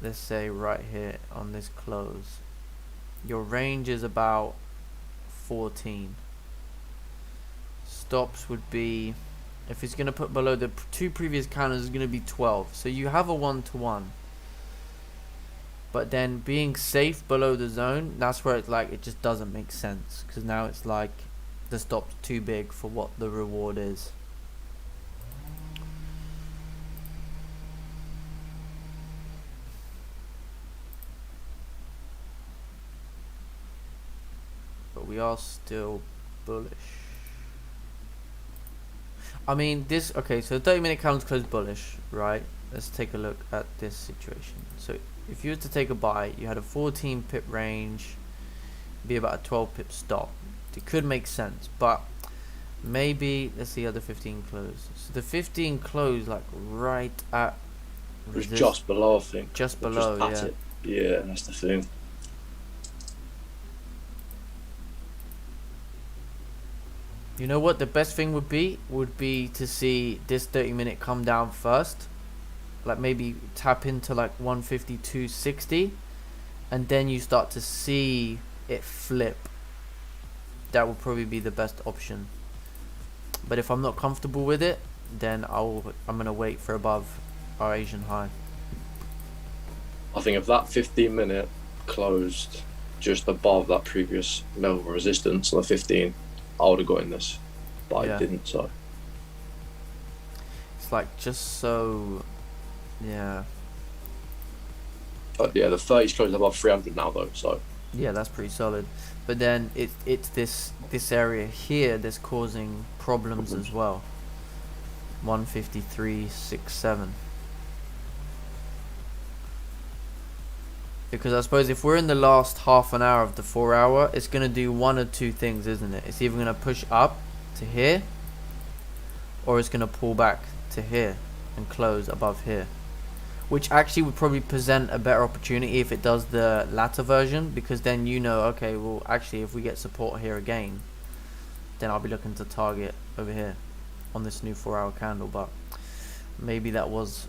Speaker 2: let's say right here on this close, your range is about 14. Stops would be, if it's gonna put below the two previous candles, is gonna be 12. So you have a 1-to-1. But then being safe below the zone, that's where it's like it just doesn't make sense, because now it's like the stop's too big for what the reward is. But we are still bullish. I mean, this, okay, so 30-minute candles close bullish, right? Let's take a look at this situation. So if you were to take a buy, you had a 14 pip range, be about a 12 pip stop. It could make sense, but maybe let's see how the 15 close. So the 15 close like right at,
Speaker 1: It was just below, I think.
Speaker 2: Just below,
Speaker 1: just
Speaker 2: yeah.
Speaker 1: it. Yeah, that's the thing.
Speaker 2: You know what the best thing would be to see this 30-minute come down first, like maybe tap into like 152.60, and then you start to see it flip. That would probably be the best option. But if I'm not comfortable with it, then I'm gonna wait for above our Asian high.
Speaker 1: I think if that 15-minute closed just above that previous level of resistance on the 15, I would have got in this, but
Speaker 2: Yeah.
Speaker 1: I didn't. So
Speaker 2: It's like just so, yeah.
Speaker 1: But yeah, the 30's closed above 300 now though. So
Speaker 2: Yeah, that's pretty solid. But then it's this area here that's causing problems as well. 153.67. Because I suppose if we're in the last half an hour of the 4 hour, it's gonna do one of two things, isn't it? It's either gonna push up to here, or it's gonna pull back to here and close above here. Which actually would probably present a better opportunity if it does the latter version, because then you know, okay, well actually if we get support here again, then I'll be looking to target over here on this new 4 hour candle. But maybe that was,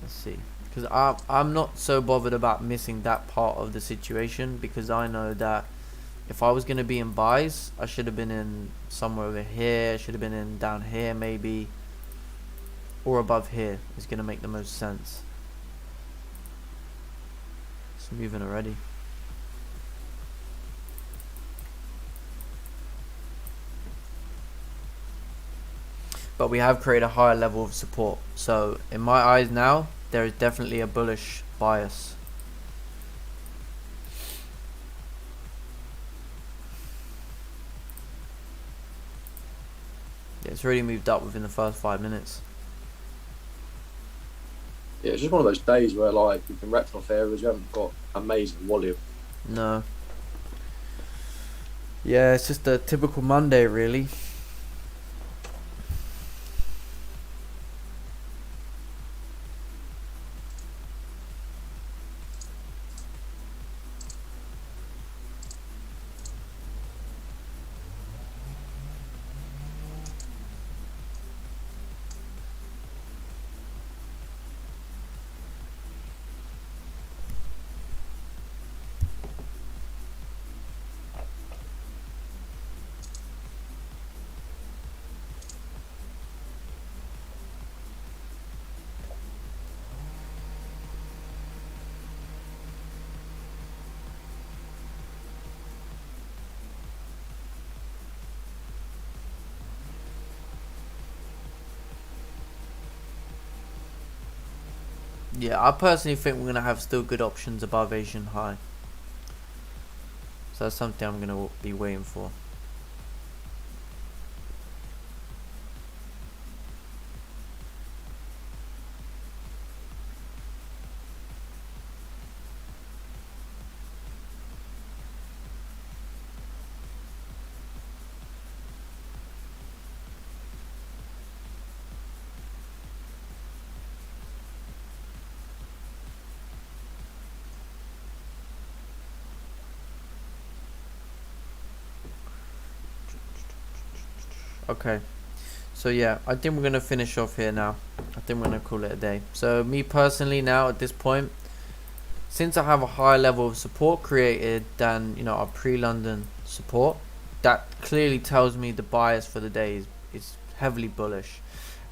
Speaker 2: let's see, because I'm not so bothered about missing that part of the situation, because I know that if I was going to be in buys, I should have been in somewhere over here, should have been in down here maybe, or above here is going to make the most sense. It's moving already. But we have created a higher level of support. So in my eyes now, there is definitely a bullish bias. Yeah, it's already moved up within the first 5 minutes.
Speaker 1: Yeah, it's just one of those days where like we've been repping off areas, we haven't got amazing volume.
Speaker 2: No. Yeah, it's just a typical Monday, really. Yeah, I personally think we're going to have still good options above Asian high. So that's something I'm going to be waiting for. Okay. So yeah, I think we're going to finish off here now. I think we're going to call it a day. So me personally now at this point, since I have a higher level of support created than, you know, our pre-London support, that clearly tells me the bias for the day is heavily bullish.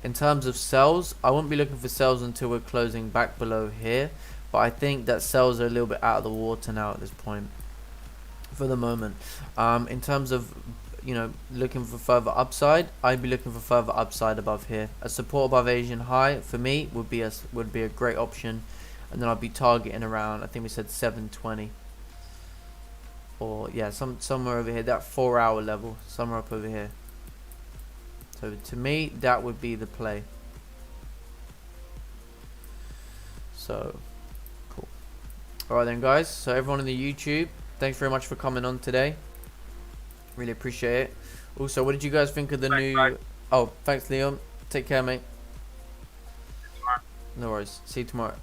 Speaker 2: In terms of sells, I won't be looking for sells until we're closing back below here, but I think that sells are a little bit out of the water now at this point for the moment. In terms of, you know, looking for further upside, I'd be looking for further upside above here. A support above Asian high for me would be a great option, and then I'll be targeting around, I think we said 720, or yeah, somewhere over here, that 4-hour level, somewhere up over here. So to me, that would be the play. So cool. All right then, guys. So everyone in the YouTube, thanks very much for coming on today. Really appreciate it. Also, what did you guys think of the new?
Speaker 3: Mate.
Speaker 2: Oh, thanks, Leon. Take care, mate. No worries. See you tomorrow.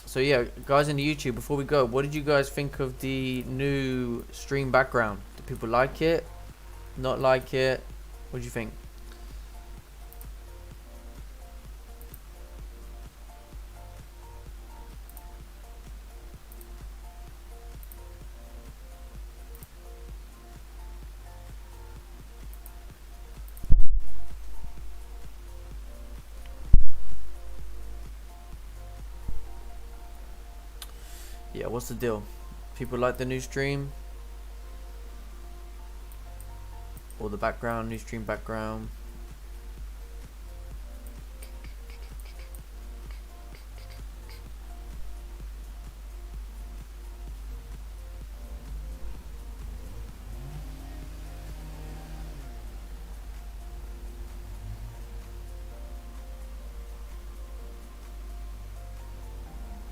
Speaker 2: So yeah, guys in the YouTube, before we go, what did you guys think of the new stream background? Do people like it? Not like it? What do you think? Yeah, what's the deal? People like the new stream? Or the background, new stream background?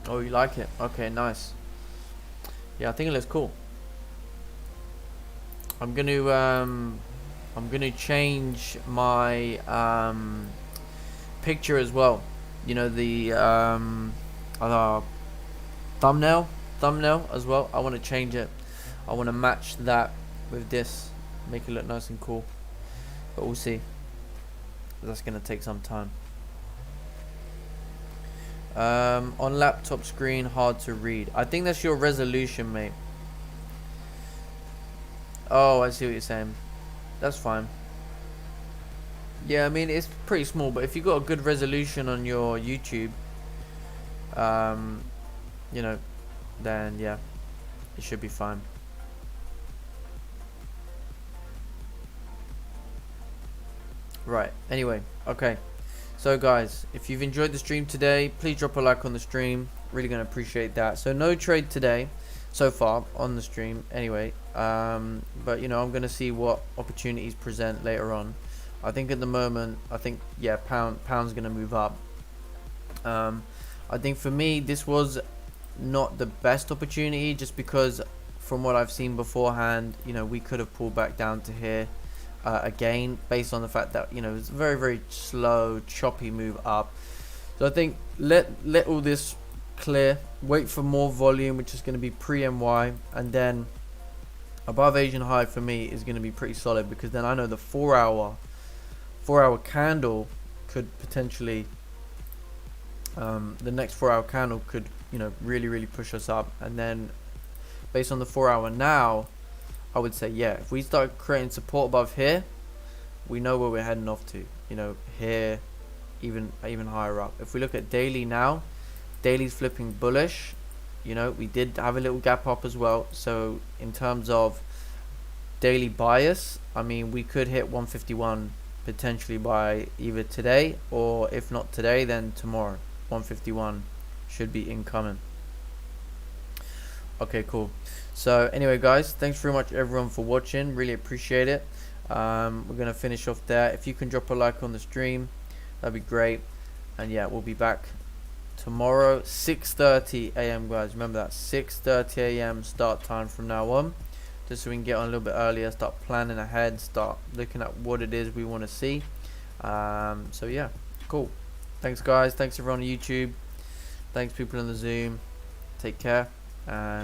Speaker 2: Oh, you like it? Okay, nice. Yeah, I think it looks cool. I'm gonna change my picture as well. You know, the thumbnail as well. I want to change it. I want to match that with this, make it look nice and cool. But we'll see. That's gonna take some time. On laptop screen, hard to read. I think that's your resolution, mate. Oh, I see what you're saying. That's fine. Yeah, I mean, it's pretty small, but if you've got a good resolution on your YouTube, you know, then yeah, it should be fine. Right, anyway, okay. So guys, if you've enjoyed the stream today, please drop a like on the stream. Really gonna appreciate that. So no trade today so far on the stream anyway, but you know, I'm gonna see what opportunities present later on. I think at the moment, yeah, pound's gonna move up. I think for me this was not the best opportunity, just because from what I've seen beforehand, you know, we could have pulled back down to here again, based on the fact that, you know, it's a very, very slow, choppy move up. So I think let all this clear, wait for more volume, which is going to be pre-MY, and then above Asian high for me is going to be pretty solid, because then I know the 4 hour candle could potentially, the next 4 hour candle could, you know, really push us up. And then based on the 4 hour now, I would say, yeah, if we start creating support above here, we know where we're heading off to, you know, here, even higher up. If we look at daily now, daily's flipping bullish. You know, we did have a little gap up as well. So in terms of daily bias, I mean, we could hit 151 potentially by either today, or if not today, then tomorrow. 151 should be incoming. Okay, cool. So anyway, guys, thanks very much everyone for watching, really appreciate it. We're gonna finish off there. If you can drop a like on the stream, that'd be great. And yeah, we'll be back tomorrow 6:30 a.m. guys, remember that 6:30 a.m. start time from now on, just so we can get on a little bit earlier, start planning ahead, start looking at what it is we want to see. So yeah, cool. Thanks guys, thanks everyone on YouTube, thanks people on the Zoom, take care, and